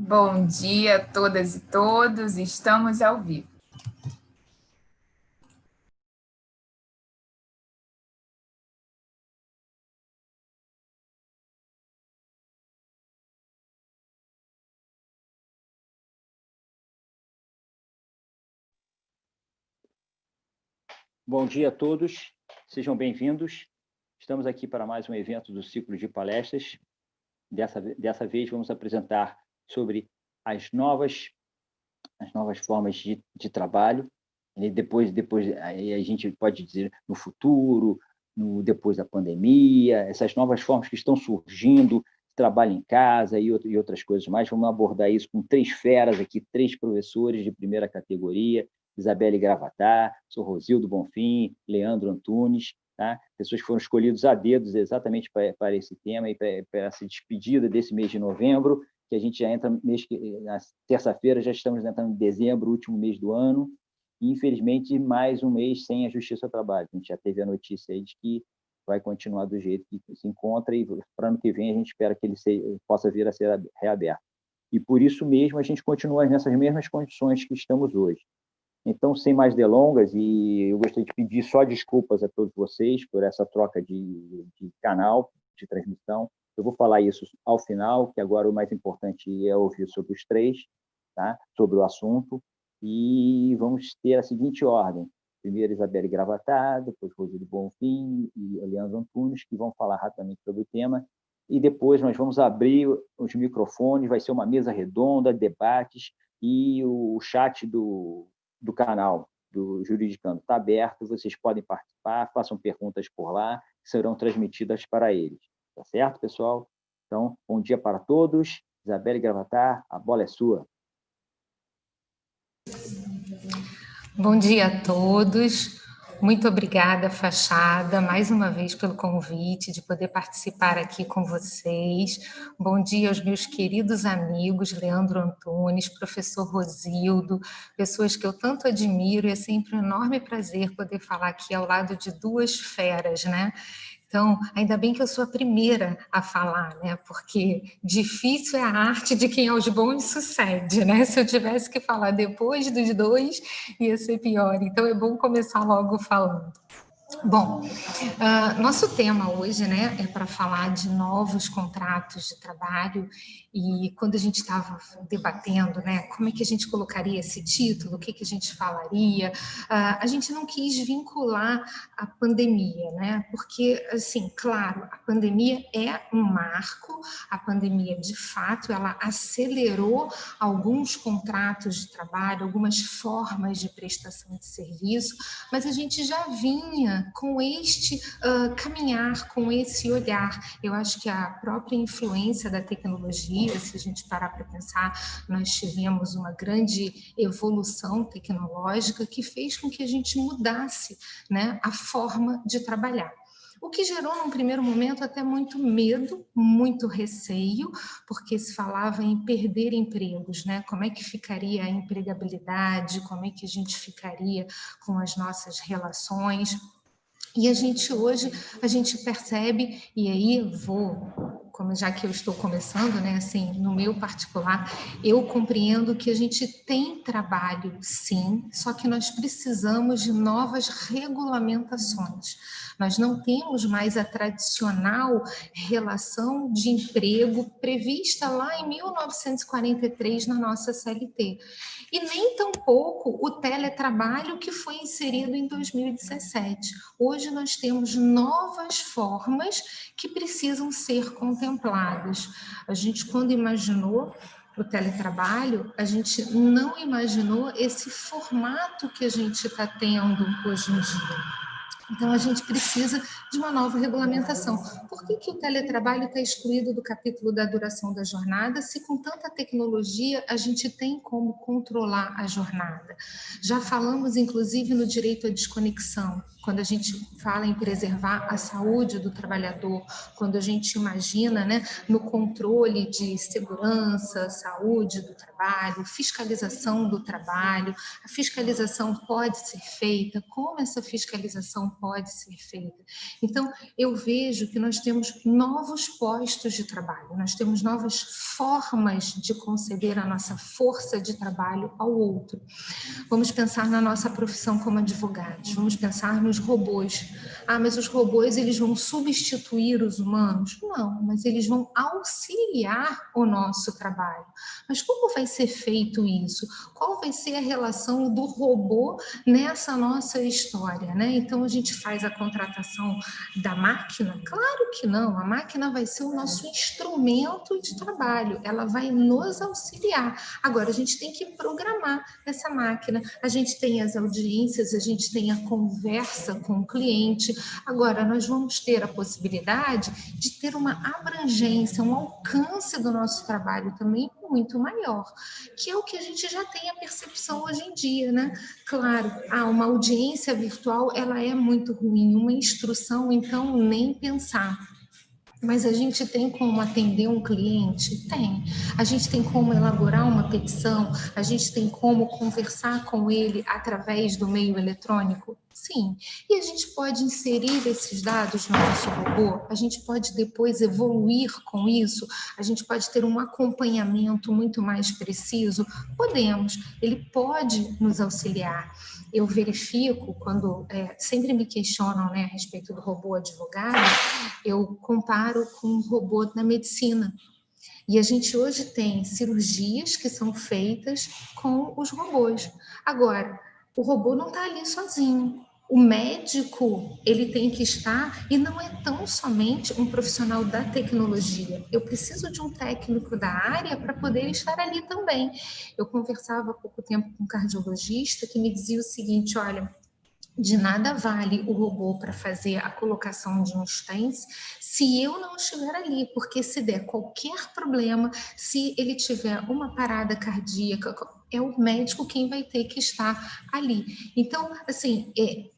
Bom dia a todas e todos, estamos ao vivo. Bom dia a todos, sejam bem-vindos. Estamos aqui para mais um evento do ciclo de palestras. Dessa vez vamos apresentar sobre as novas formas de trabalho. E depois aí a gente pode dizer no futuro, depois da pandemia, essas novas formas que estão surgindo, trabalho em casa e outras coisas mais. Vamos abordar isso com 3 feras aqui, 3 professores de primeira categoria: Isabelle Gravatar, sou Rosildo Bonfim, Leandro Antunes, tá? Pessoas que foram escolhidos a dedos exatamente para esse tema e para essa despedida desse mês de novembro, que a gente já entra na terça-feira, já estamos entrando em dezembro, último mês do ano, e infelizmente mais um mês sem a Justiça ao Trabalho. A gente já teve a notícia aí de que vai continuar do jeito que se encontra, e para ano que vem a gente espera que ele possa vir a ser reaberto. E por isso mesmo a gente continua nessas mesmas condições que estamos hoje. Então, sem mais delongas, e eu gostaria de pedir só desculpas a todos vocês por essa troca de canal, de transmissão. Eu vou falar isso ao final, que agora o mais importante é ouvir sobre os 3, tá? Sobre o assunto, e vamos ter a seguinte ordem: primeiro Isabelle Gravatar, depois Rosildo Bonfim e Leandro Antunes, que vão falar rapidamente sobre o tema, e depois nós vamos abrir os microfones, vai ser uma mesa redonda, debates, e o chat do canal do Juridicando está aberto, vocês podem participar, façam perguntas por lá, que serão transmitidas para eles. Tá certo, pessoal? Então, bom dia para todos. Isabelle Gravatar, a bola é sua. Bom dia a todos. Muito obrigada, Fachada, mais uma vez pelo convite de poder participar aqui com vocês. Bom dia aos meus queridos amigos, Leandro Antunes, professor Rosildo, pessoas que eu tanto admiro, e é sempre um enorme prazer poder falar aqui ao lado de 2 feras, né? Então, ainda bem que eu sou a primeira a falar, né? Porque difícil é a arte de quem aos bons sucede, né? Se eu tivesse que falar depois dos 2, ia ser pior. Então, é bom começar logo falando. Bom, nosso tema hoje, né, é para falar de novos contratos de trabalho, e quando a gente estava debatendo, né, como é que a gente colocaria esse título, o que a gente falaria, a gente não quis vincular a pandemia, né, porque, assim, claro, a pandemia é um marco, a pandemia, de fato, ela acelerou alguns contratos de trabalho, algumas formas de prestação de serviço, mas a gente já vinha com este caminhar, com esse olhar. Eu acho que a própria influência da tecnologia, se a gente parar para pensar, nós tivemos uma grande evolução tecnológica que fez com que a gente mudasse, né, a forma de trabalhar. O que gerou, num primeiro momento, até muito medo, muito receio, porque se falava em perder empregos, né? Como é que ficaria a empregabilidade, como é que a gente ficaria com as nossas relações. E hoje, a gente percebe, e aí como já que eu estou começando, né, assim, no meu particular, eu compreendo que a gente tem trabalho, sim, só que nós precisamos de novas regulamentações. Nós não temos mais a tradicional relação de emprego prevista lá em 1943 na nossa CLT. E nem tampouco o teletrabalho que foi inserido em 2017. Hoje nós temos novas formas que precisam ser contempladas. A gente, quando imaginou o teletrabalho, a gente não imaginou esse formato que a gente está tendo hoje em dia. Então, a gente precisa de uma nova regulamentação. Por que o teletrabalho está excluído do capítulo da duração da jornada, se com tanta tecnologia a gente tem como controlar a jornada? Já falamos, inclusive, no direito à desconexão. quando a gente fala em preservar a saúde do trabalhador, quando a gente imagina, né, no controle de segurança, saúde do trabalho, fiscalização do trabalho, a fiscalização pode ser feita, como essa fiscalização pode ser feita. Então, eu vejo que nós temos novos postos de trabalho, nós temos novas formas de conceder a nossa força de trabalho ao outro. Vamos pensar na nossa profissão como advogados, vamos pensar nos robôs. Ah, mas os robôs eles vão substituir os humanos? Não, mas eles vão auxiliar o nosso trabalho. Mas como vai ser feito isso? Qual vai ser a relação do robô nessa nossa história, né? Então, a gente faz a contratação da máquina? Claro que não, a máquina vai ser o nosso instrumento de trabalho, ela vai nos auxiliar. Agora, a gente tem que programar essa máquina, a gente tem as audiências, a gente tem a conversa com o cliente. Agora, nós vamos ter a possibilidade de ter uma abrangência, um alcance do nosso trabalho também muito maior, que é o que a gente já tem a percepção hoje em dia, né? Claro, uma audiência virtual, ela é muito ruim, uma instrução, então, nem pensar. Mas a gente tem como atender um cliente? Tem. A gente tem como elaborar uma petição? A gente tem como conversar com ele através do meio eletrônico? Sim. E a gente pode inserir esses dados no nosso robô? A gente pode depois evoluir com isso? A gente pode ter um acompanhamento muito mais preciso? Podemos. Ele pode nos auxiliar. Eu verifico, quando sempre me questionam, né, a respeito do robô advogado, eu comparo com um robô na medicina. E a gente hoje tem cirurgias que são feitas com os robôs. Agora, o robô não está ali sozinho. O médico, ele tem que estar, e não é tão somente um profissional da tecnologia. Eu preciso de um técnico da área para poder estar ali também. Eu conversava há pouco tempo com um cardiologista que me dizia o seguinte: olha, de nada vale o robô para fazer a colocação de um stent se eu não estiver ali, porque se der qualquer problema, se ele tiver uma parada cardíaca, é o médico quem vai ter que estar ali. Então, assim,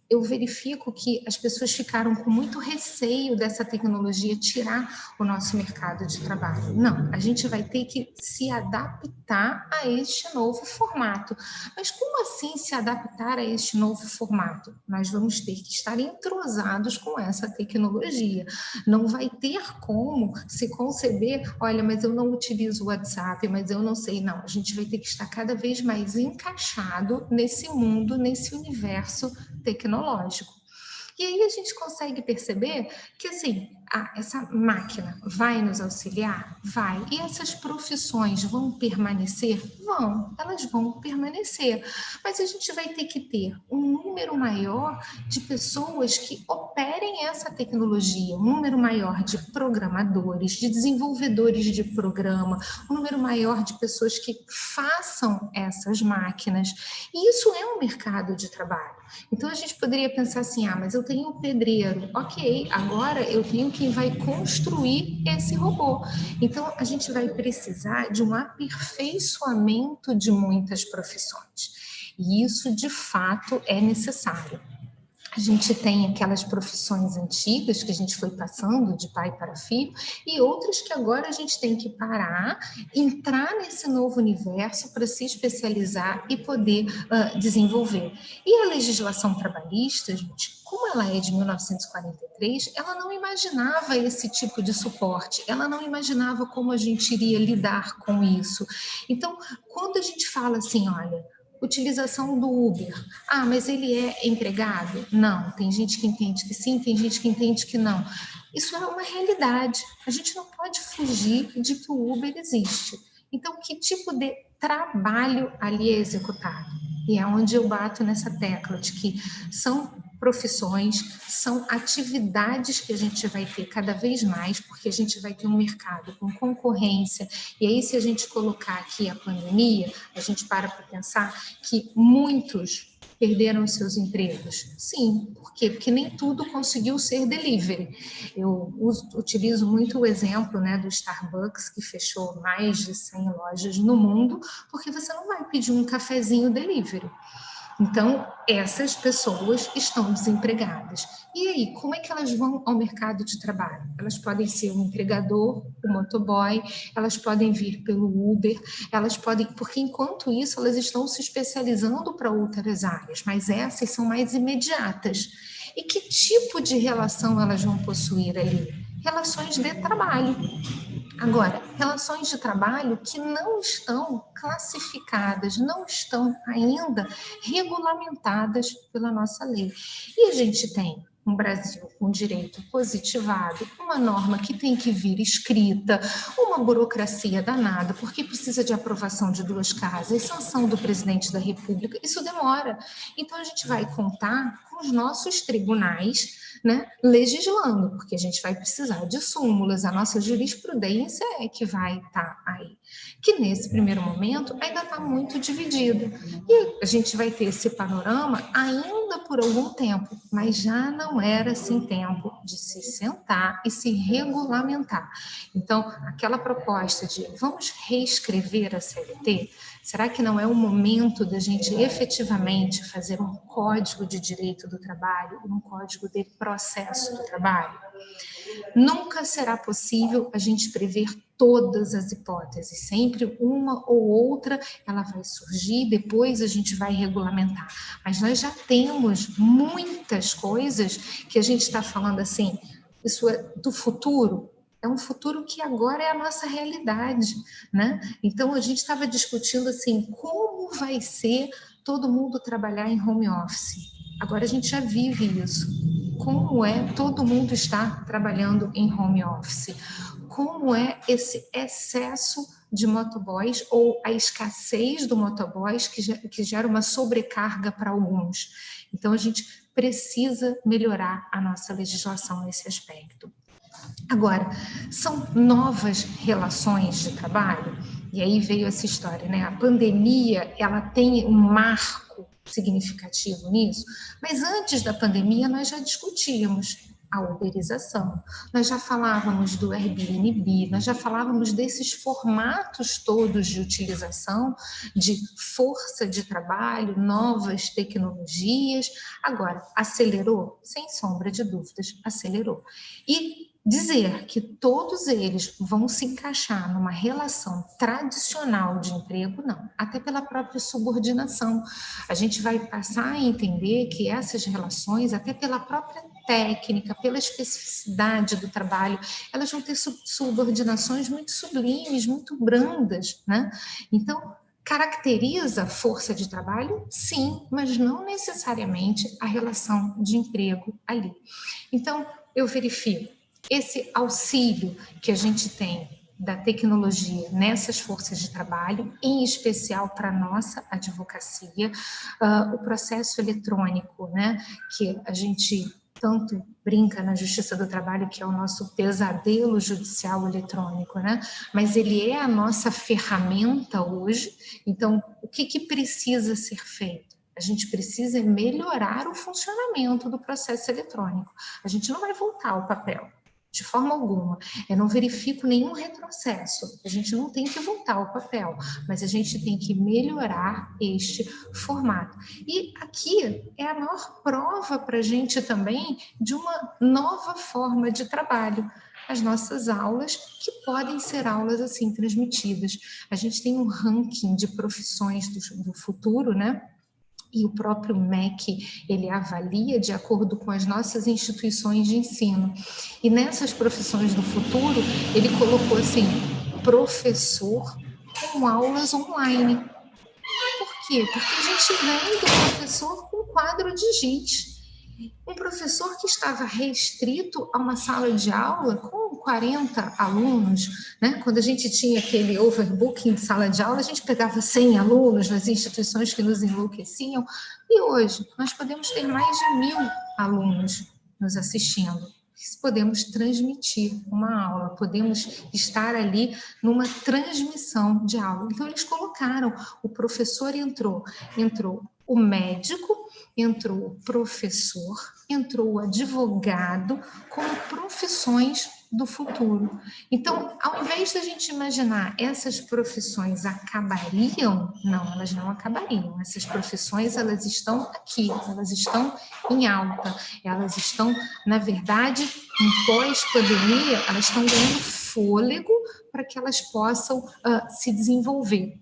eu verifico que as pessoas ficaram com muito receio dessa tecnologia tirar o nosso mercado de trabalho. Não, a gente vai ter que se adaptar a este novo formato. Mas como assim se adaptar a este novo formato? Nós vamos ter que estar entrosados com essa tecnologia. Não vai ter como se conceber, olha, mas eu não utilizo o WhatsApp, mas eu não sei. Não, a gente vai ter que estar cada vez mais encaixado nesse mundo, nesse universo tecnológico. E aí a gente consegue perceber que, assim, essa máquina vai nos auxiliar? Vai. E essas profissões vão permanecer? Vão, elas vão permanecer. Mas a gente vai ter que ter um número maior de pessoas que operem essa tecnologia, um número maior de programadores, de desenvolvedores de programa, um número maior de pessoas que façam essas máquinas. E isso é um mercado de trabalho. Então, a gente poderia pensar assim, mas eu tenho um pedreiro. Ok, agora eu tenho quem vai construir esse robô. Então, a gente vai precisar de um aperfeiçoamento de muitas profissões. E isso, de fato, é necessário. A gente tem aquelas profissões antigas que a gente foi passando de pai para filho e outras que agora a gente tem que parar, entrar nesse novo universo para se especializar e poder desenvolver. E a legislação trabalhista, gente, como ela é de 1943, ela não imaginava esse tipo de suporte, ela não imaginava como a gente iria lidar com isso. Então, quando a gente fala assim, olha, utilização do Uber. Mas ele é empregado? Não. Tem gente que entende que sim, tem gente que entende que não. Isso é uma realidade. A gente não pode fugir de que o Uber existe. Então, que tipo de trabalho ali é executado? E é onde eu bato nessa tecla de que são profissões, são atividades que a gente vai ter cada vez mais, porque a gente vai ter um mercado com concorrência, e aí se a gente colocar aqui a pandemia, a gente para pensar que muitos perderam os seus empregos. Sim, por quê? Porque nem tudo conseguiu ser delivery. Eu utilizo muito o exemplo, né, do Starbucks, que fechou mais de 100 lojas no mundo, porque você não vai pedir um cafezinho delivery. Então, essas pessoas estão desempregadas. E aí, como é que elas vão ao mercado de trabalho? Elas podem ser um entregador, um motoboy, elas podem vir pelo Uber, elas podem, porque enquanto isso elas estão se especializando para outras áreas, mas essas são mais imediatas. E que tipo de relação elas vão possuir ali? Relações de trabalho. Agora, relações de trabalho que não estão classificadas, não estão ainda regulamentadas pela nossa lei. E a gente tem um Brasil com direito positivado, uma norma que tem que vir escrita, uma burocracia danada, porque precisa de aprovação de 2 casas, sanção do presidente da República, isso demora. Então, a gente vai contar com os nossos tribunais, né, legislando, porque a gente vai precisar de súmulas, a nossa jurisprudência é que vai estar aí, que nesse primeiro momento ainda está muito dividida, e a gente vai ter esse panorama ainda por algum tempo, mas já não era assim tempo de se sentar e se regulamentar. Então, aquela proposta de vamos reescrever a CLT, será que não é o momento da gente efetivamente fazer um código de direito do trabalho, um código de processo do trabalho? Nunca será possível a gente prever todas as hipóteses, sempre uma ou outra ela vai surgir, depois a gente vai regulamentar. Mas nós já temos muitas coisas que a gente está falando assim, isso é do futuro, é um futuro que agora é a nossa realidade, né? Então, a gente estava discutindo assim, como vai ser todo mundo trabalhar em home office? Agora a gente já vive isso. Como é todo mundo estar trabalhando em home office? Como é esse excesso de motoboys ou a escassez do motoboys que gera uma sobrecarga para alguns? Então, a gente precisa melhorar a nossa legislação nesse aspecto. Agora, são novas relações de trabalho, e aí veio essa história, né? A pandemia, ela tem um marco significativo nisso, mas antes da pandemia nós já discutíamos a uberização, nós já falávamos do Airbnb, nós já falávamos desses formatos todos de utilização de força de trabalho, novas tecnologias. Agora, acelerou? Sem sombra de dúvidas, acelerou. E dizer que todos eles vão se encaixar numa relação tradicional de emprego, não. Até pela própria subordinação. A gente vai passar a entender que essas relações, até pela própria técnica, pela especificidade do trabalho, elas vão ter subordinações muito sublimes, muito brandas, né? Então, caracteriza força de trabalho? Sim, mas não necessariamente a relação de emprego ali. Então, eu verifico esse auxílio que a gente tem da tecnologia nessas forças de trabalho, em especial para a nossa advocacia, o processo eletrônico, né, que a gente tanto brinca na Justiça do Trabalho, que é o nosso pesadelo judicial eletrônico, né? Mas ele é a nossa ferramenta hoje. Então, o que precisa ser feito? A gente precisa melhorar o funcionamento do processo eletrônico. A gente não vai voltar ao papel, de forma alguma. Eu não verifico nenhum retrocesso. A gente não tem que voltar ao papel, mas a gente tem que melhorar este formato. E aqui é a maior prova para a gente também de uma nova forma de trabalho. As nossas aulas, que podem ser aulas assim transmitidas. A gente tem um ranking de profissões do futuro, né? E o próprio MEC, ele avalia de acordo com as nossas instituições de ensino. E nessas profissões do futuro, ele colocou assim, professor com aulas online. Por quê? Porque a gente vem do professor com quadro de giz. Um professor que estava restrito a uma sala de aula com 40 alunos, né? Quando a gente tinha aquele overbooking de sala de aula, a gente pegava 100 alunos nas instituições que nos enlouqueciam, e hoje nós podemos ter mais de 1.000 alunos nos assistindo. Podemos transmitir uma aula, podemos estar ali numa transmissão de aula. Então, eles colocaram, o professor entrou o médico, entrou o professor, entrou o advogado, como profissões do futuro. Então, ao invés da gente imaginar essas profissões acabariam, não, elas não acabariam. Essas profissões, elas estão aqui, elas estão em alta, elas estão, na verdade, em pós-pandemia, elas estão ganhando fôlego para que elas possam se desenvolver.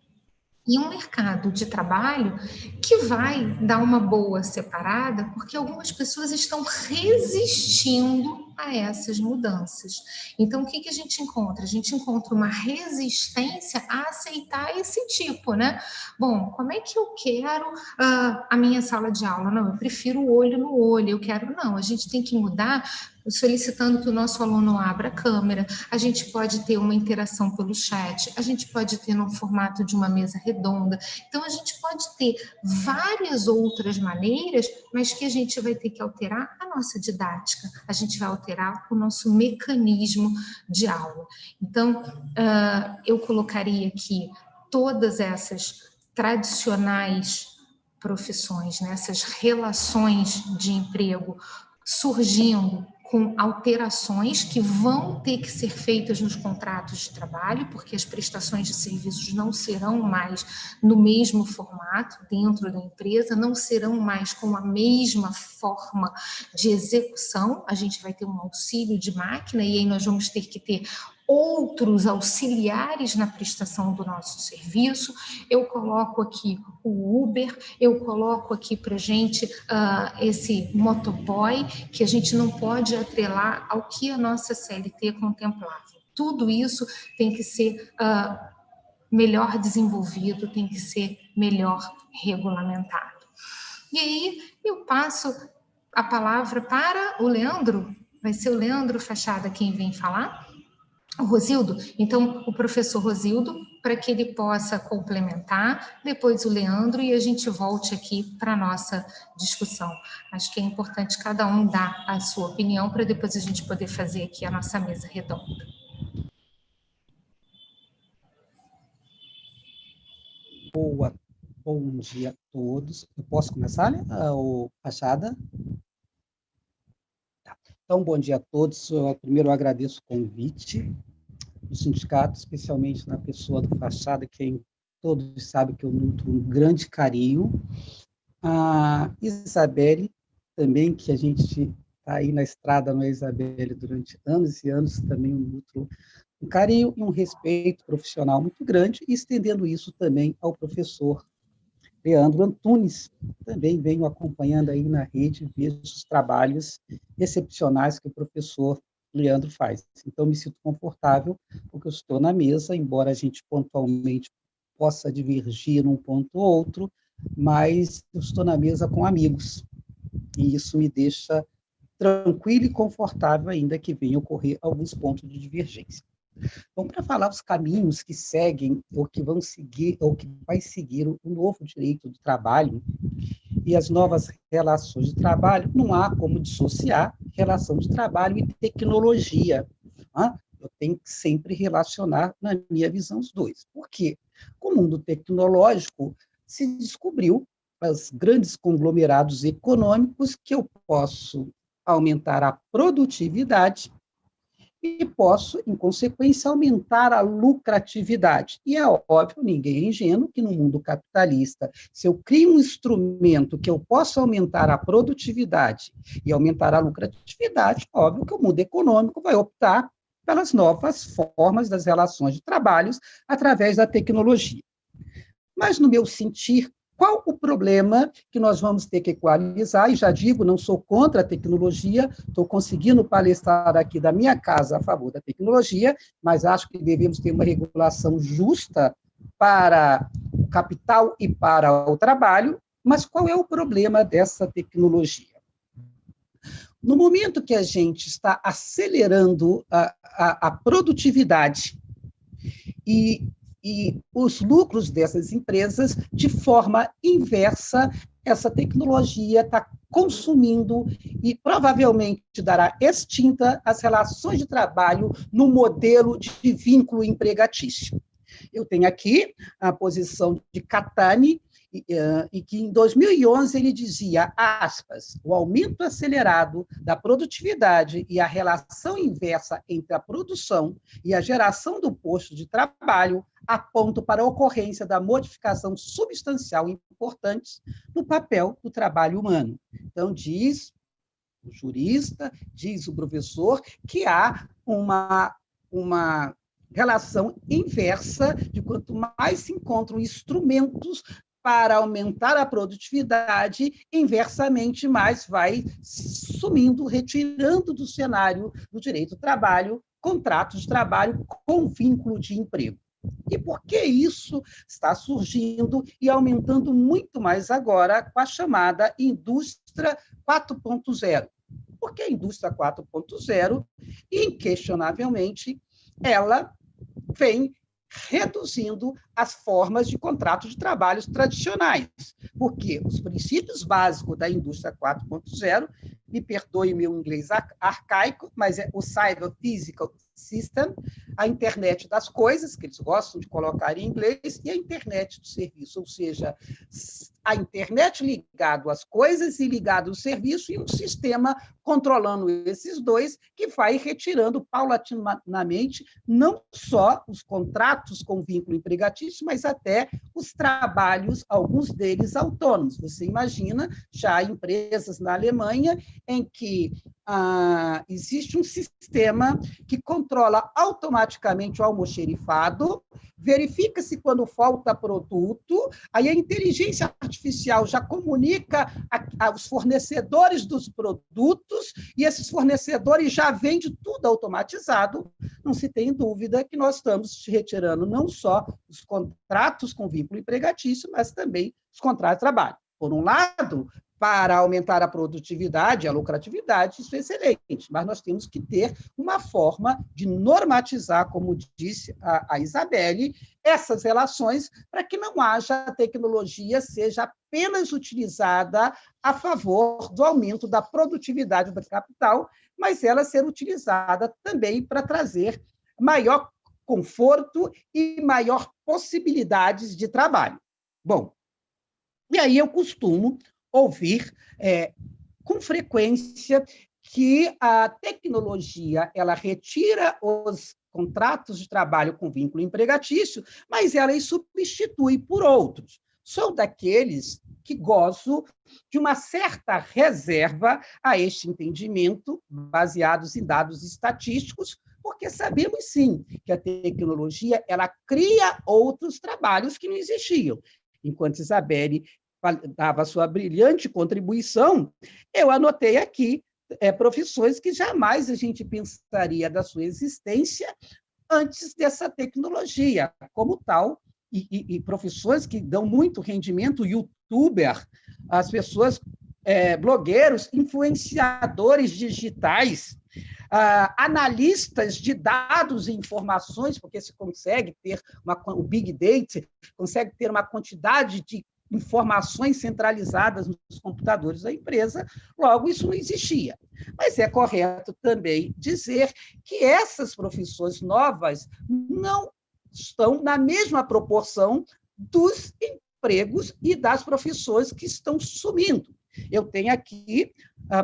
E um mercado de trabalho que vai dar uma boa separada, porque algumas pessoas estão resistindo a essas mudanças. Então, o que a gente encontra? A gente encontra uma resistência a aceitar esse tipo, né? Bom, como é que eu quero a minha sala de aula? Não, eu prefiro o olho no olho, eu quero... Não, a gente tem que mudar solicitando que o nosso aluno abra a câmera, a gente pode ter uma interação pelo chat, a gente pode ter no formato de uma mesa redonda, então a gente pode ter várias outras maneiras, mas que a gente vai ter que alterar a nossa didática, a gente vai alterar o nosso mecanismo de aula. Então, eu colocaria aqui todas essas tradicionais profissões, né, essas relações de emprego surgindo com alterações que vão ter que ser feitas nos contratos de trabalho, porque as prestações de serviços não serão mais no mesmo formato dentro da empresa, não serão mais com a mesma forma de execução, a gente vai ter um auxílio de máquina e aí nós vamos ter que ter outros auxiliares na prestação do nosso serviço. Eu coloco aqui o Uber, eu coloco aqui para a gente esse motoboy, que a gente não pode atrelar ao que a nossa CLT contemplava. Tudo isso tem que ser melhor desenvolvido, tem que ser melhor regulamentado. E aí eu passo a palavra para o Leandro, vai ser o Leandro Fachada quem vem falar? O Rosildo, então o professor Rosildo, para que ele possa complementar, depois o Leandro e a gente volte aqui para a nossa discussão. Acho que é importante cada um dar a sua opinião para depois a gente poder fazer aqui a nossa mesa redonda. Bom dia a todos. Eu posso começar, né? O Fachada? Tá. Então, bom dia a todos. Primeiro, eu agradeço o convite do sindicato, especialmente na pessoa do Fachada, quem todos sabem que eu nutro um grande carinho. A Isabelle, também, que a gente está aí na estrada, não é, Isabelle, durante anos e anos, também eu nutro um carinho e um respeito profissional muito grande, e estendendo isso também ao professor Leandro Antunes, também venho acompanhando aí na rede, vejo os trabalhos excepcionais que o professor Leandro faz. Então, me sinto confortável, porque eu estou na mesa, embora a gente pontualmente possa divergir num ponto ou outro, mas eu estou na mesa com amigos, e isso me deixa tranquilo e confortável, ainda que venham ocorrer alguns pontos de divergência. Então, para falar os caminhos que seguem, ou que vão seguir, ou que vai seguir o novo direito do trabalho e as novas relações de trabalho, não há como dissociar relação de trabalho e tecnologia. Eu tenho que sempre relacionar, na minha visão, os dois. Por quê? Com o mundo tecnológico, se descobriu, os grandes conglomerados econômicos, que eu posso aumentar a produtividade e posso, em consequência, aumentar a lucratividade. E é óbvio, ninguém é ingênuo, que no mundo capitalista, se eu crio um instrumento que eu possa aumentar a produtividade e aumentar a lucratividade, óbvio que o mundo econômico vai optar pelas novas formas das relações de trabalhos através da tecnologia. Mas, no meu sentir, qual o problema que nós vamos ter que equalizar? E já digo, não sou contra a tecnologia, estou conseguindo palestrar aqui da minha casa a favor da tecnologia, mas acho que devemos ter uma regulação justa para o capital e para o trabalho. Mas qual é o problema dessa tecnologia? No momento que a gente está acelerando a produtividade e os lucros dessas empresas, de forma inversa, essa tecnologia está consumindo e provavelmente dará extinta as relações de trabalho no modelo de vínculo empregatício. Eu tenho aqui a posição de Catani, e que em 2011 ele dizia, aspas, o aumento acelerado da produtividade e a relação inversa entre a produção e a geração do posto de trabalho apontam para a ocorrência da modificação substancial importante no papel do trabalho humano. Então, diz o jurista, diz o professor, que há uma relação inversa de quanto mais se encontram instrumentos para aumentar a produtividade, inversamente mais vai sumindo, retirando do cenário do direito do trabalho, contratos de trabalho com vínculo de emprego. E por que isso está surgindo e aumentando muito mais agora com a chamada indústria 4.0? Porque a indústria 4.0, inquestionavelmente, ela vem reduzindo as formas de contrato de trabalhos tradicionais, porque os princípios básicos da indústria 4.0, me perdoe meu inglês arcaico, mas é o Cyber Physical System, a internet das coisas, que eles gostam de colocar em inglês, e a internet do serviço, ou seja, a internet ligado às coisas e ligado ao serviço, e um sistema controlando esses dois, que vai retirando paulatinamente não só os contratos com vínculo empregatício, mas até os trabalhos, alguns deles autônomos. Você imagina já empresas na Alemanha em que existe um sistema que controla automaticamente o almoxerifado, verifica-se quando falta produto, aí a inteligência artificial já comunica aos fornecedores dos produtos, e esses fornecedores já vendem tudo automatizado. Não se tem dúvida que nós estamos retirando não só os contratos com vínculo empregatício, mas também os contratos de trabalho. Por um lado, para aumentar a produtividade, a lucratividade, isso é excelente, mas nós temos que ter uma forma de normatizar, como disse a Isabelle, essas relações para que não haja a tecnologia seja apenas utilizada a favor do aumento da produtividade do capital, mas ela ser utilizada também para trazer maior conforto e maior possibilidades de trabalho. Bom, e aí eu costumo ouvir com frequência que a tecnologia ela retira os contratos de trabalho com vínculo empregatício, mas ela os substitui por outros. Sou daqueles que gozo de uma certa reserva a este entendimento, baseados em dados estatísticos, porque sabemos, sim, que a tecnologia ela cria outros trabalhos que não existiam. Enquanto Isabelle dava sua brilhante contribuição, eu anotei aqui profissões que jamais a gente pensaria da sua existência antes dessa tecnologia, como tal, e profissões que dão muito rendimento, youtuber, as pessoas, blogueiros, influenciadores digitais, analistas de dados e informações, porque se consegue ter o Big Data, consegue ter uma quantidade de informações centralizadas nos computadores da empresa, logo isso não existia. Mas é correto também dizer que essas profissões novas não estão na mesma proporção dos empregos e das profissões que estão sumindo. Eu tenho aqui,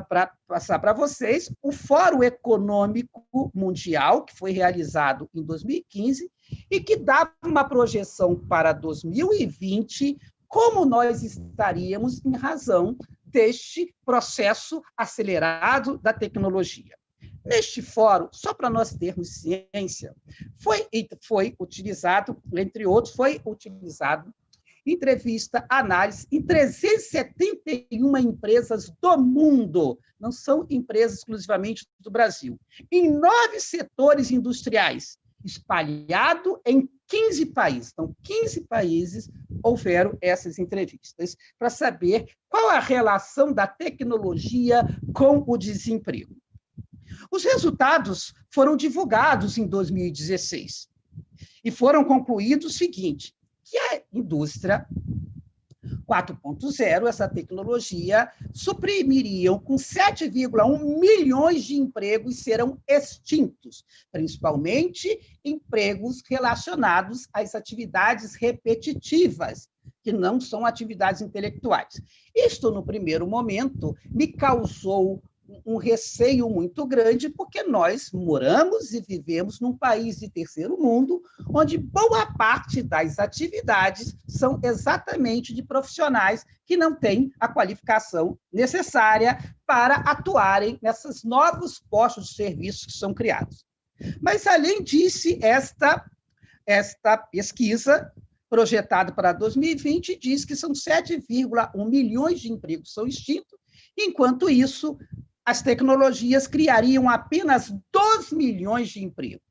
para passar para vocês, o Fórum Econômico Mundial, que foi realizado em 2015, e que dava uma projeção para 2020, como nós estaríamos em razão deste processo acelerado da tecnologia. Neste fórum, só para nós termos ciência, foi utilizado, entre outros, entrevista, análise em 371 empresas do mundo, não são empresas exclusivamente do Brasil, em 9 setores industriais, espalhado em 15 países. Então, 15 países houveram essas entrevistas para saber qual a relação da tecnologia com o desemprego. Os resultados foram divulgados em 2016 e foram concluídos o seguinte, que a indústria 4.0, essa tecnologia, suprimiriam com 7,1 milhões de empregos serão extintos, principalmente empregos relacionados às atividades repetitivas, que não são atividades intelectuais. Isto, no primeiro momento, me causou um receio muito grande, porque nós moramos e vivemos num país de terceiro mundo, onde boa parte das atividades são exatamente de profissionais que não têm a qualificação necessária para atuarem nesses novos postos de serviço que são criados. Mas, além disso, esta pesquisa, projetada para 2020, diz que são 7,1 milhões de empregos que são extintos, enquanto isso, as tecnologias criariam apenas 2 milhões de empregos.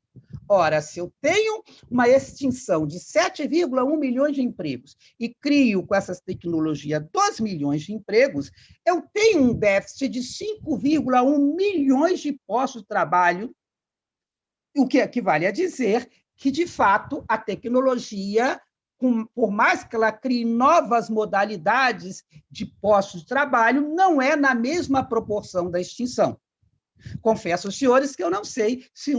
Ora, se eu tenho uma extinção de 7,1 milhões de empregos e crio com essas tecnologias 2 milhões de empregos, eu tenho um déficit de 5,1 milhões de postos de trabalho, o que equivale a dizer que, de fato, a tecnologia, por mais que ela crie novas modalidades de postos de trabalho, não é na mesma proporção da extinção. Confesso aos senhores que eu não sei se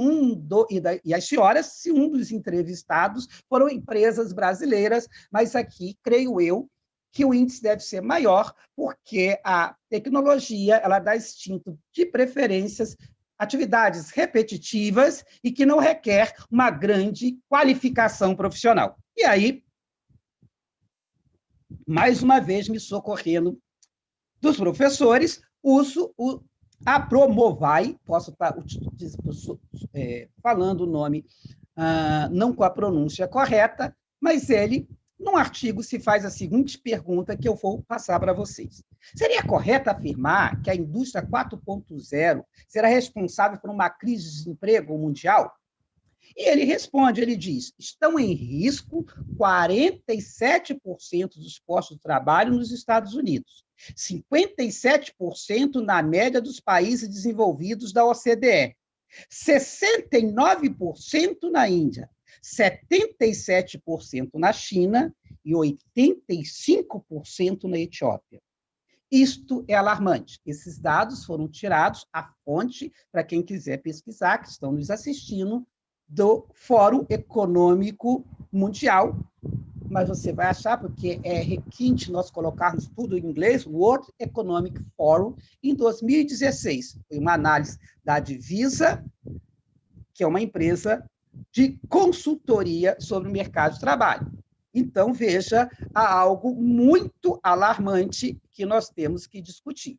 e às senhoras, se um dos entrevistados foram empresas brasileiras, mas aqui, creio eu, que o índice deve ser maior, porque a tecnologia ela dá extinto, de preferências, atividades repetitivas e que não requer uma grande qualificação profissional. E aí, mais uma vez, me socorrendo dos professores, uso a Promovai, posso estar falando o nome não com a pronúncia correta, mas ele, num artigo, se faz a seguinte pergunta que eu vou passar para vocês. Seria correto afirmar que a indústria 4.0 será responsável por uma crise de desemprego mundial? E ele responde, ele diz, estão em risco 47% dos postos de trabalho nos Estados Unidos, 57% na média dos países desenvolvidos da OCDE, 69% na Índia, 77% na China e 85% na Etiópia. Isto é alarmante. Esses dados foram tirados, a fonte, para quem quiser pesquisar, que estão nos assistindo, do Fórum Econômico Mundial, mas você vai achar, porque é requinte nós colocarmos tudo em inglês, World Economic Forum, em 2016. Foi uma análise da Divisa, que é uma empresa de consultoria sobre o mercado de trabalho. Então, veja, há algo muito alarmante que nós temos que discutir.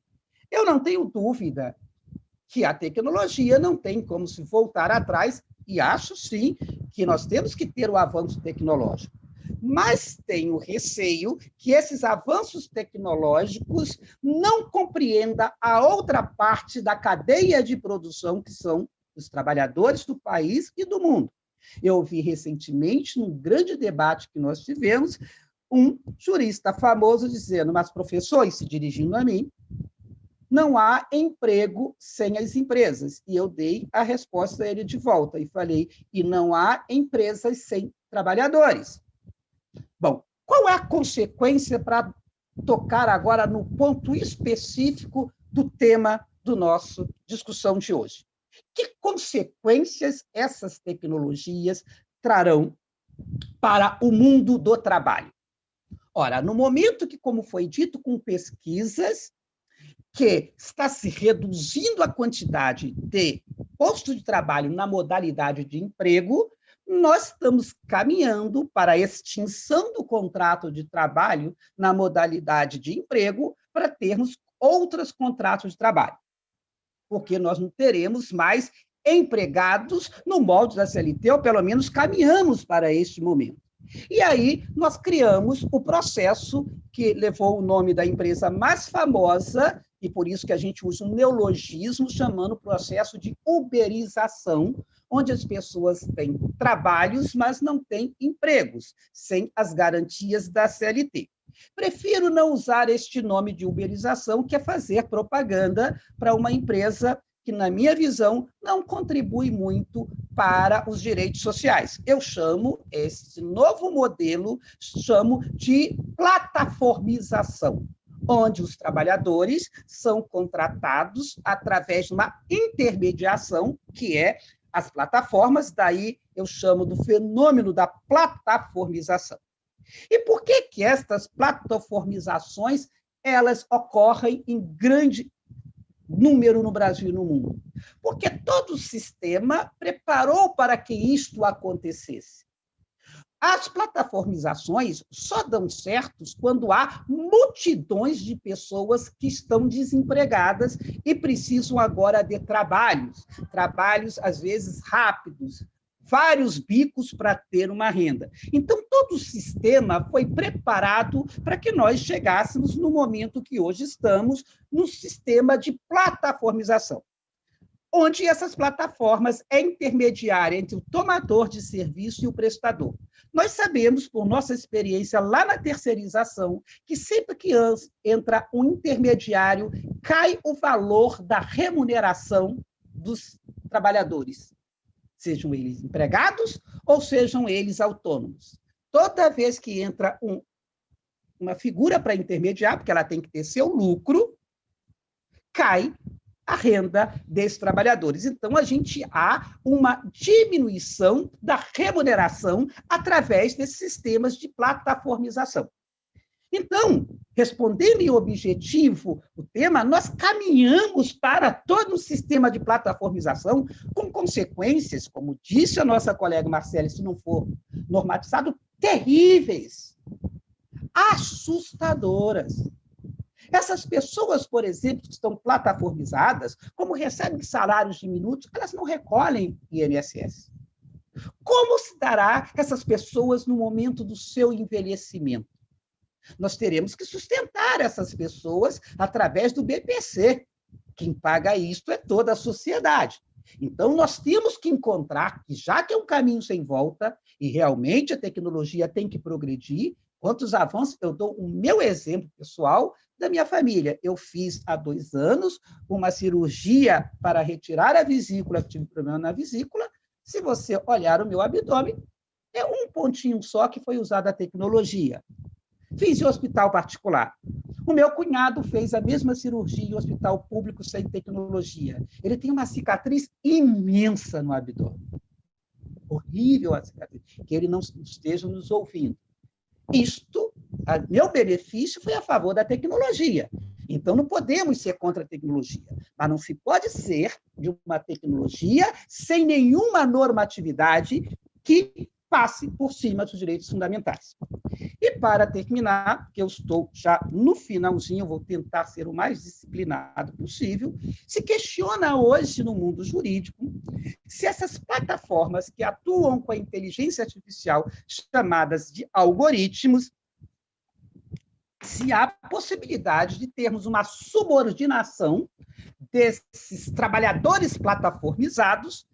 Eu não tenho dúvida que a tecnologia não tem como se voltar atrás, e acho, sim, que nós temos que ter o avanço tecnológico. Mas tenho receio que esses avanços tecnológicos não compreendam a outra parte da cadeia de produção, que são os trabalhadores do país e do mundo. Eu ouvi recentemente, num grande debate que nós tivemos, um jurista famoso dizendo, mas, professor, e se dirigindo a mim, não há emprego sem as empresas. E eu dei a resposta a ele de volta e falei, e não há empresas sem trabalhadores. Bom, qual é a consequência para tocar agora no ponto específico do tema do nosso discussão de hoje? Que consequências essas tecnologias trarão para o mundo do trabalho? Ora, no momento que, como foi dito, com pesquisas, que está se reduzindo a quantidade de postos de trabalho na modalidade de emprego, nós estamos caminhando para a extinção do contrato de trabalho na modalidade de emprego para termos outros contratos de trabalho, porque nós não teremos mais empregados no molde da CLT, ou pelo menos caminhamos para este momento. E aí nós criamos o processo que levou o nome da empresa mais famosa, e por isso que a gente usa um neologismo chamando o processo de uberização, onde as pessoas têm trabalhos, mas não têm empregos, sem as garantias da CLT. Prefiro não usar este nome de uberização, que é fazer propaganda para uma empresa que, na minha visão, não contribui muito para os direitos sociais. Eu chamo esse novo modelo, chamo de plataformização, onde os trabalhadores são contratados através de uma intermediação, que é as plataformas, daí eu chamo do fenômeno da plataformização. E por que que estas plataformizações elas ocorrem em grande número no Brasil e no mundo? Porque todo o sistema preparou para que isto acontecesse. As plataformizações só dão certos quando há multidões de pessoas que estão desempregadas e precisam agora de trabalhos às vezes rápidos, vários bicos para ter uma renda. Então, todo o sistema foi preparado para que nós chegássemos no momento que hoje estamos, no sistema de plataformização, onde essas plataformas é intermediária entre o tomador de serviço e o prestador. Nós sabemos, por nossa experiência lá na terceirização, que sempre que entra um intermediário, cai o valor da remuneração dos trabalhadores, sejam eles empregados ou sejam eles autônomos. Toda vez que entra uma figura para intermediar, porque ela tem que ter seu lucro, cai a renda desses trabalhadores. Então, há uma diminuição da remuneração através desses sistemas de plataformização. Então, respondendo em objetivo o tema, nós caminhamos para todo o sistema de plataformização com consequências, como disse a nossa colega Marcela, se não for normatizado, terríveis, assustadoras. Essas pessoas, por exemplo, que estão plataformizadas, como recebem salários diminutos, elas não recolhem INSS. Como se dará essas pessoas no momento do seu envelhecimento? Nós teremos que sustentar essas pessoas através do BPC. Quem paga isto é toda a sociedade. Então, nós temos que encontrar, que já que é um caminho sem volta, e realmente a tecnologia tem que progredir, quantos avanços, eu dou o meu exemplo pessoal da minha família. Eu fiz há 2 anos uma cirurgia para retirar a vesícula, tive problema na vesícula. Se você olhar o meu abdômen, é um pontinho só que foi usada a tecnologia. Fiz em hospital particular. O meu cunhado fez a mesma cirurgia em hospital público sem tecnologia. Ele tem uma cicatriz imensa no abdômen. Horrível a cicatriz. Que ele não esteja nos ouvindo. Meu benefício foi a favor da tecnologia. Então, não podemos ser contra a tecnologia, mas não se pode ser de uma tecnologia sem nenhuma normatividade que passe por cima dos direitos fundamentais. E, para terminar, que eu estou já no finalzinho, vou tentar ser o mais disciplinado possível, se questiona hoje no mundo jurídico se essas plataformas que atuam com a inteligência artificial, chamadas de algoritmos, se há possibilidade de termos uma subordinação desses trabalhadores plataformizados,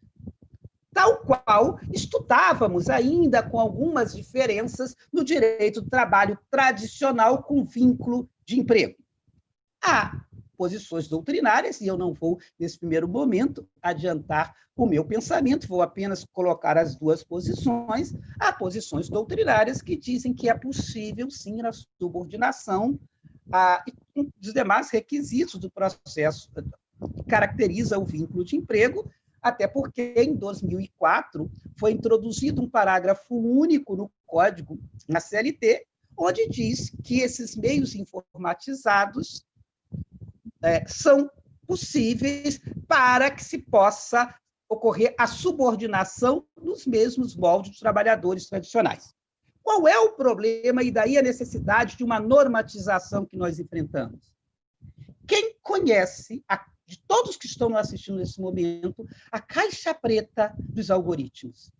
tal qual estudávamos ainda com algumas diferenças no direito do trabalho tradicional com vínculo de emprego. Há posições doutrinárias, e eu não vou, nesse primeiro momento, adiantar o meu pensamento, vou apenas colocar as 2 posições. Há posições doutrinárias que dizem que é possível, sim, a subordinação dos demais requisitos do processo que caracteriza o vínculo de emprego, até porque, em 2004, foi introduzido um parágrafo único no Código, na CLT, onde diz que esses meios informatizados são possíveis para que se possa ocorrer a subordinação nos mesmos moldes dos trabalhadores tradicionais. Qual é o problema e daí a necessidade de uma normatização que nós enfrentamos? Quem conhece, de todos que estão nos assistindo nesse momento, a caixa preta dos algoritmos?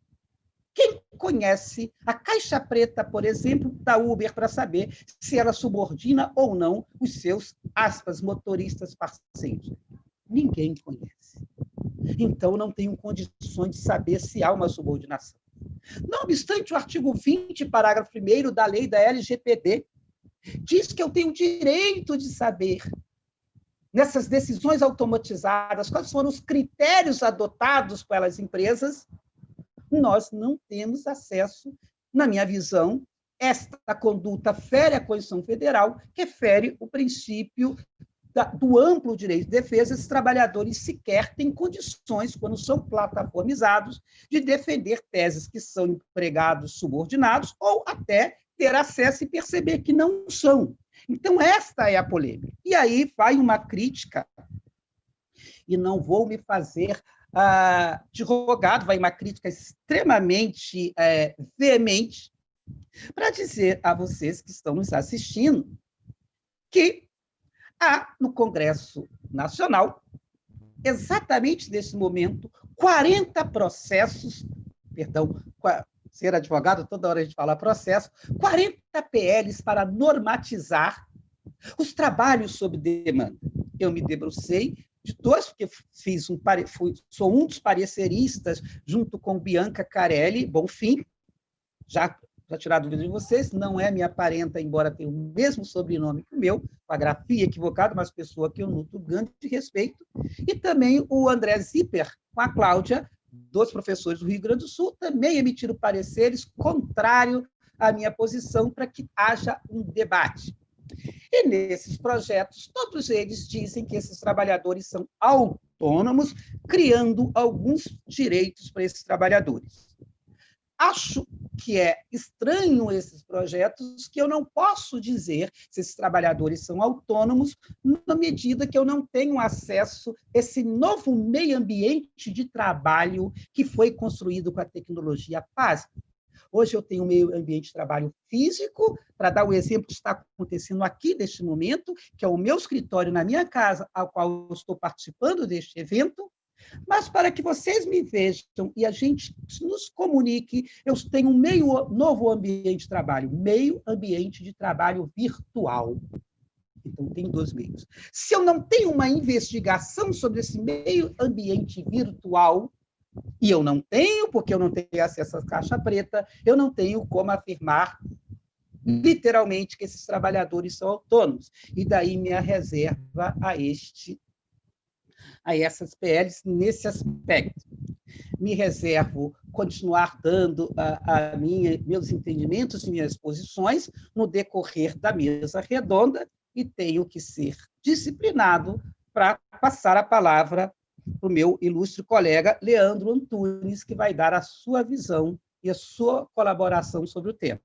Quem conhece a caixa preta, por exemplo, da Uber, para saber se ela subordina ou não os seus, aspas, motoristas parceiros? Ninguém conhece. Então, não tenho condições de saber se há uma subordinação. Não obstante, o artigo 20, parágrafo 1º da lei da LGPD, diz que eu tenho direito de saber, nessas decisões automatizadas, quais foram os critérios adotados pelas empresas. Nós não temos acesso, na minha visão, esta conduta fere a Constituição Federal, que fere o princípio do amplo direito de defesa. Esses trabalhadores sequer têm condições, quando são plataformizados, de defender teses que são empregados subordinados ou até ter acesso e perceber que não são. Então, esta é a polêmica. E aí vai uma crítica, e não vou me fazer de rogado, vai uma crítica extremamente veemente, para dizer a vocês que estão nos assistindo que há no Congresso Nacional, exatamente nesse momento, 40 processos, ser advogado, toda hora a gente fala processo, 40 PLs para normatizar os trabalhos sob demanda. Eu me debrucei de todos, porque sou um dos pareceristas, junto com Bianca Carelli Bonfim, já tirar a dúvida de vocês, não é minha parenta, embora tenha o mesmo sobrenome que o meu, com a grafia equivocada, mas pessoa que eu nutro grande respeito, e também o André Zipper, com a Cláudia, dos professores do Rio Grande do Sul, também emitiram pareceres contrários à minha posição para que haja um debate. E nesses projetos, todos eles dizem que esses trabalhadores são autônomos, criando alguns direitos para esses trabalhadores. Acho que é estranho esses projetos, que eu não posso dizer se esses trabalhadores são autônomos, na medida que eu não tenho acesso a esse novo meio ambiente de trabalho que foi construído com a tecnologia PAS. Hoje eu tenho um meio ambiente de trabalho físico, para dar o exemplo que está acontecendo aqui neste momento, que é o meu escritório na minha casa, ao qual eu estou participando deste evento, mas para que vocês me vejam e a gente nos comunique, eu tenho um novo ambiente de trabalho, meio ambiente de trabalho virtual. Então, tem 2 meios. Se eu não tenho uma investigação sobre esse meio ambiente virtual, e eu não tenho, porque eu não tenho acesso à caixa preta, eu não tenho como afirmar literalmente que esses trabalhadores são autônomos. E daí minha reserva a essas PLs nesse aspecto. Me reservo continuar dando meus entendimentos e minhas posições no decorrer da mesa redonda e tenho que ser disciplinado para passar a palavra para o meu ilustre colega Leandro Antunes, que vai dar a sua visão e a sua colaboração sobre o tema.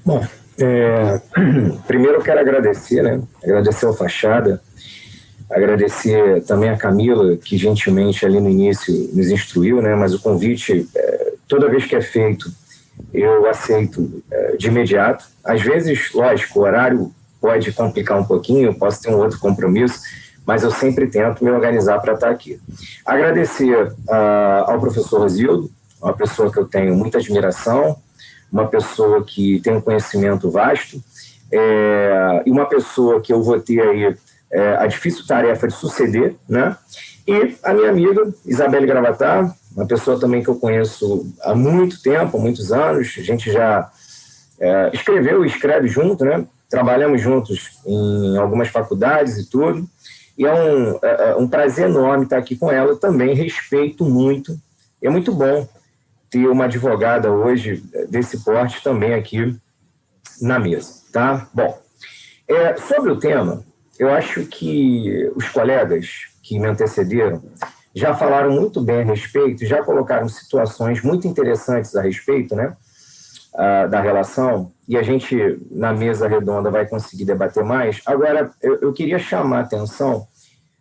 Bom, primeiro eu quero agradecer, agradecer ao Fachada, agradecer também a Camila, que gentilmente ali no início nos instruiu, mas o convite, toda vez que é feito, eu aceito de imediato. Às vezes, lógico, o horário pode complicar um pouquinho, eu posso ter um outro compromisso, mas eu sempre tento me organizar para estar aqui. Agradecer ao professor Rosildo, uma pessoa que eu tenho muita admiração, uma pessoa que tem um conhecimento vasto, e uma pessoa que eu vou ter aí a difícil tarefa de suceder, E a minha amiga, Isabelle Gravatar, uma pessoa também que eu conheço há muito tempo, há muitos anos, a gente já escreveu e escreve junto, Trabalhamos juntos em algumas faculdades e tudo, e é um prazer enorme estar aqui com ela, eu também respeito muito, é muito bom ter uma advogada hoje desse porte também aqui na mesa, tá? Bom, sobre o tema, eu acho que os colegas que me antecederam já falaram muito bem a respeito, já colocaram situações muito interessantes a respeito, da relação, e a gente, na mesa redonda, vai conseguir debater mais. Agora, eu queria chamar a atenção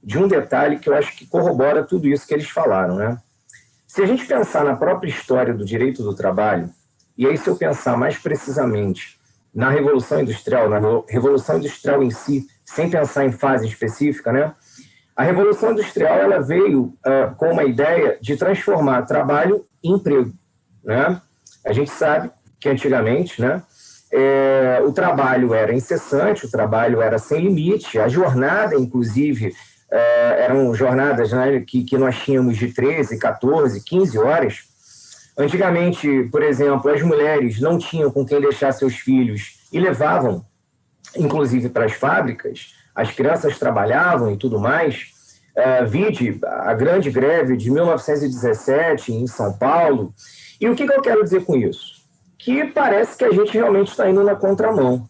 de um detalhe que eu acho que corrobora tudo isso que eles falaram, Se a gente pensar na própria história do direito do trabalho, e aí se eu pensar mais precisamente na Revolução Industrial, em si, sem pensar em fase específica, a Revolução Industrial ela veio com uma ideia de transformar trabalho em emprego. A gente sabe que antigamente o trabalho era incessante, o trabalho era sem limite, a jornada, inclusive, eram jornadas que nós tínhamos de 13, 14, 15 horas. Antigamente, por exemplo, as mulheres não tinham com quem deixar seus filhos e levavam, inclusive, para as fábricas, as crianças trabalhavam e tudo mais. Vide a grande greve de 1917 em São Paulo. E o que eu quero dizer com isso? Que parece que a gente realmente está indo na contramão.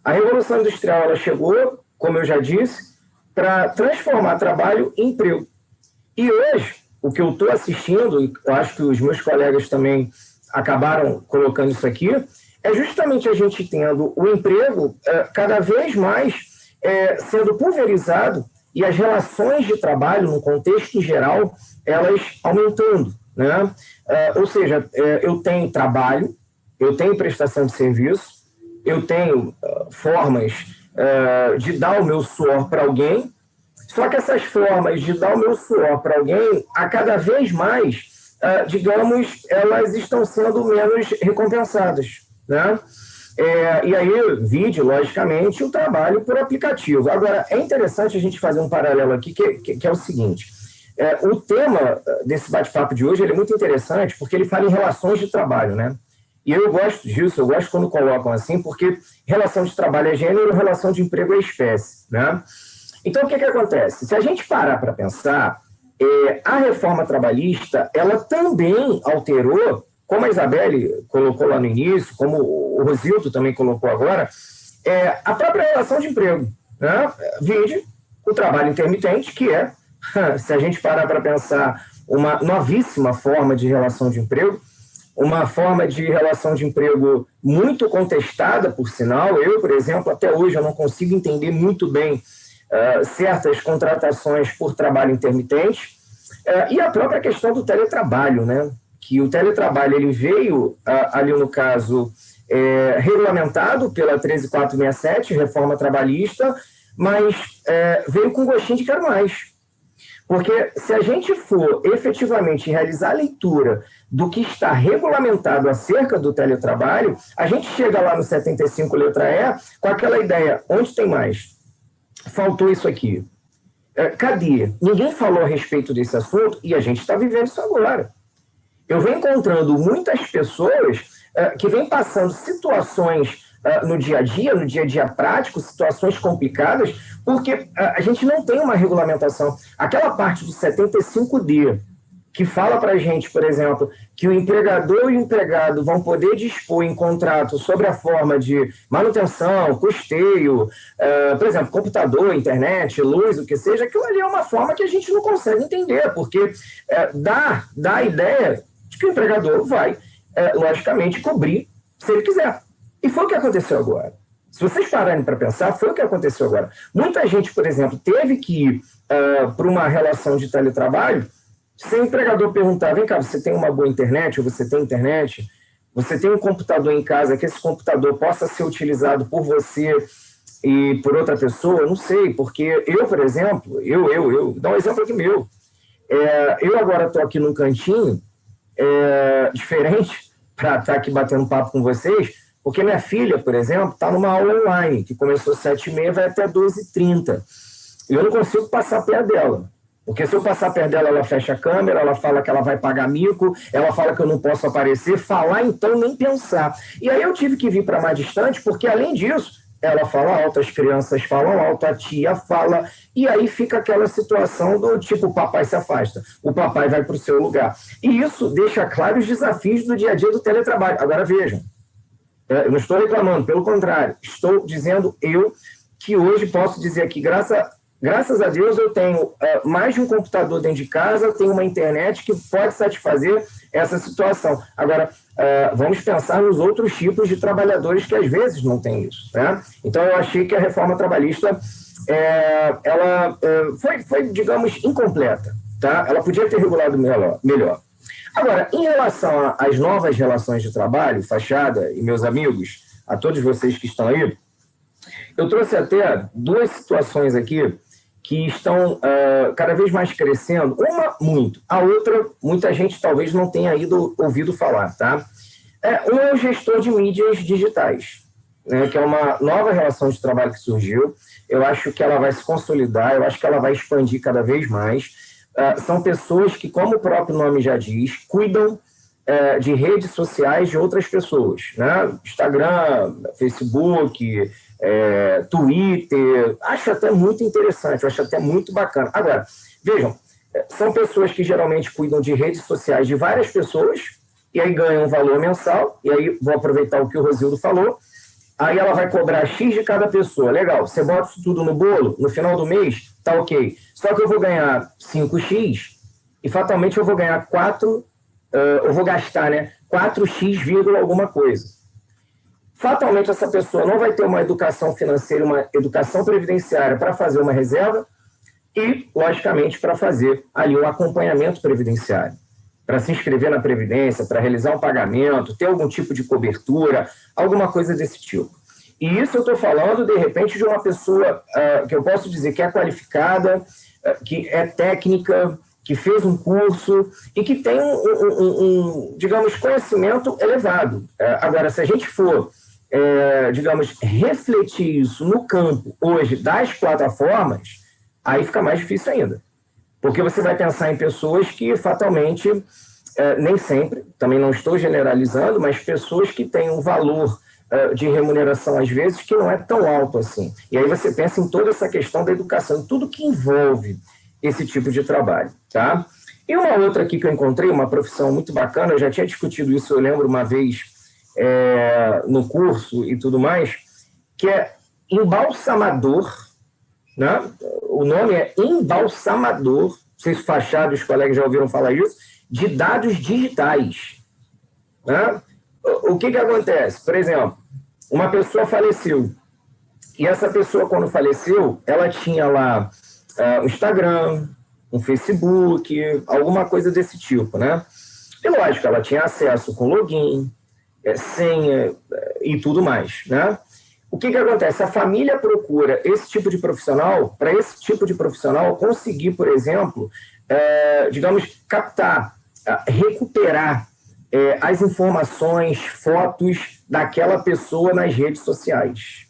A Revolução Industrial ela chegou, como eu já disse, para transformar trabalho em emprego. E hoje, o que eu estou assistindo, e eu acho que os meus colegas também acabaram colocando isso aqui, é justamente a gente tendo o emprego cada vez mais sendo pulverizado e as relações de trabalho, no contexto geral, elas aumentando, né? Ou seja, eu tenho trabalho, eu tenho prestação de serviço, eu tenho formas de dar o meu suor para alguém, só que essas formas de dar o meu suor para alguém, a cada vez mais, digamos, elas estão sendo menos recompensadas, né? E aí, vide, logicamente, o trabalho por aplicativo. Agora, é interessante a gente fazer um paralelo aqui, que é o seguinte, o tema desse bate-papo de hoje ele é muito interessante, porque ele fala em relações de trabalho, né? E eu gosto disso, eu gosto quando colocam assim, porque relação de trabalho é gênero, relação de emprego é espécie, né? Então, o que acontece? Se a gente parar para pensar, a reforma trabalhista, ela também alterou, como a Isabelle colocou lá no início, como o Rosildo também colocou agora, a própria relação de emprego, né? Vide o trabalho intermitente, que é, se a gente parar para pensar, uma novíssima forma de relação de emprego, uma forma de relação de emprego muito contestada, por sinal. Eu, por exemplo, até hoje eu não consigo entender muito bem certas contratações por trabalho intermitente, e a própria questão do teletrabalho, né? Que o teletrabalho ele veio, ali no caso, regulamentado pela 13467, reforma trabalhista, mas veio com gostinho de quero mais. Porque se a gente for efetivamente realizar a leitura do que está regulamentado acerca do teletrabalho, a gente chega lá no 75, letra E, com aquela ideia, onde tem mais? Faltou isso aqui. Cadê? Ninguém falou a respeito desse assunto e a gente está vivendo isso agora. Eu venho encontrando muitas pessoas que vêm passando situações no dia a dia prático, situações complicadas, porque a gente não tem uma regulamentação. Aquela parte do 75D, que fala para a gente, por exemplo, que o empregador e o empregado vão poder dispor em contrato sobre a forma de manutenção, custeio, por exemplo, computador, internet, luz, o que seja, aquilo ali é uma forma que a gente não consegue entender, porque dá a ideia de que o empregador vai, logicamente, cobrir se ele quiser. E foi o que aconteceu agora. Se vocês pararem para pensar, foi o que aconteceu agora. Muita gente, por exemplo, teve que ir para uma relação de teletrabalho, se o empregador perguntar, vem cá, você tem uma boa internet, ou você tem internet, você tem um computador em casa, que esse computador possa ser utilizado por você e por outra pessoa, não sei, porque eu, por exemplo, eu dá um exemplo aqui meu, eu agora estou aqui num cantinho diferente para estar aqui batendo papo com vocês, porque minha filha, por exemplo, está numa aula online, que começou às 7h30 vai até 12h30. E eu não consigo passar perto dela. Porque se eu passar perto dela, ela fecha a câmera, ela fala que ela vai pagar mico, ela fala que eu não posso aparecer, falar então nem pensar. E aí eu tive que vir para mais distante, porque além disso, ela fala alto, as crianças falam alto, a tia fala, e aí fica aquela situação do tipo, o papai se afasta, o papai vai para o seu lugar. E isso deixa claro os desafios do dia a dia do teletrabalho. Agora vejam, eu não estou reclamando, pelo contrário, estou dizendo que hoje posso dizer aqui, graças a Deus eu tenho mais de um computador dentro de casa, tenho uma internet que pode satisfazer essa situação. Agora, vamos pensar nos outros tipos de trabalhadores que às vezes não têm isso, né? Então eu achei que a reforma trabalhista ela foi, digamos, incompleta, tá? Ela podia ter regulado melhor. Agora, em relação às novas relações de trabalho, Fachada e meus amigos, a todos vocês que estão aí, eu trouxe até duas situações aqui que estão cada vez mais crescendo. Uma, muito. A outra, muita gente talvez não tenha ouvido falar, tá? Um é o gestor de mídias digitais, né, que é uma nova relação de trabalho que surgiu. Eu acho que ela vai se consolidar, eu acho que ela vai expandir cada vez mais. São pessoas que, como o próprio nome já diz, cuidam de redes sociais de outras pessoas, né? Instagram, Facebook, Twitter. Acho até muito interessante, acho até muito bacana. Agora, vejam, são pessoas que geralmente cuidam de redes sociais de várias pessoas e aí ganham um valor mensal, e aí vou aproveitar o que o Rosildo falou, aí ela vai cobrar X de cada pessoa. Legal, você bota isso tudo no bolo, no final do mês, tá ok. Só que eu vou ganhar 5X, e fatalmente eu vou ganhar eu vou gastar, né, 4x, alguma coisa. Fatalmente essa pessoa não vai ter uma educação financeira, uma educação previdenciária para fazer uma reserva e, logicamente, para fazer ali um acompanhamento previdenciário, para se inscrever na Previdência, para realizar um pagamento, ter algum tipo de cobertura, alguma coisa desse tipo. E isso eu estou falando, de repente, de uma pessoa que eu posso dizer que é qualificada, que é técnica, que fez um curso e que tem digamos, conhecimento elevado. Agora, se a gente for, digamos, refletir isso no campo, hoje, das plataformas, aí fica mais difícil ainda. Porque você vai pensar em pessoas que, fatalmente, nem sempre, também não estou generalizando, mas pessoas que têm um valor de remuneração, às vezes, que não é tão alto assim. E aí você pensa em toda essa questão da educação, tudo que envolve esse tipo de trabalho, tá? E uma outra aqui que eu encontrei, uma profissão muito bacana, eu já tinha discutido isso, eu lembro uma vez no curso e tudo mais, que é embalsamador, né? O nome é embalsamador, não sei se Fachada, os colegas já ouviram falar isso, de dados digitais, né? O que acontece? Por exemplo, uma pessoa faleceu, e essa pessoa, quando faleceu, ela tinha lá um Instagram, um Facebook, alguma coisa desse tipo, né? E lógico, ela tinha acesso com login, senha e tudo mais, né? O que acontece? A família procura esse tipo de profissional, para esse tipo de profissional conseguir, por exemplo, digamos, captar, recuperar as informações, fotos daquela pessoa nas redes sociais,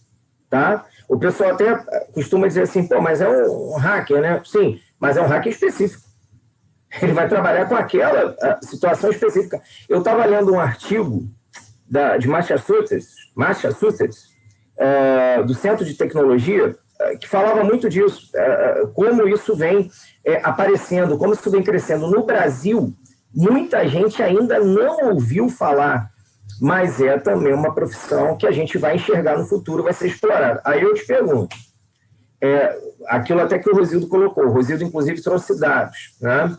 tá? O pessoal até costuma dizer assim, pô, mas é um hacker, né? Sim, mas é um hacker específico. Ele vai trabalhar com aquela situação específica. Eu estava lendo um artigo de Massachusetts, do Centro de Tecnologia, que falava muito disso, como isso vem aparecendo, como isso vem crescendo. No Brasil, muita gente ainda não ouviu falar, mas é também uma profissão que a gente vai enxergar no futuro, vai ser explorada. Aí eu te pergunto, aquilo até que o Rosildo colocou, o Rosildo, inclusive, trouxe dados, né?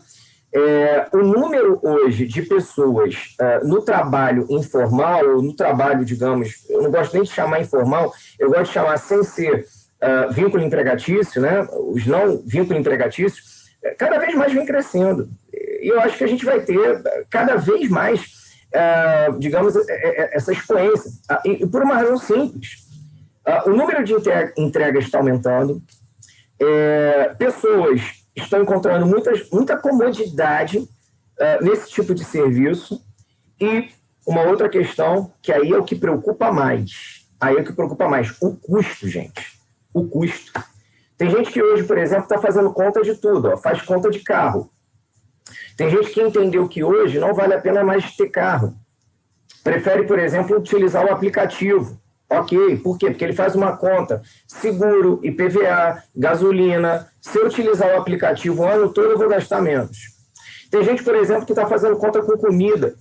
O número hoje de pessoas no trabalho informal, ou no trabalho, digamos, eu não gosto nem de chamar informal, eu gosto de chamar sem ser vínculo empregatício, né? Os não vínculo empregatícios, cada vez mais vem crescendo. E eu acho que a gente vai ter cada vez mais, digamos, essa expoência. E por uma razão simples. O número de entregas está aumentando, pessoas estão encontrando muita comodidade nesse tipo de serviço. E uma outra questão, que aí é o que preocupa mais. O custo, gente. O custo. Tem gente que hoje, por exemplo, está fazendo conta de tudo, faz conta de carro. Tem gente que entendeu que hoje não vale a pena mais ter carro. Prefere, por exemplo, utilizar o aplicativo. Ok, por quê? Porque ele faz uma conta, seguro, IPVA, gasolina. Se eu utilizar o aplicativo o ano todo, eu vou gastar menos. Tem gente, por exemplo, que está fazendo conta com comida.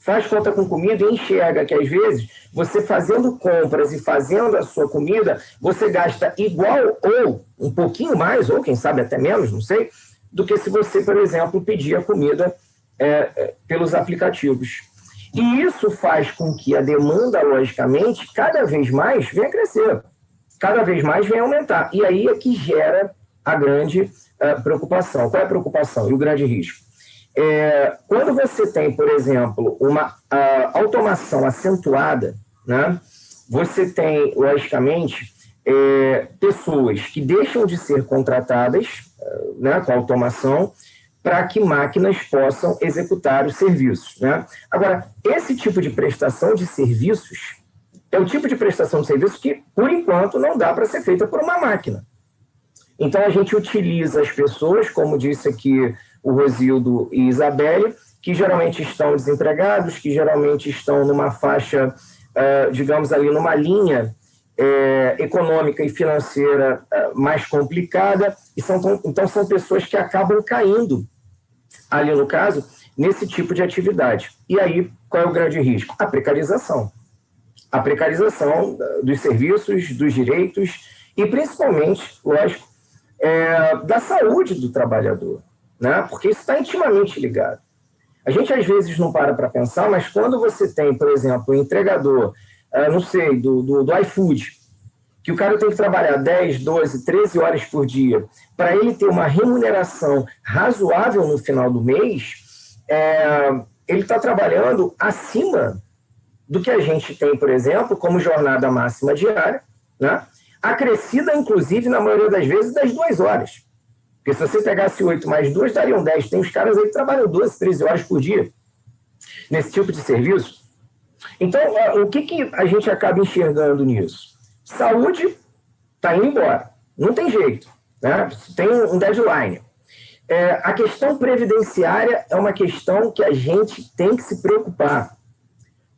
Faz conta com comida e enxerga que, às vezes, você fazendo compras e fazendo a sua comida, você gasta igual ou um pouquinho mais, ou quem sabe até menos, não sei, do que se você, por exemplo, pedir a comida pelos aplicativos. E isso faz com que a demanda, logicamente, cada vez mais venha crescer, cada vez mais venha aumentar. E aí é que gera a grande preocupação. Qual é a preocupação e o grande risco? Quando você tem, por exemplo, uma automação acentuada, né, você tem, logicamente, pessoas que deixam de ser contratadas né, com automação para que máquinas possam executar os serviços, né? Agora, esse tipo de prestação de serviços é o tipo de prestação de serviço que, por enquanto, não dá para ser feita por uma máquina. Então, a gente utiliza as pessoas, como disse aqui o Rosildo e Isabelle, que geralmente estão desempregados, que geralmente estão numa faixa, digamos ali, numa linha econômica e financeira mais complicada, então são pessoas que acabam caindo, ali no caso, nesse tipo de atividade. E aí, qual é o grande risco? A precarização. A precarização dos serviços, dos direitos e, principalmente, lógico, da saúde do trabalhador. né? Porque isso está intimamente ligado. A gente, às vezes, não para pensar, mas quando você tem, por exemplo, o entregador, não sei, do iFood, que o cara tem que trabalhar 10, 12, 13 horas por dia, para ele ter uma remuneração razoável no final do mês, ele está trabalhando acima do que a gente tem, por exemplo, como jornada máxima diária, né? Acrescida, inclusive, na maioria das vezes, das 2 horas. Porque se você pegasse 8 mais 2, dariam 10. Tem os caras aí que trabalham 12, 13 horas por dia nesse tipo de serviço. Então, o que a gente acaba enxergando nisso? Saúde está indo embora. Não tem jeito, né? Tem um deadline. A questão previdenciária é uma questão que a gente tem que se preocupar,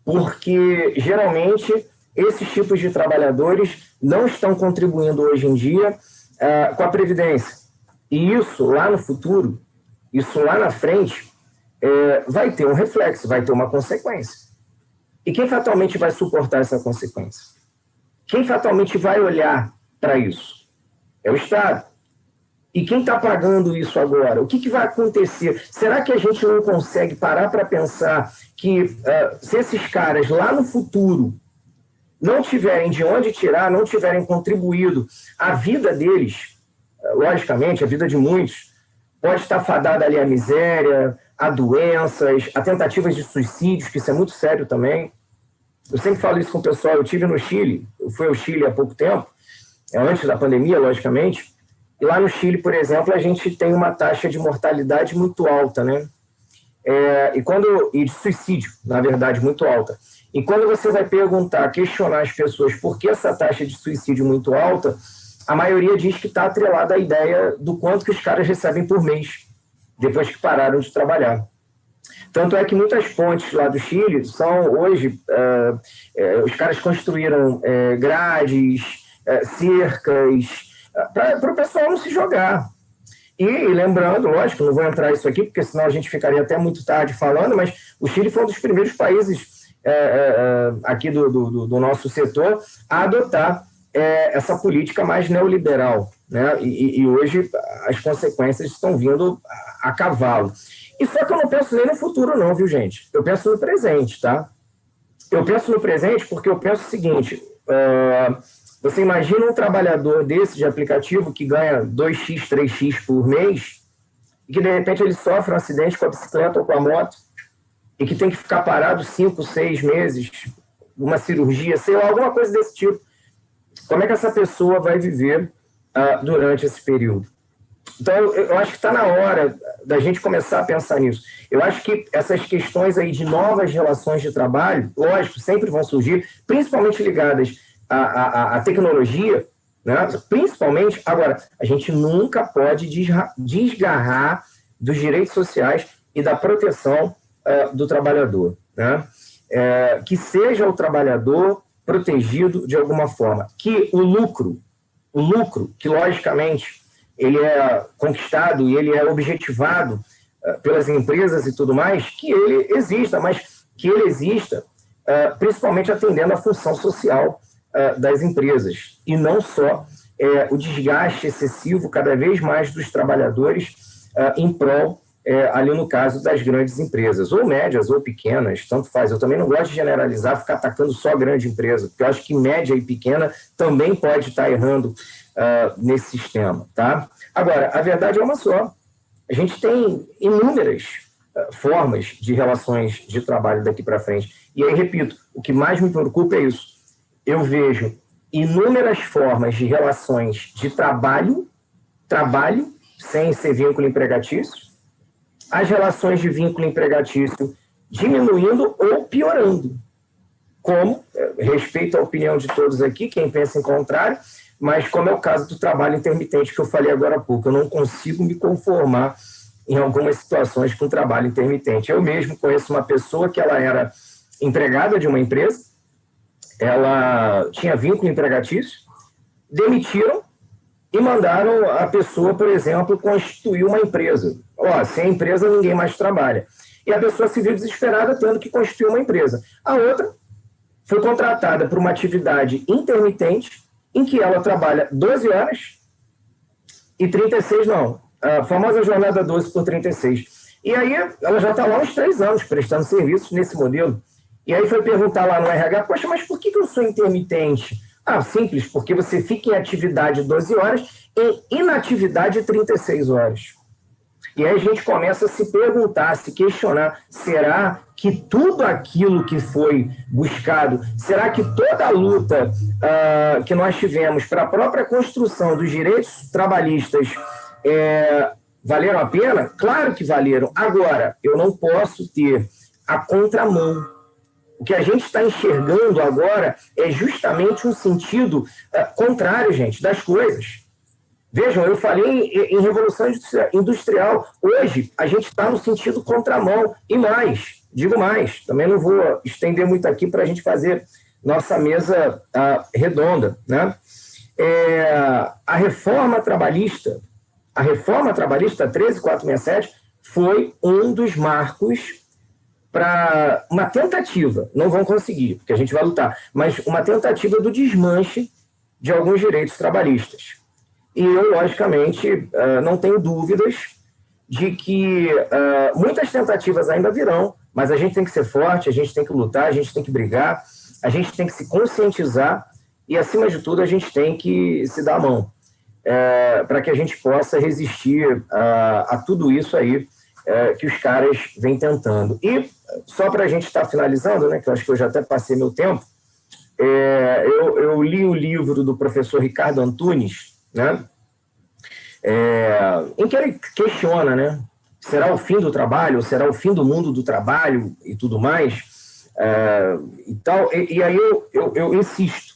porque, geralmente, esses tipos de trabalhadores não estão contribuindo hoje em dia com a Previdência. E isso, lá no futuro, isso lá na frente, vai ter um reflexo, vai ter uma consequência. E quem fatalmente vai suportar essa consequência? Quem fatalmente vai olhar para isso? É o Estado. E quem está pagando isso agora? O que vai acontecer? Será que a gente não consegue parar para pensar que se esses caras lá no futuro não tiverem de onde tirar, não tiverem contribuído, a vida deles, logicamente, a vida de muitos, pode estar fadada ali à miséria, a doenças, a tentativas de suicídios, que isso é muito sério também. Eu sempre falo isso com o pessoal, eu estive no Chile, eu fui ao Chile há pouco tempo, antes da pandemia, logicamente, e lá no Chile, por exemplo, a gente tem uma taxa de mortalidade muito alta, né? E de suicídio, na verdade, muito alta. E quando você vai perguntar, questionar as pessoas por que essa taxa de suicídio muito alta, a maioria diz que está atrelada à ideia do quanto que os caras recebem por mês, depois que pararam de trabalhar. Tanto é que muitas pontes lá do Chile são, hoje, os caras construíram grades, cercas, para o pessoal não se jogar. E lembrando, lógico, não vou entrar isso aqui, porque senão a gente ficaria até muito tarde falando, mas o Chile foi um dos primeiros países aqui do nosso setor a adotar essa política mais neoliberal, né? E hoje as consequências estão vindo a cavalo. E só que eu não penso nem no futuro não, viu, gente? Eu penso no presente, tá? Eu penso no presente porque eu penso o seguinte, você imagina um trabalhador desse de aplicativo que ganha 2x, 3x por mês e que, de repente, ele sofre um acidente com a bicicleta ou com a moto e que tem que ficar parado 5, 6 meses, uma cirurgia, sei lá, alguma coisa desse tipo. Como é que essa pessoa vai viver durante esse período? Então, eu acho que está na hora da gente começar a pensar nisso. Eu acho que essas questões aí de novas relações de trabalho, lógico, sempre vão surgir, principalmente ligadas à tecnologia, né? Principalmente, agora, a gente nunca pode desgarrar dos direitos sociais e da proteção do trabalhador, né? Que seja o trabalhador protegido de alguma forma, que o lucro, que logicamente ele é conquistado e ele é objetivado pelas empresas e tudo mais, que ele exista, mas que ele exista principalmente atendendo à função social das empresas, e não só o desgaste excessivo cada vez mais dos trabalhadores em prol, ali no caso das grandes empresas, ou médias ou pequenas, tanto faz. Eu também não gosto de generalizar, ficar atacando só a grande empresa, porque eu acho que média e pequena também pode estar errando nesse sistema, tá? Agora, a verdade é uma só. A gente tem inúmeras formas de relações de trabalho daqui para frente. E aí, repito, o que mais me preocupa é isso. Eu vejo inúmeras formas de relações de trabalho sem ser vínculo empregatício, as relações de vínculo empregatício diminuindo ou piorando. Como, respeito a opinião de todos aqui, quem pensa em contrário, mas como é o caso do trabalho intermitente que eu falei agora há pouco, eu não consigo me conformar em algumas situações com trabalho intermitente. Eu mesmo conheço uma pessoa que ela era empregada de uma empresa, ela tinha vínculo empregatício, demitiram e mandaram a pessoa, por exemplo, constituir uma empresa. Sem empresa ninguém mais trabalha. E a pessoa se viu desesperada tendo que constituir uma empresa. A outra foi contratada por uma atividade intermitente em que ela trabalha 12 horas e 36 não. a famosa jornada 12 por 36. E aí ela já está lá há uns 3 anos prestando serviços nesse modelo. E aí foi perguntar lá no RH, poxa, mas por que eu sou intermitente? Ah, simples, porque você fica em atividade 12 horas, em inatividade 36 horas. E aí a gente começa a se perguntar, a se questionar, será que tudo aquilo que foi buscado, será que toda a luta que nós tivemos para a própria construção dos direitos trabalhistas valeram a pena? Claro que valeram. Agora, eu não posso ter a contramão. O que a gente está enxergando agora é justamente um sentido contrário, gente, das coisas. Vejam, eu falei em revolução industrial. Hoje, a gente está no sentido contramão. E mais, digo mais, também não vou estender muito aqui para a gente fazer nossa mesa redonda, né? A reforma trabalhista 13.467 foi um dos marcos para uma tentativa, não vão conseguir, porque a gente vai lutar, mas uma tentativa do desmanche de alguns direitos trabalhistas. E eu, logicamente, não tenho dúvidas de que muitas tentativas ainda virão, mas a gente tem que ser forte, a gente tem que lutar, a gente tem que brigar, a gente tem que se conscientizar e, acima de tudo, a gente tem que se dar a mão para que a gente possa resistir a tudo isso aí que os caras vêm tentando. E, só para a gente estar finalizando, né, que eu acho que eu já até passei meu tempo, eu li o livro do professor Ricardo Antunes, né, em que ele questiona, né, será o fim do trabalho, ou será o fim do mundo do trabalho e tudo mais, e tal. E aí eu insisto,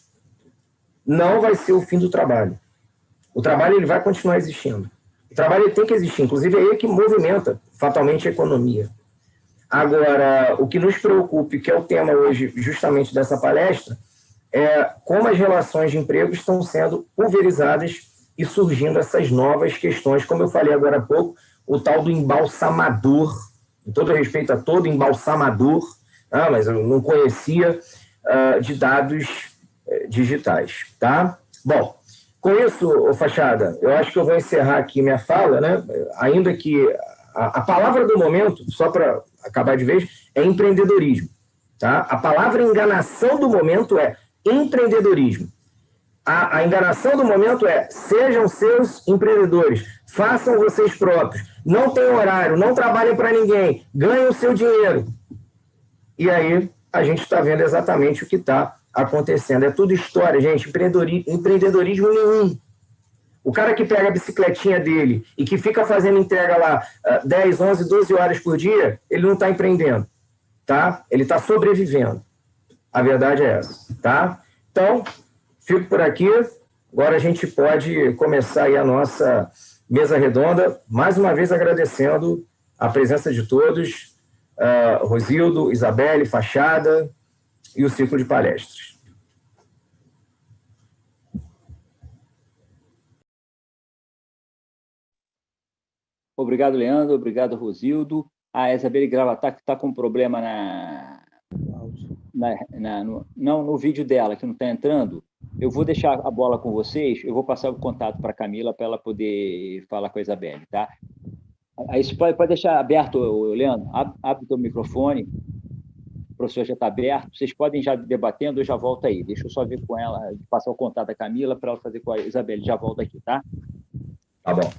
não vai ser o fim do trabalho. O trabalho ele vai continuar existindo. O trabalho ele tem que existir, inclusive é ele que movimenta fatalmente a economia. Agora, o que nos preocupa, que é o tema hoje justamente dessa palestra, é como as relações de emprego estão sendo pulverizadas e surgindo essas novas questões, como eu falei agora há pouco, o tal do embalsamador, com todo respeito a todo embalsamador, mas eu não conhecia, de dados digitais, tá? Bom, com isso, ô Fachada, eu acho que eu vou encerrar aqui minha fala, né? Ainda que a palavra do momento, só para acabar de vez, é empreendedorismo, tá? A palavra enganação do momento é empreendedorismo. A enganação do momento é sejam seus empreendedores, façam vocês próprios, não tem horário, não trabalhem para ninguém, ganhem o seu dinheiro. E aí a gente está vendo exatamente o que está acontecendo. É tudo história, gente, empreendedorismo nenhum. O cara que pega a bicicletinha dele e que fica fazendo entrega lá 10, 11, 12 horas por dia, ele não está empreendendo, tá? Ele está sobrevivendo. A verdade é essa, tá? Então, fico por aqui. Agora a gente pode começar aí a nossa mesa redonda, mais uma vez agradecendo a presença de todos, Rosildo, Isabelle, Fachada e o ciclo de palestras. Obrigado, Leandro. Obrigado, Rosildo. A Isabelle Gravatar, que está com problema no vídeo dela, que não está entrando. Eu vou deixar a bola com vocês, eu vou passar o contato para a Camila para ela poder falar com a Isabelle, tá? Aí você pode deixar aberto, Leandro, abre o teu microfone, o professor já está aberto, vocês podem já debatendo, eu já volto aí. Deixa eu só ver com ela, passar o contato da Camila para ela fazer com a Isabelle, já volto aqui, tá? Tá bom.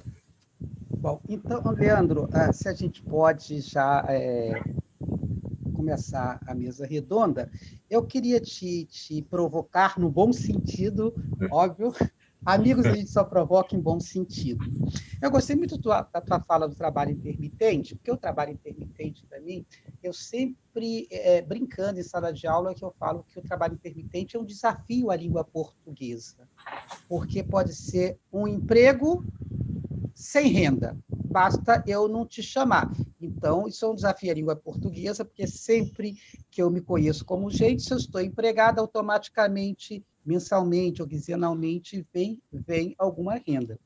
Bom, então, Leandro, se a gente pode já começar a mesa redonda, eu queria te provocar no bom sentido, óbvio. Amigos, a gente só provoca em bom sentido. Eu gostei muito da tua fala do trabalho intermitente, porque o trabalho intermitente, para mim, eu sempre, brincando em sala de aula, que eu falo que o trabalho intermitente é um desafio à língua portuguesa, porque pode ser um emprego sem renda, basta eu não te chamar. Então, isso é um desafio à língua portuguesa, porque sempre que eu me conheço como gente, se eu estou empregada, automaticamente, mensalmente ou quinzenalmente, vem alguma renda.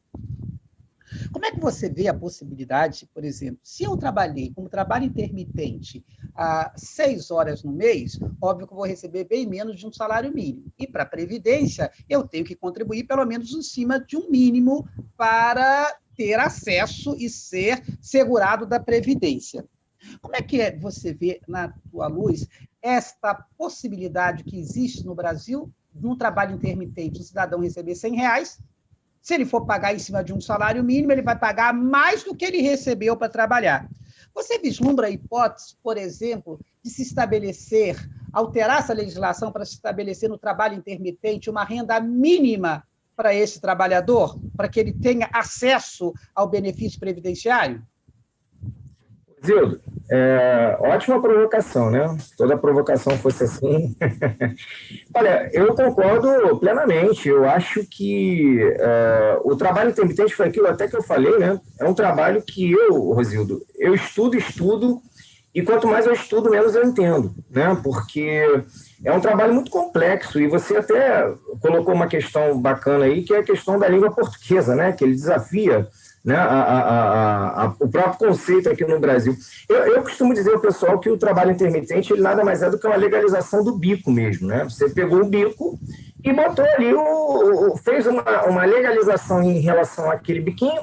Como é que você vê a possibilidade, por exemplo, se eu trabalhei como trabalho intermitente 6 horas no mês, óbvio que eu vou receber bem menos de um salário mínimo. E para a Previdência, eu tenho que contribuir pelo menos em cima de um mínimo para ter acesso e ser segurado da Previdência. Como é que você vê, na tua luz, esta possibilidade que existe no Brasil, num trabalho intermitente, o cidadão receber R$100, se ele for pagar em cima de um salário mínimo, ele vai pagar mais do que ele recebeu para trabalhar. Você vislumbra a hipótese, por exemplo, de se estabelecer, alterar essa legislação para se estabelecer no trabalho intermitente uma renda mínima para esse trabalhador, para que ele tenha acesso ao benefício previdenciário? Zildo, ótima provocação, né? Se toda provocação fosse assim. Olha, eu concordo plenamente. Eu acho que o trabalho intermitente foi aquilo até que eu falei, né? É um trabalho que Rosildo, eu estudo, e quanto mais eu estudo, menos eu entendo, né? Porque é um trabalho muito complexo, e você até colocou uma questão bacana aí, que é a questão da língua portuguesa, né? Que ele desafia, né, o próprio conceito aqui no Brasil. Eu costumo dizer ao pessoal que o trabalho intermitente ele nada mais é do que uma legalização do bico mesmo, né? Você pegou o bico e botou ali, fez uma legalização em relação àquele biquinho,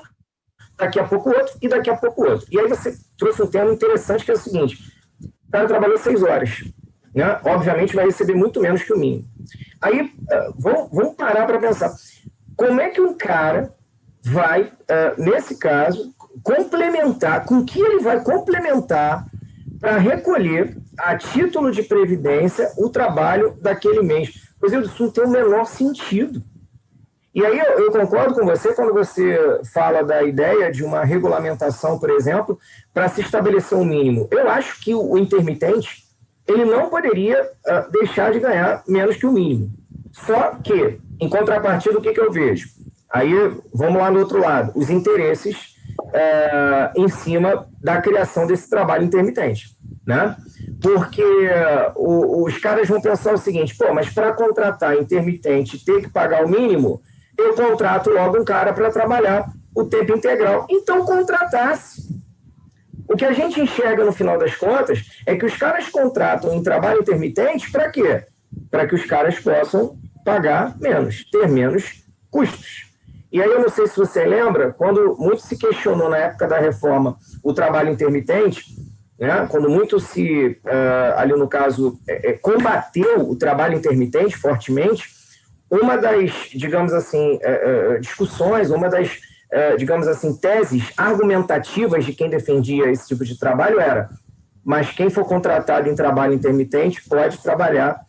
daqui a pouco outro e daqui a pouco outro. E aí você trouxe um tema interessante que é o seguinte: o cara trabalhou 6 horas, né? Obviamente vai receber muito menos que o mínimo. Aí, vamos parar para pensar. Como é que um cara vai, nesse caso, complementar, com que ele vai complementar para recolher, a título de previdência, o trabalho daquele mês? Pois isso não tem o menor sentido. E aí eu concordo com você quando você fala da ideia de uma regulamentação, por exemplo, para se estabelecer um mínimo. Eu acho que o intermitente ele não poderia deixar de ganhar menos que o mínimo. Só que, em contrapartida, o que eu vejo? Aí, vamos lá no outro lado, os interesses em cima da criação desse trabalho intermitente, né? Porque os caras vão pensar o seguinte: pô, mas para contratar intermitente ter que pagar o mínimo, eu contrato logo um cara para trabalhar o tempo integral. Então, contratasse. O que a gente enxerga no final das contas é que os caras contratam em trabalho intermitente para quê? Para que os caras possam pagar menos, ter menos custos. E aí eu não sei se você lembra, quando muito se questionou na época da reforma o trabalho intermitente, né, quando muito se, ali no caso, combateu o trabalho intermitente fortemente, uma das, digamos assim, discussões, uma das, digamos assim, teses argumentativas de quem defendia esse tipo de trabalho era: mas quem for contratado em trabalho intermitente pode trabalhar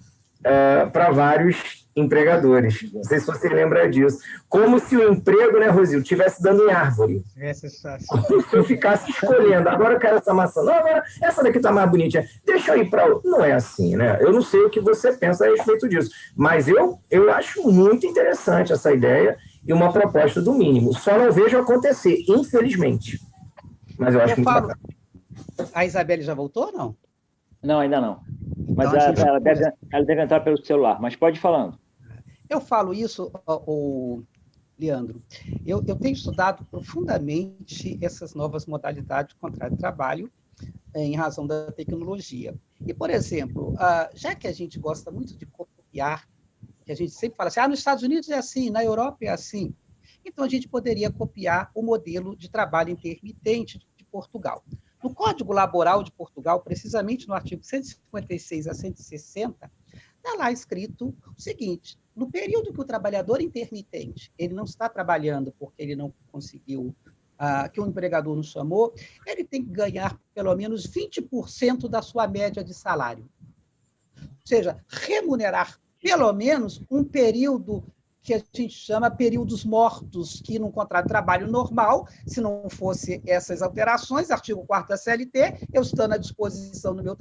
para vários empregadores. Não sei se você lembra disso. Como se o emprego, né, Rosil, estivesse dando em árvore. Como se eu ficasse escolhendo. Agora eu quero essa maçã. Não, agora essa daqui está mais bonitinha. Deixa eu ir para outra. Não é assim, né? Eu não sei o que você pensa a respeito disso. Mas eu acho muito interessante essa ideia e uma proposta do mínimo. Só não vejo acontecer, infelizmente. Mas eu acho muito bacana. A Isabelle já voltou ou não? Não, ainda não. Mas Então, ela deve entrar pelo celular. Mas pode ir falando. Eu falo isso, Leandro, eu tenho estudado profundamente essas novas modalidades de contrato de trabalho em razão da tecnologia. E, por exemplo, já que a gente gosta muito de copiar, que a gente sempre fala assim, nos Estados Unidos é assim, na Europa é assim, então a gente poderia copiar o modelo de trabalho intermitente de Portugal. No Código Laboral de Portugal, precisamente no artigo 156 a 160, está lá escrito o seguinte: no período que o trabalhador intermitente ele não está trabalhando porque ele não conseguiu, que o empregador não chamou, ele tem que ganhar pelo menos 20% da sua média de salário. Ou seja, remunerar pelo menos um período que a gente chama períodos mortos, que num contrato de trabalho normal, se não fosse essas alterações, artigo 4º da CLT, eu estando à disposição do meu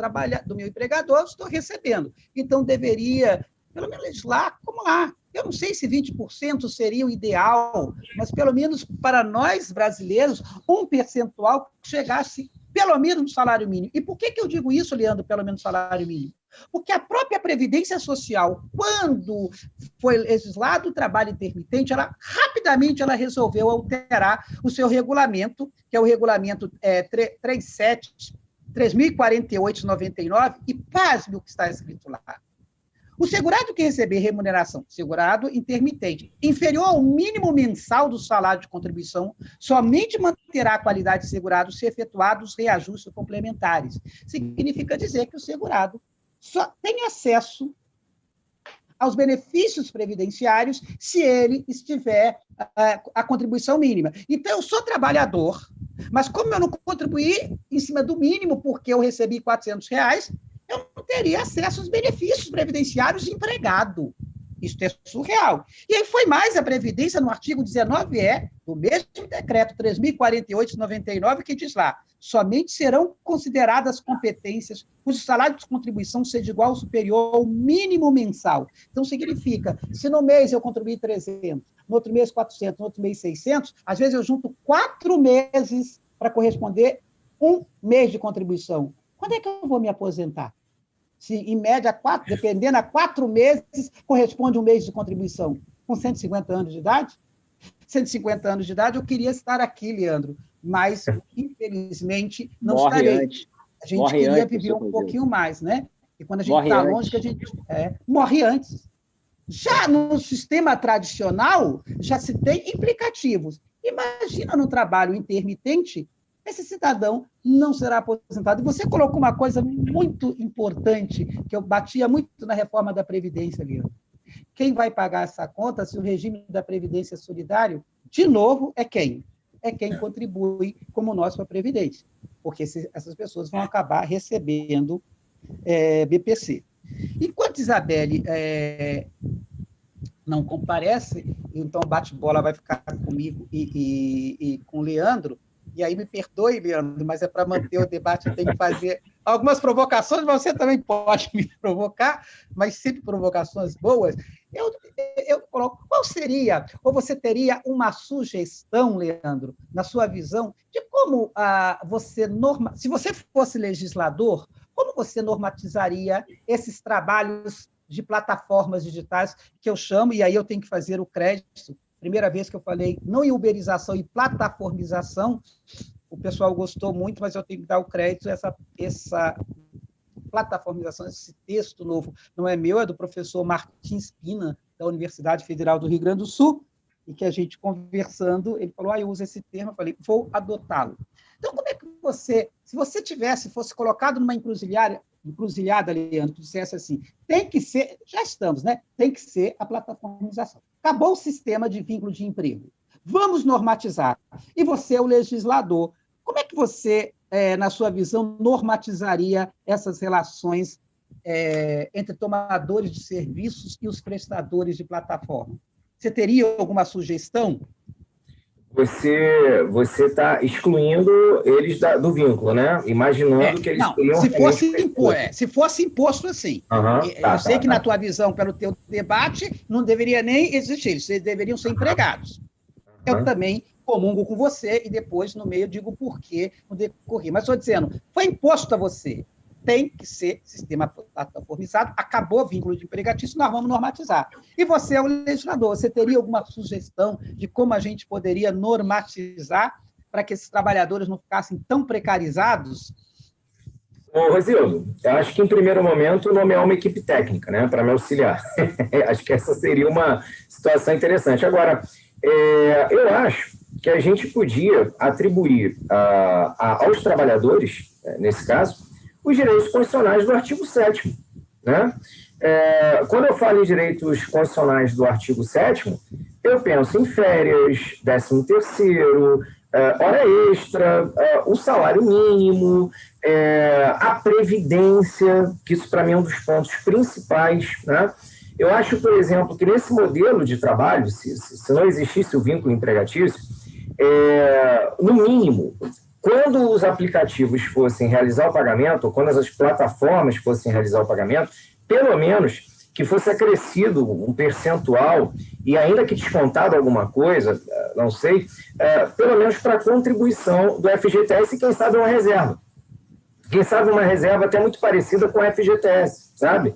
empregador, eu estou recebendo. Então, deveria, pelo menos, legislar como lá. Eu não sei se 20% seria o ideal, mas, pelo menos, para nós, brasileiros, um percentual que chegasse pelo menos no salário mínimo. E por que eu digo isso, Leandro, pelo menos no salário mínimo? Porque a própria Previdência Social, quando foi legislado o trabalho intermitente, rapidamente ela resolveu alterar o seu regulamento, que é o regulamento 3048/99, e pasme o que está escrito lá. O segurado que receber remuneração, segurado intermitente, inferior ao mínimo mensal do salário de contribuição, somente manterá a qualidade de segurado se efetuados reajustes complementares. Significa dizer que o segurado só tem acesso aos benefícios previdenciários se ele estiver a contribuição mínima. Então, eu sou trabalhador, mas como eu não contribuí em cima do mínimo porque eu recebi R$400, eu não teria acesso aos benefícios previdenciários de empregado. Isso é surreal. E aí foi mais a Previdência, no artigo 19E, do mesmo decreto 3.048/99, que diz lá, somente serão consideradas competências cujo salário de contribuição seja igual ou superior ao mínimo mensal. Então, significa, se no mês eu contribuí 300, no outro mês 400, no outro mês 600, às vezes eu junto 4 meses para corresponder um mês de contribuição. Quando é que eu vou me aposentar? Se, em média, dependendo a 4 meses, corresponde um mês de contribuição. Com 150 anos de idade? 150 anos de idade, eu queria estar aqui, Leandro, mas, infelizmente, não estarei. Antes. A gente queria viver um pouquinho mais, né? E quando a gente está longe, que a gente morre antes. Já no sistema tradicional, já se tem implicativos. Imagina no trabalho intermitente, esse cidadão não será aposentado. E você colocou uma coisa muito importante, que eu batia muito na reforma da Previdência, Leandro. Quem vai pagar essa conta, se o regime da Previdência é solidário, de novo, é quem? É quem contribui como nós para a Previdência, porque essas pessoas vão acabar recebendo BPC. Enquanto Isabelle não comparece, então o bate-bola vai ficar comigo e com o Leandro. E aí me perdoe, Leandro, mas é para manter o debate, eu tenho que fazer algumas provocações, você também pode me provocar, mas sempre provocações boas. Eu coloco, qual seria, ou você teria uma sugestão, Leandro, na sua visão, de como se você fosse legislador, como você normatizaria esses trabalhos de plataformas digitais, que eu chamo, e aí eu tenho que fazer o crédito. Primeira vez que eu falei, não em uberização, em plataformização, o pessoal gostou muito, mas eu tenho que dar o crédito a essa plataformização, esse texto novo. Não é meu, é do professor Martins Pina, da Universidade Federal do Rio Grande do Sul, e que a gente conversando, ele falou, eu uso esse termo, eu falei, vou adotá-lo. Então, como é que você, se você fosse colocado numa encruzilhada, Leandro, que dissesse assim, tem que ser, já estamos, né? Tem que ser a plataformização. Acabou o sistema de vínculo de emprego. Vamos normatizar. E você é o legislador. Como é que você, na sua visão, normatizaria essas relações entre tomadores de serviços e os prestadores de plataforma? Você teria alguma sugestão? Você está excluindo eles do vínculo, né? Imaginando que eles teriam... Se fosse imposto assim. Eu sei que na tua visão, pelo teu debate, não deveria nem existir, eles deveriam ser empregados. Eu também comungo com você e depois, no meio, digo por que no decorrer. Mas estou dizendo, foi imposto a você. Tem que ser sistema plataformizado, acabou o vínculo de empregatício, nós vamos normatizar. E você é o legislador, você teria alguma sugestão de como a gente poderia normatizar para que esses trabalhadores não ficassem tão precarizados? Ô, Rosildo, eu acho que, em primeiro momento, nomear uma equipe técnica, né, para me auxiliar. Acho que essa seria uma situação interessante. Agora, eu acho que a gente podia atribuir aos trabalhadores, nesse caso, os direitos constitucionais do artigo 7º, né? Quando eu falo em direitos constitucionais do artigo 7º, eu penso em férias, 13º, hora extra, o salário mínimo, a previdência, que isso para mim é um dos pontos principais, né? Eu acho, por exemplo, que nesse modelo de trabalho, se não existisse o vínculo empregatício, no mínimo, quando os aplicativos fossem realizar o pagamento, ou quando as plataformas fossem realizar o pagamento, pelo menos que fosse acrescido um percentual, e ainda que descontado alguma coisa, não sei, pelo menos para a contribuição do FGTS, e quem sabe uma reserva. Quem sabe uma reserva até muito parecida com o FGTS, sabe?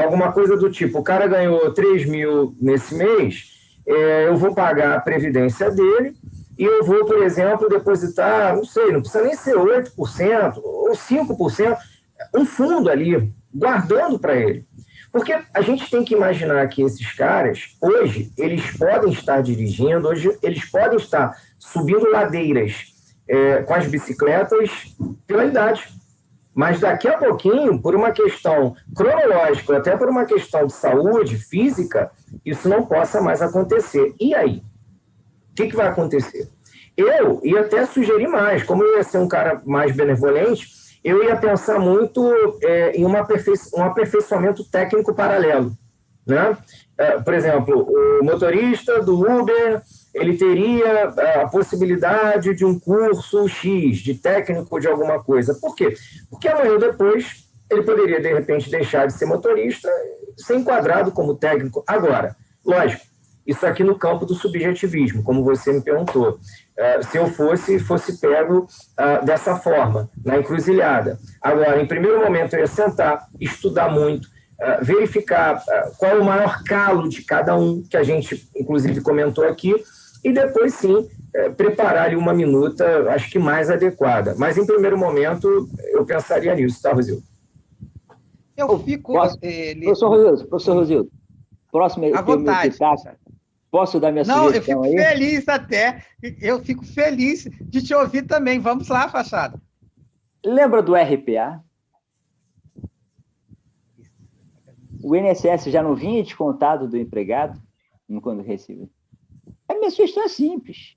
Alguma coisa do tipo, o cara ganhou 3 mil nesse mês, eu vou pagar a previdência dele, e eu vou, por exemplo, depositar, não sei, não precisa nem ser 8% ou 5%, um fundo ali, guardando para ele. Porque a gente tem que imaginar que esses caras, hoje, eles podem estar dirigindo, hoje eles podem estar subindo ladeiras com as bicicletas pela idade. Mas daqui a pouquinho, por uma questão cronológica, até por uma questão de saúde física, isso não possa mais acontecer. E aí? O que vai acontecer? Eu ia até sugerir mais, como eu ia ser um cara mais benevolente, eu ia pensar muito em um aperfeiçoamento técnico paralelo, né? Por exemplo, o motorista do Uber, ele teria a possibilidade de um curso X, de técnico de alguma coisa. Por quê? Porque amanhã ou depois ele poderia, de repente, deixar de ser motorista, ser enquadrado como técnico. Agora, lógico, isso aqui no campo do subjetivismo, como você me perguntou. Se eu fosse pego dessa forma, na encruzilhada. Agora, em primeiro momento, eu ia sentar, estudar muito, verificar qual é o maior calo de cada um, que a gente, inclusive, comentou aqui, e depois, sim, preparar ali uma minuta, acho que mais adequada. Mas, em primeiro momento, eu pensaria nisso, tá, Rosildo? Eu fico... Professor Rosildo, próximo... À vontade. Posso dar minha sugestão aí? Não, eu fico feliz até. Eu fico feliz de te ouvir também. Vamos lá, Fachada. Lembra do RPA? O INSS já não vinha descontado do empregado quando recebeu. A minha sugestão é simples.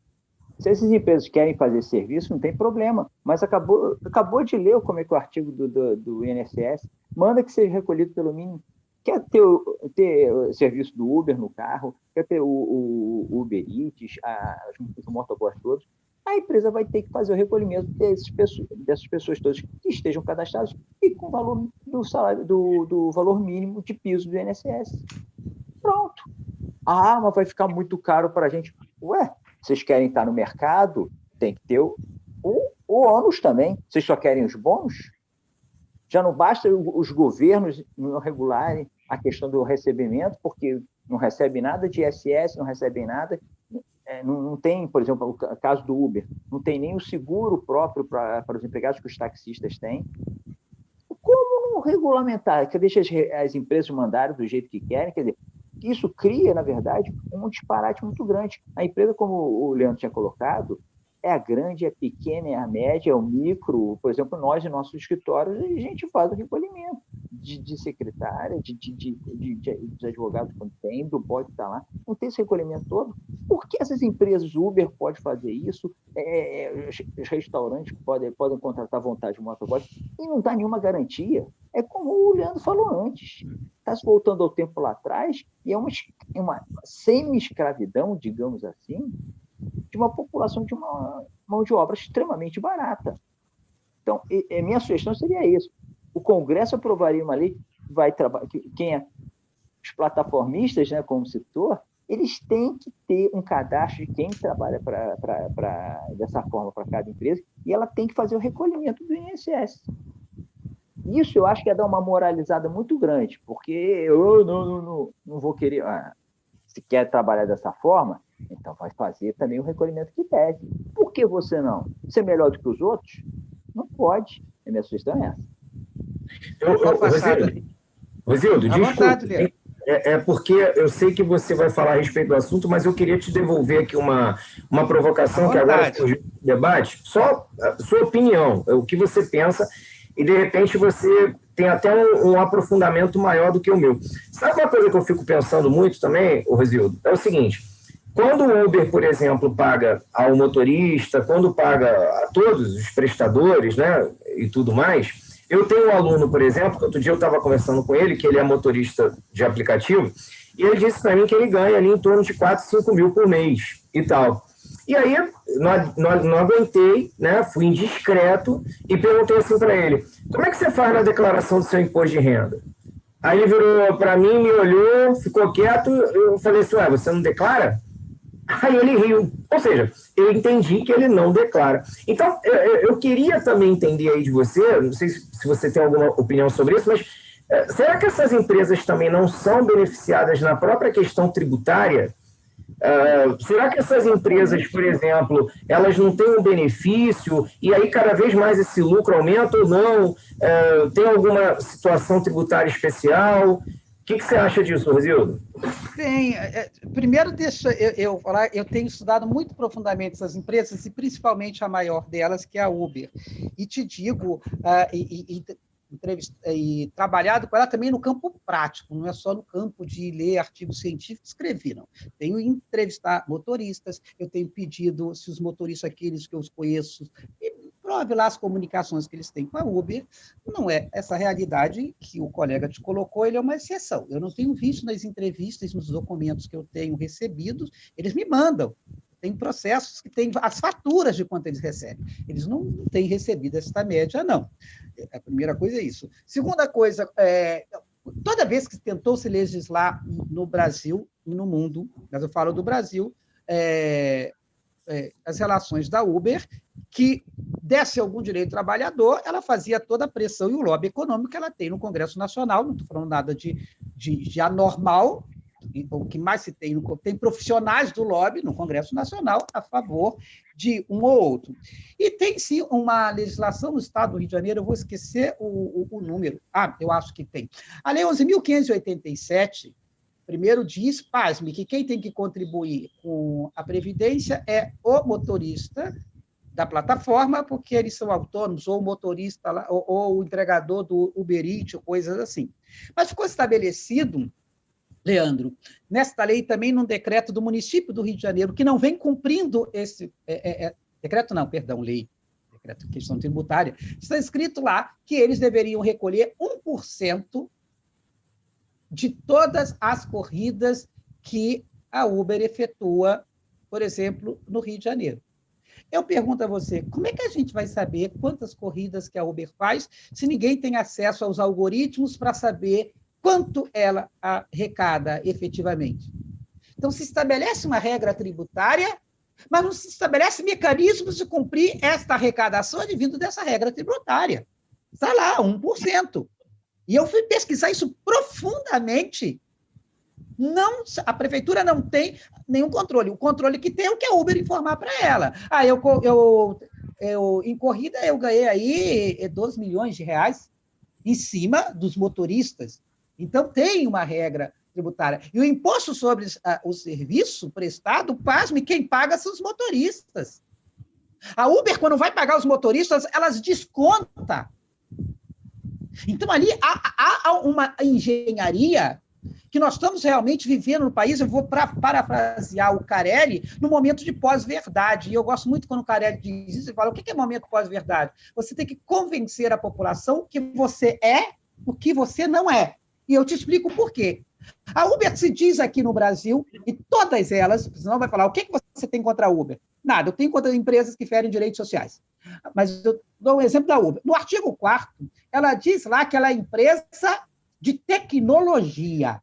Se essas empresas querem fazer serviço, não tem problema. Mas acabou de ler como é que o artigo do INSS manda que seja recolhido pelo mínimo. Quer ter o serviço do Uber no carro, quer ter o Uber Eats, os motoboys todos, a empresa vai ter que fazer o recolhimento dessas pessoas todas que estejam cadastradas e com o valor do salário, do valor mínimo de piso do INSS. Pronto. Mas vai ficar muito caro para a gente. Ué, vocês querem estar no mercado? Tem que ter o ônus também. Vocês só querem os bônus? Já não basta os governos não regularem a questão do recebimento, porque não recebem nada de ISS, não recebem nada, não tem, por exemplo, o caso do Uber, não tem nem o seguro próprio para os empregados que os taxistas têm. Como não regulamentar? Que deixa as empresas mandarem do jeito que querem? Quer dizer, isso cria, na verdade, um disparate muito grande. A empresa, como o Leandro tinha colocado, é a grande, é a pequena, é a média, é o micro. Por exemplo, nós, em nossos escritórios, a gente faz o recolhimento de secretária, de advogados quando tem, do pode estar lá. Não tem esse recolhimento todo. Por que essas empresas, Uber pode fazer isso, os restaurantes podem contratar à vontade o motoboy, e não dá nenhuma garantia? É como o Leandro falou antes. Está se voltando ao tempo lá atrás, e é uma semi-escravidão, digamos assim, de uma população de uma mão de obra extremamente barata. Então, minha sugestão seria isso. O Congresso aprovaria uma lei que vai trabalhar, os plataformistas, né, como citou, eles têm que ter um cadastro de quem trabalha dessa forma para cada empresa, e ela tem que fazer o recolhimento do INSS. Isso eu acho que ia dar uma moralizada muito grande, porque eu não vou querer... se quer trabalhar dessa forma, então vai fazer também o recolhimento que deve. Por que você não? Você é melhor do que os outros? Não pode. A minha sugestão é essa. Rosildo, desculpa. Porque eu sei que você vai falar a respeito do assunto, mas eu queria te devolver aqui uma provocação que agora surgiu no debate. Só a sua opinião, o que você pensa, e de repente você tem até um aprofundamento maior do que o meu. Sabe uma coisa que eu fico pensando muito também, Rosildo? É o seguinte: quando o Uber, por exemplo, paga ao motorista, quando paga a todos os prestadores, né, e tudo mais, eu tenho um aluno, por exemplo, que outro dia eu estava conversando com ele, que ele é motorista de aplicativo, e ele disse para mim que ele ganha ali em torno de 4, 5 mil por mês e tal. E aí, não aguentei, né? Fui indiscreto e perguntei assim para ele: como é que você faz na declaração do seu imposto de renda? Aí ele virou para mim, me olhou, ficou quieto. Eu falei assim: você não declara? Aí ele riu. Ou seja, eu entendi que ele não declara. Então, eu queria também entender aí de você, não sei se você tem alguma opinião sobre isso, mas será que essas empresas também não são beneficiadas na própria questão tributária? Será que essas empresas, por exemplo, elas não têm um benefício e aí cada vez mais esse lucro aumenta ou não? Tem alguma situação tributária especial? O que você acha disso, Rosildo? Bem, primeiro deixa eu falar, eu tenho estudado muito profundamente essas empresas, e principalmente a maior delas, que é a Uber. E te digo, e trabalhado com ela também no campo prático, não é só no campo de ler artigos científicos, escrevi, não. Tenho entrevistar motoristas, eu tenho pedido se os motoristas, aqueles que eu conheço, prove lá as comunicações que eles têm com a Uber. Não é essa realidade que o colega te colocou, ele é uma exceção. Eu não tenho visto nas entrevistas, nos documentos que eu tenho recebidos, eles me mandam. Tem processos que têm as faturas de quanto eles recebem. Eles não têm recebido essa média, não. A primeira coisa é isso. Segunda coisa, toda vez que tentou se legislar no Brasil e no mundo, mas eu falo do Brasil, as relações da Uber, que desse algum direito ao trabalhador, ela fazia toda a pressão e o lobby econômico que ela tem no Congresso Nacional, não estou falando nada de anormal, o que mais se tem, tem profissionais do lobby no Congresso Nacional a favor de um ou outro. E tem, sim, uma legislação no Estado do Rio de Janeiro, eu vou esquecer o número, eu acho que tem. A Lei 11.587, primeiro diz, pasme, que quem tem que contribuir com a Previdência é o motorista da plataforma, porque eles são autônomos, ou o motorista, ou o entregador do Uber Eats, coisas assim. Mas ficou estabelecido, Leandro, nesta lei também num decreto do município do Rio de Janeiro, que não vem cumprindo esse... decreto não, perdão, lei, decreto de questão tributária, está escrito lá que eles deveriam recolher 1% de todas as corridas que a Uber efetua, por exemplo, no Rio de Janeiro. Eu pergunto a você, como é que a gente vai saber quantas corridas que a Uber faz se ninguém tem acesso aos algoritmos para saber quanto ela arrecada efetivamente? Então, se estabelece uma regra tributária, mas não se estabelece mecanismos de cumprir esta arrecadação advindo dessa regra tributária. Está lá, 1%. E eu fui pesquisar isso profundamente. A prefeitura não tem nenhum controle. O controle que tem é o que a Uber informar para ela. Em corrida, eu ganhei aí 12 milhões de reais em cima dos motoristas. Então, tem uma regra tributária. E o imposto sobre o serviço prestado, pasme, quem paga são os motoristas. A Uber, quando vai pagar os motoristas, elas desconta. Então, ali há uma engenharia que nós estamos realmente vivendo no país. Eu vou parafrasear o Carelli no momento de pós-verdade. E eu gosto muito quando o Carelli diz isso, ele fala, o que é momento pós-verdade? Você tem que convencer a população que você é o que você não é. E eu te explico por quê. A Uber se diz aqui no Brasil, e todas elas, senão vai falar, o que você tem contra a Uber? Nada, eu tenho contra empresas que ferem direitos sociais. Mas eu dou um exemplo da Uber. No artigo 4º, ela diz lá que ela é empresa de tecnologia,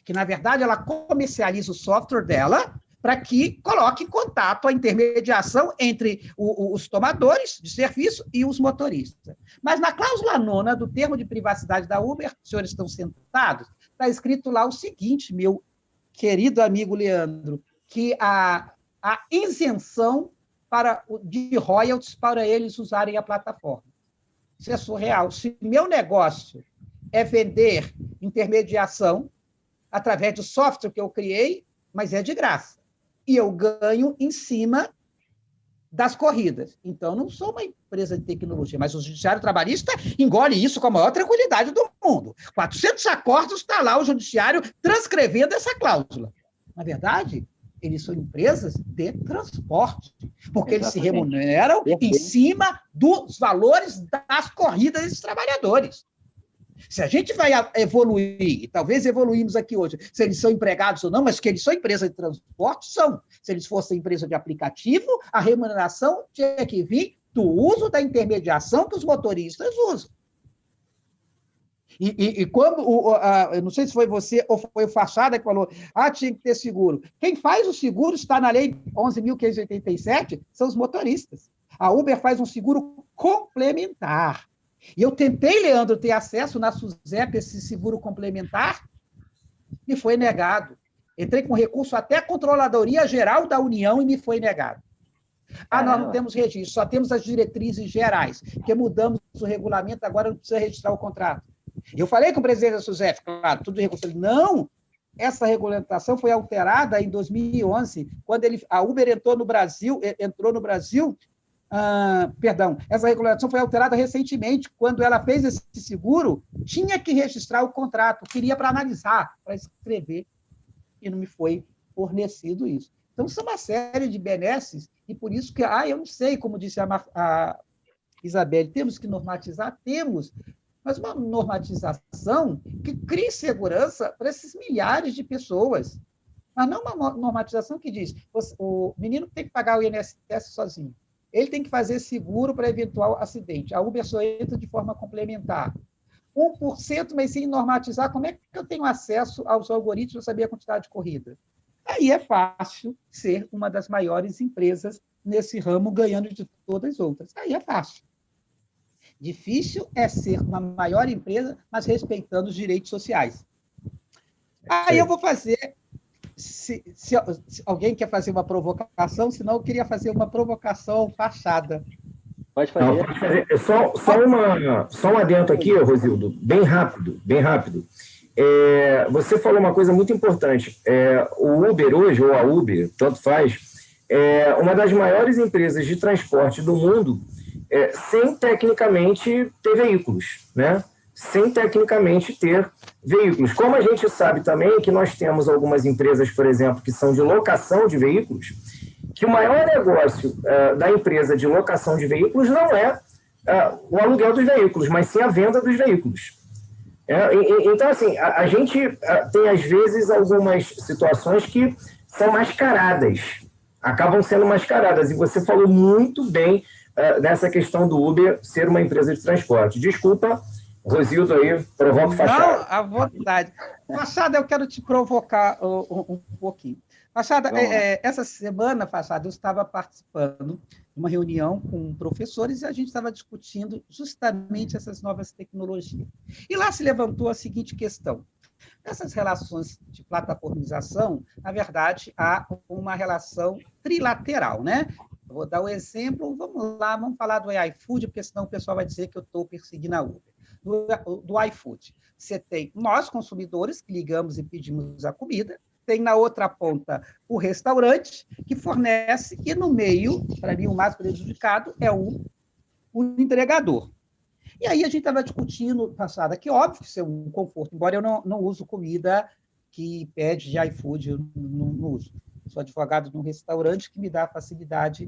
que, na verdade, ela comercializa o software dela para que coloque em contato a intermediação entre os tomadores de serviço e os motoristas. Mas na cláusula 9ª do termo de privacidade da Uber, os senhores estão sentados, está escrito lá o seguinte, meu querido amigo Leandro, que a isenção de royalties para eles usarem a plataforma. Isso é surreal. Se meu negócio é vender intermediação através do software que eu criei, mas é de graça, e eu ganho em cima das corridas. Então, eu não sou uma empresa de tecnologia, mas o Judiciário Trabalhista engole isso com a maior tranquilidade do mundo. 400 acordos, está lá o Judiciário transcrevendo essa cláusula. Na verdade, eles são empresas de transporte, porque eles se remuneram em cima dos valores das corridas desses trabalhadores. Se a gente vai evoluir, e talvez evoluímos aqui hoje, se eles são empregados ou não, mas que eles são empresa de transporte, são. Se eles fossem empresa de aplicativo, a remuneração tinha que vir do uso da intermediação que os motoristas usam. E quando, eu não sei se foi você ou foi o Fachada que falou, tinha que ter seguro. Quem faz o seguro está na Lei 11.587, são os motoristas. A Uber faz um seguro complementar. E eu tentei, Leandro, ter acesso na SUSEP a esse seguro complementar e foi negado. Entrei com recurso até a Controladoria Geral da União e me foi negado. Nós não temos registro, só temos as diretrizes gerais, porque mudamos o regulamento, agora não precisa registrar o contrato. Eu falei com o presidente da SUSEF, claro, tudo regulamentação. Não, essa regulamentação foi alterada em 2011, quando a Uber entrou no Brasil, perdão, essa regulamentação foi alterada recentemente, quando ela fez esse seguro, tinha que registrar o contrato, queria para analisar, para escrever, e não me foi fornecido isso. Então, são uma série de benesses, e por isso que, eu não sei, como disse a Isabelle, temos que normatizar? Temos, mas uma normatização que crie segurança para esses milhares de pessoas, mas não uma normatização que diz, o menino tem que pagar o INSS sozinho, ele tem que fazer seguro para eventual acidente, a Uber só entra de forma complementar. 1%, mas sem normatizar, como é que eu tenho acesso aos algoritmos para saber a quantidade de corrida? Aí é fácil ser uma das maiores empresas nesse ramo, ganhando de todas as outras. Aí é fácil. Difícil é ser uma maior empresa, mas respeitando os direitos sociais. Aí eu vou fazer... Se alguém quer fazer uma provocação, senão eu queria fazer uma provocação fachada. Pode fazer. Não, pode fazer. Só um adendo aqui, Rosildo, bem rápido, bem rápido. Você falou uma coisa muito importante. O Uber hoje, ou a Uber, tanto faz, é uma das maiores empresas de transporte do mundo, sem tecnicamente ter veículos, né? Sem tecnicamente ter veículos. Como a gente sabe também que nós temos algumas empresas, por exemplo, que são de locação de veículos, que o maior negócio da empresa de locação de veículos não é o aluguel dos veículos, mas sim a venda dos veículos. Então, assim, a gente tem, às vezes, algumas situações que são mascaradas, acabam sendo mascaradas, e você falou muito bem dessa questão do Uber ser uma empresa de transporte. Desculpa, Rosildo aí, provoca o Fachada. Não, à vontade. Fachada, eu quero te provocar um pouquinho. Fachada, essa semana, Fachada, eu estava participando de uma reunião com professores e a gente estava discutindo justamente essas novas tecnologias. E lá se levantou a seguinte questão. Nessas relações de plataformização, na verdade, há uma relação trilateral, né? Eu vou dar o exemplo, vamos falar do iFood, porque senão o pessoal vai dizer que eu estou perseguindo a Uber. Do iFood. Você tem nós, consumidores, que ligamos e pedimos a comida, tem na outra ponta o restaurante, que fornece, e no meio, para mim, o mais prejudicado é o entregador. E aí a gente estava discutindo, passada, que óbvio que isso é um conforto, embora eu não uso comida que pede de iFood, eu não uso. Sou advogado de um restaurante que me dá a facilidade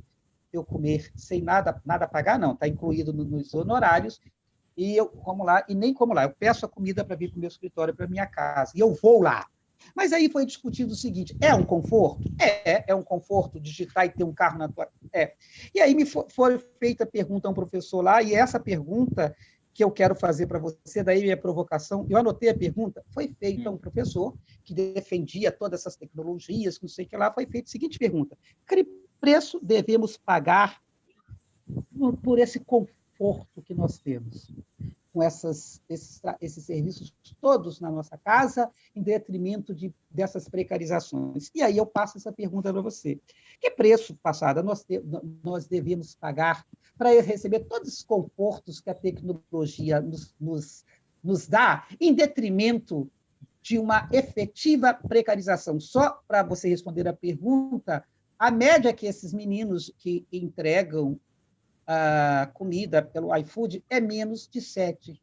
de eu comer sem nada pagar, não, está incluído nos honorários, e eu como lá, e nem como lá, eu peço a comida para vir para o meu escritório, para a minha casa, e eu vou lá. Mas aí foi discutido o seguinte, é um conforto? É um conforto digitar e ter um carro na tua... E aí me foi feita a pergunta a um professor lá, e essa pergunta que eu quero fazer para você, daí minha provocação, eu anotei a pergunta, foi feita a um professor que defendia todas essas tecnologias, não sei o que lá, foi feita a seguinte pergunta, que preço devemos pagar por esse conforto que nós temos, com esses serviços todos na nossa casa, em detrimento dessas precarizações. E aí eu passo essa pergunta para você. Que preço, Fachada, nós devemos pagar para receber todos os confortos que a tecnologia nos dá, em detrimento de uma efetiva precarização? Só para você responder a pergunta, a média que esses meninos que entregam a comida pelo iFood é menos de R$7.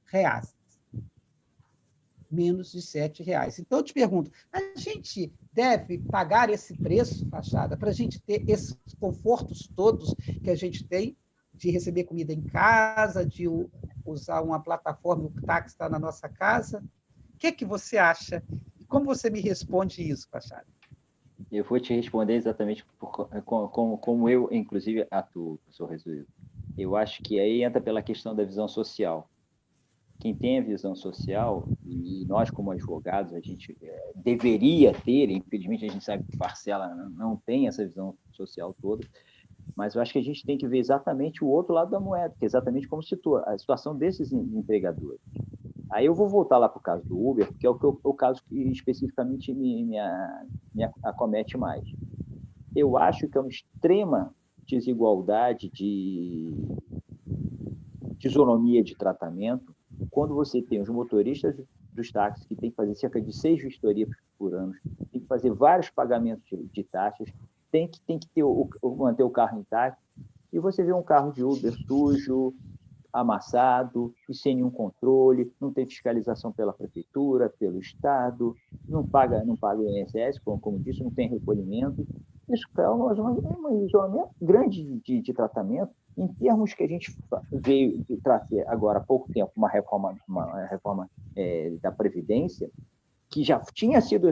Menos de R$7. Então, eu te pergunto, a gente deve pagar esse preço, Fachada, para a gente ter esses confortos todos que a gente tem, de receber comida em casa, de usar uma plataforma, o táxi está na nossa casa? O que você acha? E como você me responde isso, Fachada? Eu vou te responder exatamente como eu, inclusive, atuo, professor Rosildo. Eu acho que aí entra pela questão da visão social. Quem tem a visão social, e nós como advogados, a gente deveria ter, infelizmente a gente sabe que parcela não tem essa visão social toda, mas eu acho que a gente tem que ver exatamente o outro lado da moeda, que é exatamente como citou, a situação desses entregadores. Aí eu vou voltar lá para o caso do Uber, porque é o caso que especificamente me acomete mais. Eu acho que é uma extrema desigualdade de isonomia de tratamento quando você tem os motoristas dos táxis, que tem que fazer cerca de 6 vistorias por ano, tem que fazer vários pagamentos de taxas, tem que manter o carro intacto, e você vê um carro de Uber sujo, amassado, e sem nenhum controle, não tem fiscalização pela prefeitura, pelo Estado, não paga o INSS, como disse, não tem recolhimento. Isso é um isolamento grande de tratamento, em termos que a gente veio trazer agora há pouco tempo uma reforma da Previdência, que já tinha sido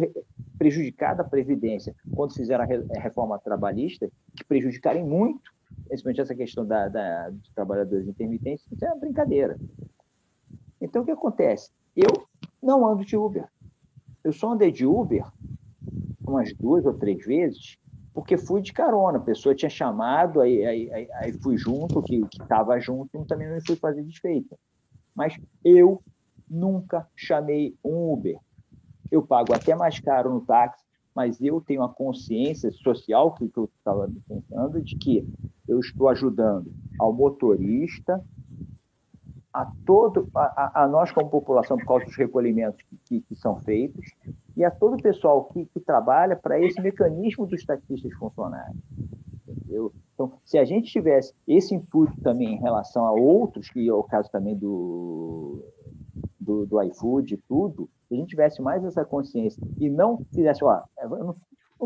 prejudicada a Previdência quando fizeram a reforma trabalhista, que prejudicaram muito, principalmente essa questão dos trabalhadores intermitentes. Isso é uma brincadeira. Então, o que acontece? Eu não ando de Uber. Eu só andei de Uber umas 2 ou 3 vezes, porque fui de carona. A pessoa tinha chamado, aí fui junto, que estava junto, também não fui fazer desfeita. Mas eu nunca chamei um Uber. Eu pago até mais caro no táxi, mas eu tenho a consciência social, que eu estava pensando, de que eu estou ajudando ao motorista, a nós como população, por causa dos recolhimentos que são feitos, e a todo o pessoal que trabalha para esse mecanismo dos taxistas funcionarem. Entendeu? Então, se a gente tivesse esse intuito também em relação a outros, que é o caso também do iFood e tudo, se a gente tivesse mais essa consciência e não fizesse, eu não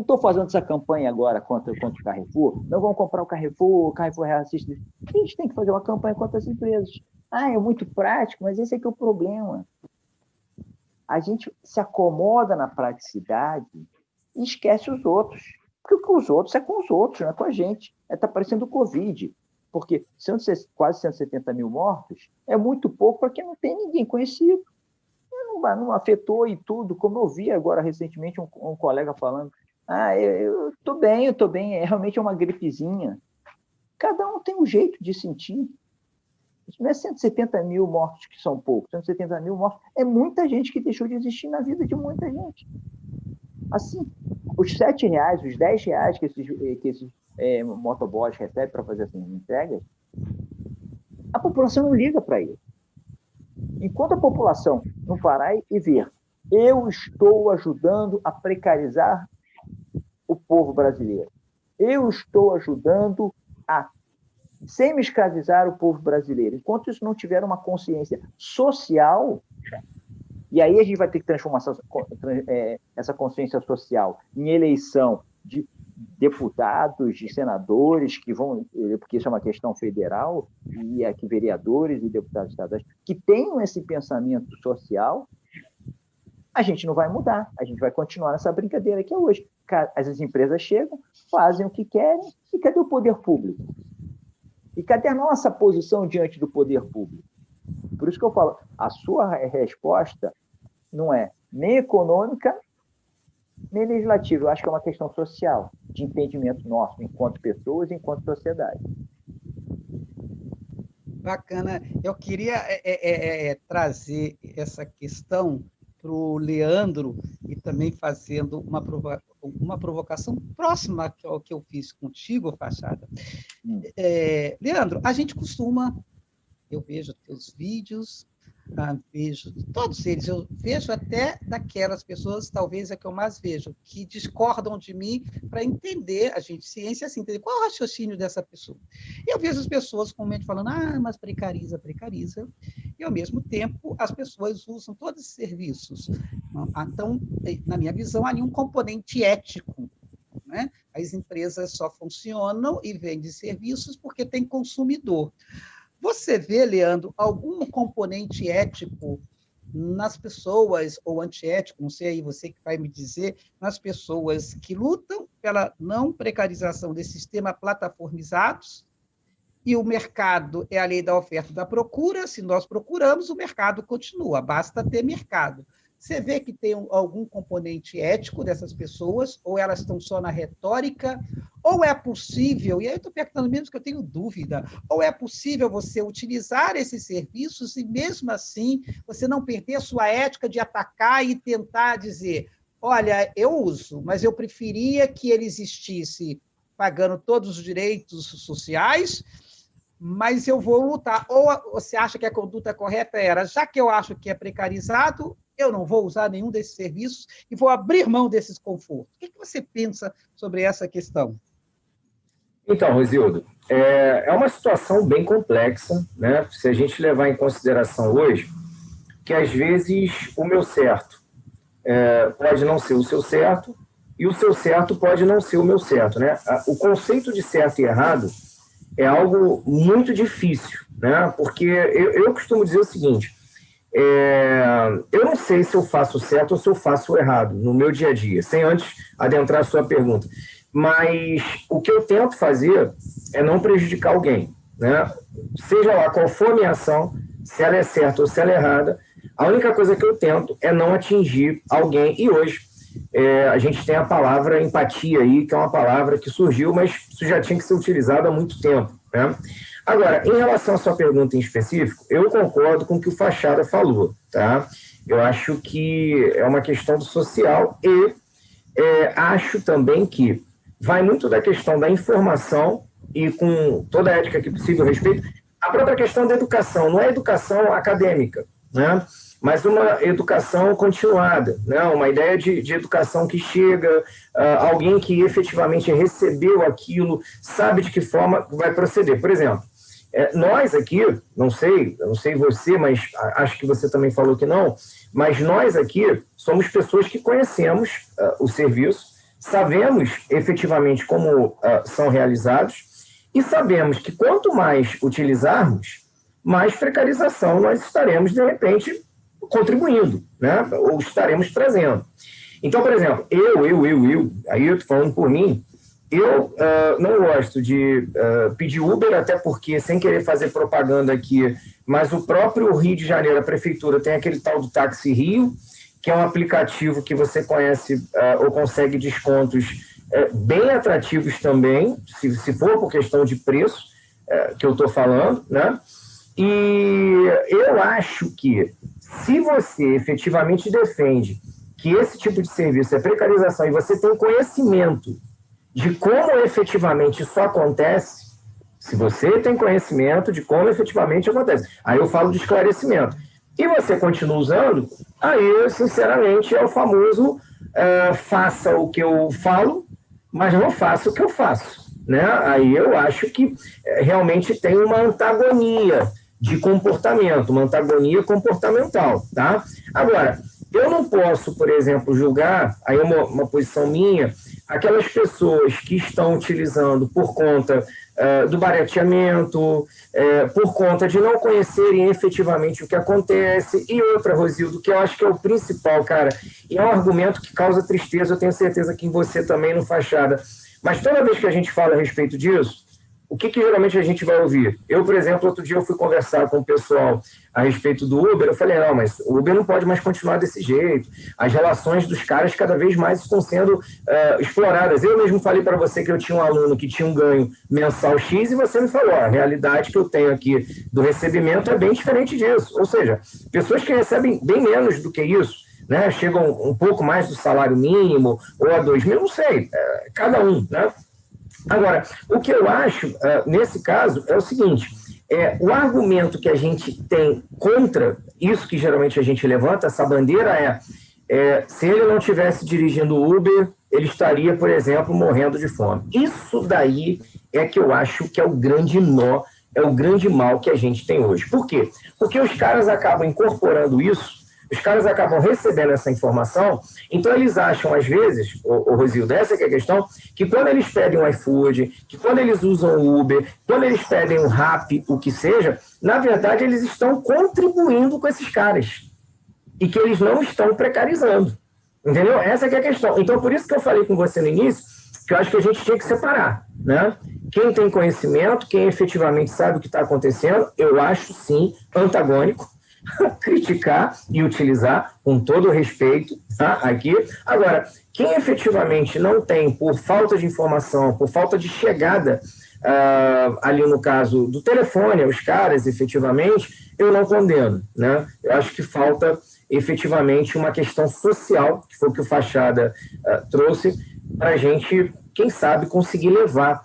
estou fazendo essa campanha agora contra o Carrefour, não vão comprar o Carrefour é racista. A gente tem que fazer uma campanha contra as empresas. É muito prático, mas esse é que é o problema. A gente se acomoda na praticidade e esquece os outros. Porque com os outros é com os outros, não é com a gente. Está parecendo o Covid. Porque quase 170 mil mortos é muito pouco para quem não tem ninguém conhecido. Não afetou e tudo. Como eu vi agora recentemente um colega falando, eu estou bem, realmente é uma gripezinha. Cada um tem um jeito de sentir. Isso não é 170 mil mortos que são poucos. 170 mil mortos é muita gente que deixou de existir na vida de muita gente. Assim, os R$7, os R$10 que esses motoboys recebem para fazer essas entregas, a população não liga para isso. Enquanto a população não parar e ver, eu estou ajudando a precarizar o povo brasileiro. Eu estou ajudando a semi-escravizar o povo brasileiro. Enquanto isso não tiver uma consciência social, e aí a gente vai ter que transformar essa consciência social em eleição de deputados, de senadores, porque isso é uma questão federal, e aqui vereadores e deputados estaduais, que tenham esse pensamento social, a gente não vai mudar, a gente vai continuar nessa brincadeira que é hoje. As empresas chegam, fazem o que querem, e cadê o poder público? E cadê a nossa posição diante do poder público? Por isso que eu falo, a sua resposta não é nem econômica, nem legislativa. Eu acho que é uma questão social, de entendimento nosso, enquanto pessoas, enquanto sociedade. Bacana. Eu queria trazer essa questão para o Leandro e também fazendo uma provocação próxima ao que eu fiz contigo, Fachada. Leandro, a gente eu vejo teus vídeos, vejo todos eles, eu vejo até daquelas pessoas, talvez é que eu mais vejo, que discordam de mim para entender, ciência assim, entender qual é o raciocínio dessa pessoa. E eu vejo as pessoas comumente falando, mas precariza, e ao mesmo tempo as pessoas usam todos esses serviços. Então, na minha visão, há nenhum componente ético, né? As empresas só funcionam e vendem serviços porque tem consumidor. Você vê, Leandro, algum componente ético nas pessoas, ou antiético, não sei aí você que vai me dizer, nas pessoas que lutam pela não precarização desse sistema plataformizados, e o mercado é a lei da oferta e da procura, se nós procuramos, o mercado continua, basta ter mercado. Você vê que tem algum componente ético dessas pessoas, ou elas estão só na retórica, ou é possível, e aí eu estou perguntando mesmo que eu tenho dúvida, ou é possível você utilizar esses serviços e, mesmo assim, você não perder a sua ética de atacar e tentar dizer, olha, eu uso, mas eu preferia que ele existisse pagando todos os direitos sociais, mas eu vou lutar. Ou você acha que a conduta correta era, já que eu acho que é precarizado, eu não vou usar nenhum desses serviços e vou abrir mão desses confortos. O que você pensa sobre essa questão? Então, Rosildo, é uma situação bem complexa, né? Se a gente levar em consideração hoje que, às vezes, o meu certo pode não ser o seu certo e o seu certo pode não ser o meu certo, né? O conceito de certo e errado é algo muito difícil, né? Porque eu costumo dizer o seguinte, eu não sei se eu faço certo ou se eu faço errado no meu dia a dia, sem antes adentrar a sua pergunta. Mas o que eu tento fazer é não prejudicar alguém, né? Seja lá qual for a minha ação, se ela é certa ou se ela é errada, a única coisa que eu tento é não atingir alguém. E hoje a gente tem a palavra empatia aí, que é uma palavra que surgiu, mas isso já tinha que ser utilizado há muito tempo, né? Agora, em relação à sua pergunta em específico, eu concordo com o que o Fachada falou, tá? Eu acho que é uma questão do social e acho também que vai muito da questão da informação e com toda a ética que possível respeito, a própria questão da educação, não é educação acadêmica, né? Mas uma educação continuada, né? Uma ideia de educação que chega, alguém que efetivamente recebeu aquilo, sabe de que forma vai proceder. Por exemplo, nós aqui, eu não sei você, mas acho que você também falou que não, mas nós aqui somos pessoas que conhecemos o serviço, sabemos efetivamente como são realizados e sabemos que quanto mais utilizarmos, mais precarização nós estaremos, de repente, contribuindo, né? Ou estaremos trazendo. Então, por exemplo, aí eu estou falando por mim, eu não gosto de pedir Uber, até porque, sem querer fazer propaganda aqui, mas o próprio Rio de Janeiro, a prefeitura, tem aquele tal do Táxi Rio, que é um aplicativo que você conhece ou consegue descontos bem atrativos também, se for por questão de preço, que eu estou falando, né? E eu acho que, se você efetivamente defende que esse tipo de serviço é precarização e você tem conhecimento de como efetivamente isso acontece, se você tem conhecimento de como efetivamente acontece, aí eu falo de esclarecimento, e você continua usando, aí, sinceramente, é o famoso faça o que eu falo, mas não faça o que eu faço, né? Aí eu acho que realmente tem uma antagonia de comportamento, uma antagonia comportamental, tá? Agora, eu não posso, por exemplo, julgar, aí é uma posição minha, aquelas pessoas que estão utilizando por conta do barateamento, por conta de não conhecerem efetivamente o que acontece, e outra, Rosildo, que eu acho que é o principal, cara, e é um argumento que causa tristeza, eu tenho certeza que em você também, no Fachada, mas toda vez que a gente fala a respeito disso, o que geralmente a gente vai ouvir? Eu, por exemplo, outro dia eu fui conversar com o pessoal a respeito do Uber, eu falei, não, mas o Uber não pode mais continuar desse jeito, as relações dos caras cada vez mais estão sendo exploradas. Eu mesmo falei para você que eu tinha um aluno que tinha um ganho mensal X e você me falou, a realidade que eu tenho aqui do recebimento é bem diferente disso, ou seja, pessoas que recebem bem menos do que isso, né, chegam um pouco mais do salário mínimo ou a 2 mil, não sei, cada um, né? Agora, o que eu acho, nesse caso, é o seguinte, o argumento que a gente tem contra isso que geralmente a gente levanta, essa bandeira se ele não estivesse dirigindo o Uber, ele estaria, por exemplo, morrendo de fome. Isso daí é que eu acho que é o grande nó, é o grande mal que a gente tem hoje. Por quê? Porque os caras acabam incorporando isso, os caras acabam recebendo essa informação, então eles acham, às vezes, o Rosildo, essa que é a questão, que quando eles pedem um iFood, que quando eles usam o Uber, quando eles pedem um Rappi, o que seja, na verdade eles estão contribuindo com esses caras. E que eles não estão precarizando. Entendeu? Essa que é a questão. Então, por isso que eu falei com você no início, que eu acho que a gente tinha que separar, né? Quem tem conhecimento, quem efetivamente sabe o que está acontecendo, eu acho, sim, antagônico, criticar e utilizar com todo o respeito, tá? Aqui. Agora, quem efetivamente não tem, por falta de informação, por falta de chegada, ali no caso do telefone, aos caras, efetivamente, eu não condeno, né? Eu acho que falta efetivamente uma questão social, que foi o que o Fachada trouxe, para a gente, quem sabe, conseguir levar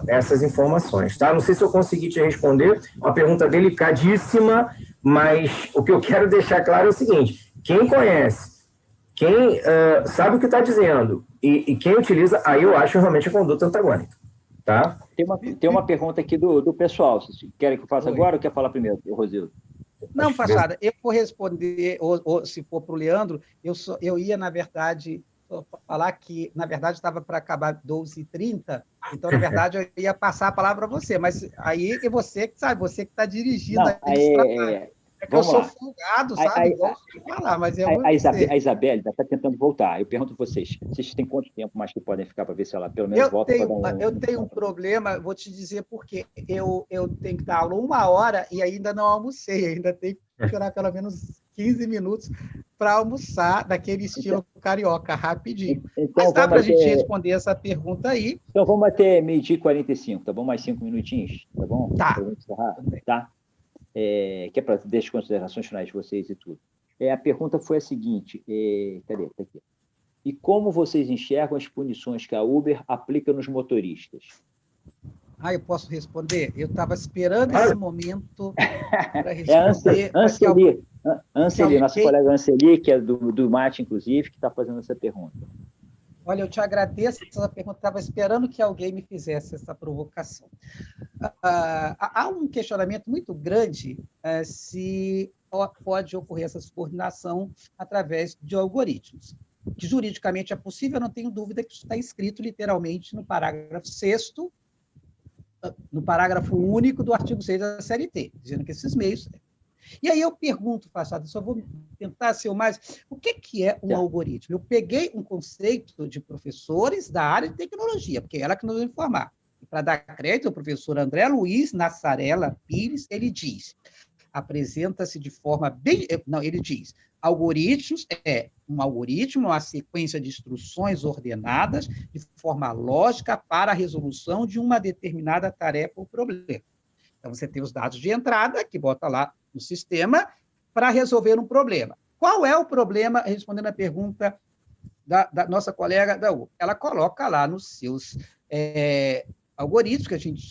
essas informações, tá? Não sei se eu consegui te responder, uma pergunta delicadíssima, mas o que eu quero deixar claro é o seguinte: quem conhece, quem sabe o que está dizendo e quem utiliza, aí eu acho realmente a conduta antagônica, tá? Tem uma pergunta aqui do pessoal. Vocês querem que eu faça Oi. agora ou quer falar primeiro, Rosildo? Não, Fachada, eu vou responder, ou se for para o Leandro, eu ia, na verdade, falar que, na verdade, estava para acabar 12h30, então, na verdade, eu ia passar a palavra para você, mas aí é você que sabe, você que está dirigindo esse trabalho. É que eu sou folgado, sabe? Gosto de falar, mas é a Isabelle está tentando voltar. Eu pergunto a vocês têm quanto tempo mais que podem ficar para ver se ela pelo menos volta para dar Eu tenho um problema, vou te dizer por quê. Eu tenho que dar aula 1 hora e ainda não almocei, ainda tenho que tirar pelo menos 15 minutos para almoçar daquele estilo carioca, rapidinho. Então, mas dá para a gente responder essa pergunta aí. Então, vamos até 12h45, tá bom? Mais 5 minutinhos, tá bom? Tá. Tá? Que é para deixar as considerações finais de vocês e tudo. A pergunta foi a seguinte, cadê? Tá aqui. E como vocês enxergam as punições que a Uber aplica nos motoristas? Eu posso responder? Eu estava esperando esse momento para responder. Anseli, nossa colega Anseli, que é do MAT, inclusive, que está fazendo essa pergunta. Olha, eu te agradeço essa pergunta, estava esperando que alguém me fizesse essa provocação. Há um questionamento muito grande se pode ocorrer essa subordinação através de algoritmos. Que juridicamente é possível, eu não tenho dúvida que isso está escrito literalmente no parágrafo 6º, no parágrafo único do artigo 6 da CLT, dizendo que esses meios... E aí eu pergunto, Fachada, só vou tentar ser o mais... O que é um algoritmo? Eu peguei um conceito de professores da área de tecnologia, porque é ela que nos vai informar. Para dar crédito ao professor André Luiz Nassarella Pires, ele diz, apresenta-se de forma bem... Não, ele diz, algoritmos um algoritmo, uma sequência de instruções ordenadas de forma lógica para a resolução de uma determinada tarefa ou problema. Então, você tem os dados de entrada, que bota lá no sistema, para resolver um problema. Qual é o problema, respondendo a pergunta da nossa colega da U? Ela coloca lá nos seus algoritmos, que a gente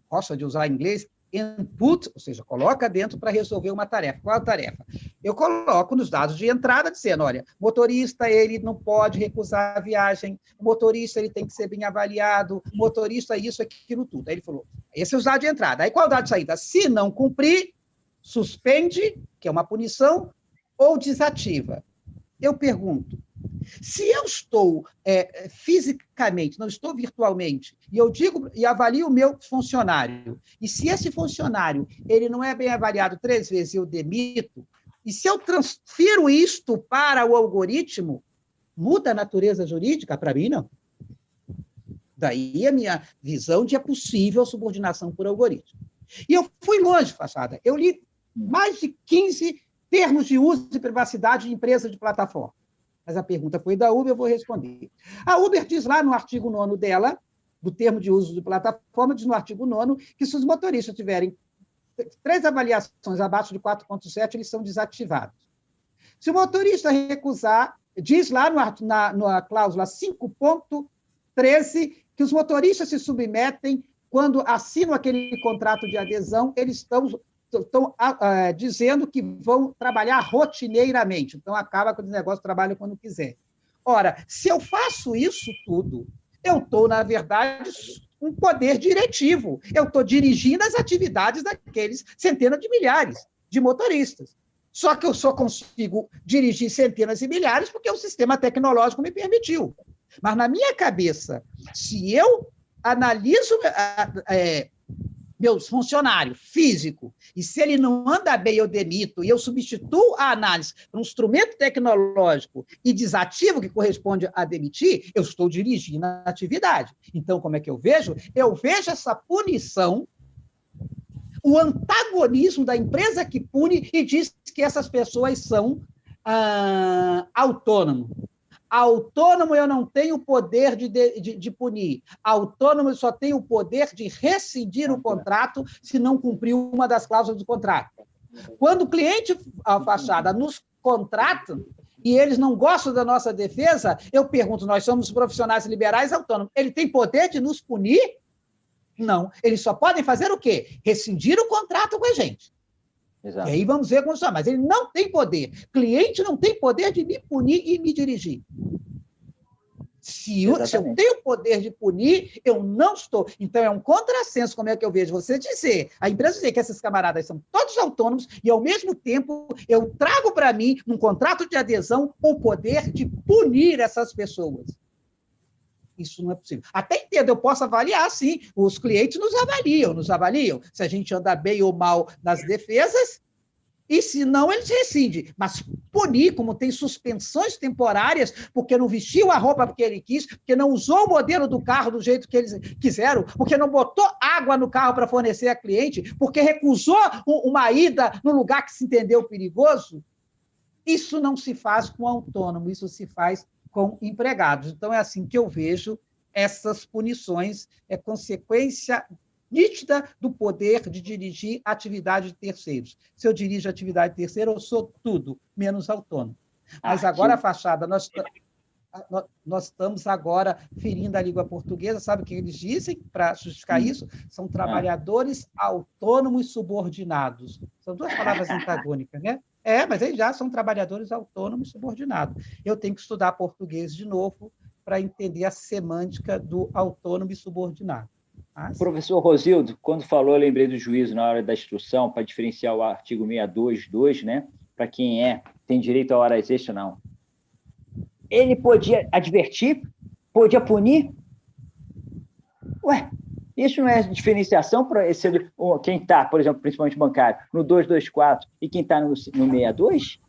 gosta de usar em inglês, input, ou seja, coloca dentro para resolver uma tarefa. Qual é a tarefa? Eu coloco nos dados de entrada, dizendo, olha, motorista, ele não pode recusar a viagem, o motorista, ele tem que ser bem avaliado, o motorista, isso, aquilo, tudo. Aí ele falou, esse é o dado de entrada. Aí qual é o dado de saída? Se não cumprir, suspende, que é uma punição, ou desativa. Eu pergunto, se eu estou fisicamente, não estou virtualmente, e eu digo e avalio o meu funcionário, e se esse funcionário ele não é bem avaliado 3 vezes, eu demito, e se eu transfiro isto para o algoritmo, muda a natureza jurídica? Para mim, não. Daí a minha visão de é possível subordinação por algoritmo. E eu fui longe, Fachada. Eu li mais de 15 termos de uso de privacidade de empresa de plataforma. Mas a pergunta foi da Uber, eu vou responder. A Uber diz lá no artigo 9º dela, do termo de uso de plataforma, diz no artigo 9º, que se os motoristas tiverem 3 avaliações abaixo de 4.7, eles são desativados. Se o motorista recusar, diz lá na cláusula 5.13, que os motoristas se submetem quando assinam aquele contrato de adesão, eles estão dizendo que vão trabalhar rotineiramente. Então, acaba com o negócio, trabalha quando quiser. Ora, se eu faço isso tudo, eu estou, na verdade, um poder diretivo. Eu estou dirigindo as atividades daqueles centenas de milhares de motoristas. Só que eu só consigo dirigir centenas de milhares porque o sistema tecnológico me permitiu. Mas, na minha cabeça, se eu analiso meus funcionários físico, e se ele não anda bem, eu demito, e eu substituo a análise por um instrumento tecnológico e desativo, que corresponde a demitir, eu estou dirigindo a atividade. Então, como é que eu vejo? Eu vejo essa punição, o antagonismo da empresa que pune e diz que essas pessoas são autônomos. Autônomo, eu não tenho o poder de punir. Autônomo, eu só tenho o poder de rescindir o contrato se não cumprir uma das cláusulas do contrato. Quando o cliente, a Fachada, nos contrata e eles não gostam da nossa defesa, eu pergunto, nós somos profissionais liberais autônomos, ele tem poder de nos punir? Não, eles só podem fazer o quê? Rescindir o contrato com a gente. Exato. E aí vamos ver como só, mas ele não tem poder. Cliente não tem poder de me punir e me dirigir. Se eu tenho o poder de punir, eu não estou. Então, é um contrassenso, como é que eu vejo você dizer, a empresa dizer que esses camaradas são todos autônomos e, ao mesmo tempo, eu trago para mim, num contrato de adesão, o poder de punir essas pessoas. Isso não é possível. Até entendo, eu posso avaliar, sim. Os clientes nos avaliam. Se a gente anda bem ou mal nas defesas, e se não, eles rescindem. Mas punir, como tem suspensões temporárias, porque não vestiu a roupa porque ele quis, porque não usou o modelo do carro do jeito que eles quiseram, porque não botou água no carro para fornecer a cliente, porque recusou uma ida no lugar que se entendeu perigoso, isso não se faz com autônomo, isso se faz com empregados. Então, é assim que eu vejo essas punições, é consequência nítida do poder de dirigir a atividade de terceiros. Se eu dirijo a atividade de terceiro, eu sou tudo, menos autônomo. Mas agora, Fachada, nós estamos agora ferindo a língua portuguesa, sabe o que eles dizem para justificar isso? São trabalhadores autônomos subordinados. São duas palavras antagônicas, né? Mas eles já são trabalhadores autônomos subordinados. Eu tenho que estudar português de novo para entender a semântica do autônomo e subordinado. Professor Rosildo, quando falou, eu lembrei do juízo na hora da instrução, para diferenciar o artigo 622, né? Para quem tem direito a horas extras, não. Ele podia advertir? Podia punir? Ué, isso não é diferenciação para quem está, por exemplo, principalmente bancário, no 224 e quem está no 62?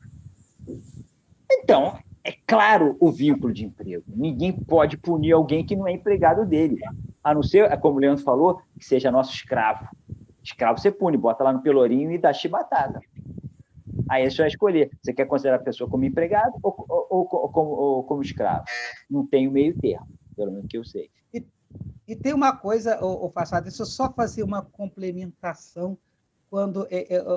Então, é claro o vínculo de emprego. Ninguém pode punir alguém que não é empregado dele, a não ser, como o Leandro falou, que seja nosso escravo. Escravo você pune, bota lá no pelourinho e dá chibatada. Aí você vai escolher. Você quer considerar a pessoa como empregado ou como escravo? Não tem o meio termo, pelo menos que eu sei. E tem uma coisa, Fachada, deixa eu só fazer uma complementação quando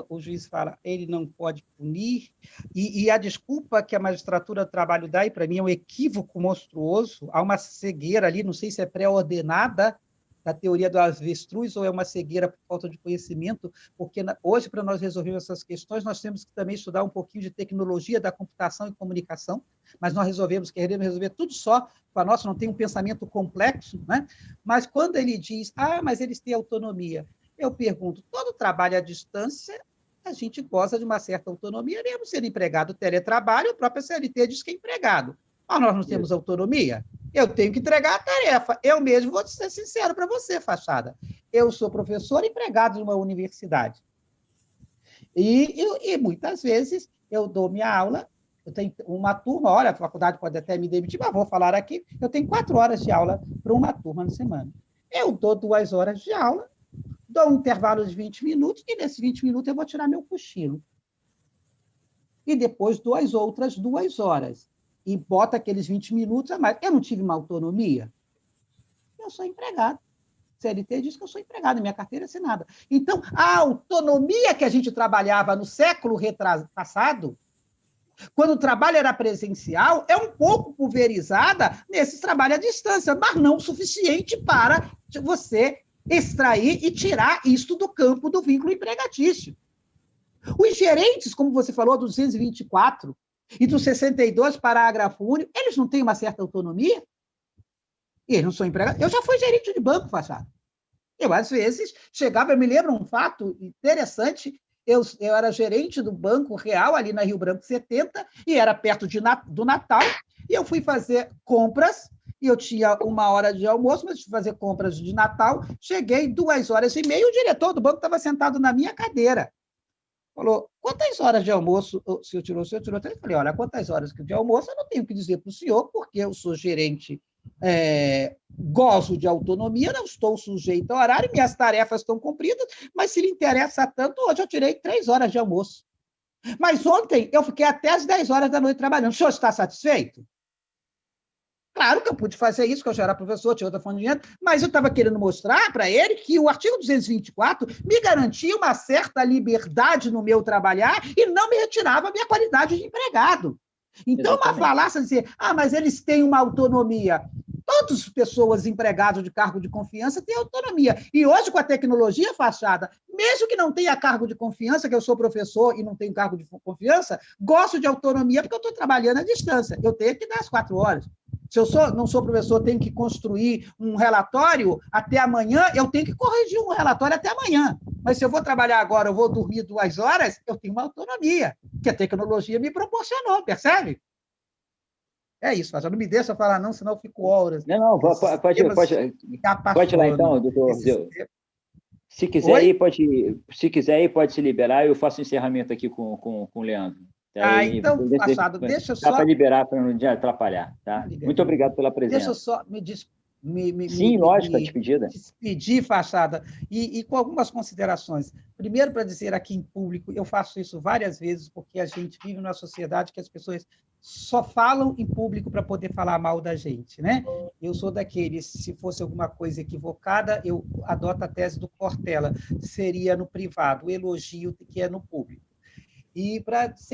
o juiz fala ele não pode punir, e a desculpa que a magistratura do trabalho dá, e para mim é um equívoco monstruoso, há uma cegueira ali, não sei se é pré-ordenada da teoria do avestruz ou é uma cegueira por falta de conhecimento, porque hoje, para nós resolvermos essas questões, nós temos que também estudar um pouquinho de tecnologia da computação e comunicação, mas nós queremos resolver tudo só, com a nossa não tem um pensamento complexo, né? Mas quando ele diz, mas eles têm autonomia, eu pergunto, todo trabalho à distância, a gente goza de uma certa autonomia, mesmo sendo empregado teletrabalho, o próprio CLT diz que é empregado. Mas nós não temos autonomia? Eu tenho que entregar a tarefa. Eu mesmo vou ser sincero para você, Fachada. Eu sou professor empregado de uma universidade. E muitas vezes eu dou minha aula, eu tenho uma turma, olha, a faculdade pode até me demitir, mas vou falar aqui, eu tenho 4 horas de aula para uma turma na semana. Eu dou 2 horas de aula, dou um intervalo de 20 minutos, e nesses 20 minutos eu vou tirar meu cochilo. E depois dou as outras 2 horas. E bota aqueles 20 minutos a mais. Eu não tive uma autonomia? Eu sou empregado. CLT diz que eu sou empregado, minha carteira é assinada. Então, a autonomia que a gente trabalhava no século passado, quando o trabalho era presencial, é um pouco pulverizada nesses trabalhos à distância, mas não o suficiente para você extrair e tirar isto do campo do vínculo empregatício. Os gerentes, como você falou, do 224 e do 62, parágrafo único, eles não têm uma certa autonomia? Eles não são empregados. Eu já fui gerente de banco, Fachada. Eu, às vezes, chegava, eu me lembro um fato interessante, eu era gerente do Banco Real, ali na Rio Branco 70, e era perto do Natal, e eu fui fazer compras, e eu tinha 1 hora de almoço, mas fui fazer compras de Natal, cheguei 2 horas e meia, o diretor do banco estava sentado na minha cadeira. Falou, quantas horas de almoço o senhor tirou? Eu falei, olha, quantas horas de almoço eu não tenho que dizer para o senhor, porque eu sou gerente, gozo de autonomia, não estou sujeito ao horário, minhas tarefas estão cumpridas, mas se lhe interessa tanto, hoje eu tirei 3 horas de almoço. Mas ontem eu fiquei até às 10 horas da noite trabalhando. O senhor está satisfeito? Claro que eu pude fazer isso, que eu já era professor, tinha outra fonte de dinheiro, mas eu estava querendo mostrar para ele que o artigo 224 me garantia uma certa liberdade no meu trabalhar e não me retirava a minha qualidade de empregado. Então, uma falácia dizer, mas eles têm uma autonomia. Todas as pessoas empregadas de cargo de confiança têm autonomia. E hoje, com a tecnologia, Fachada, mesmo que não tenha cargo de confiança, que eu sou professor e não tenho cargo de confiança, gosto de autonomia porque eu estou trabalhando à distância. Eu tenho que dar as 4 horas. Se eu não sou professor, tenho que construir um relatório até amanhã, eu tenho que corrigir um relatório até amanhã. Mas se eu vou trabalhar agora, eu vou dormir 2 horas, eu tenho uma autonomia que a tecnologia me proporcionou, percebe? É isso, mas não me deixa falar não, senão eu fico horas. Não, pode ir lá então, doutor Zeu. Se quiser ir, pode se liberar, eu faço o encerramento aqui com o Leandro. Aí, então, Machado, deixa só... Dá para liberar, para não atrapalhar, tá? Muito obrigado pela presença. Deixa eu só lógico, a despedida. Despedir, Fachada, e com algumas considerações. Primeiro, para dizer aqui em público, eu faço isso várias vezes, porque a gente vive numa sociedade que as pessoas só falam em público para poder falar mal da gente, né? Eu sou daqueles, se fosse alguma coisa equivocada, eu adoto a tese do Cortella, seria no privado, o elogio que é no público. E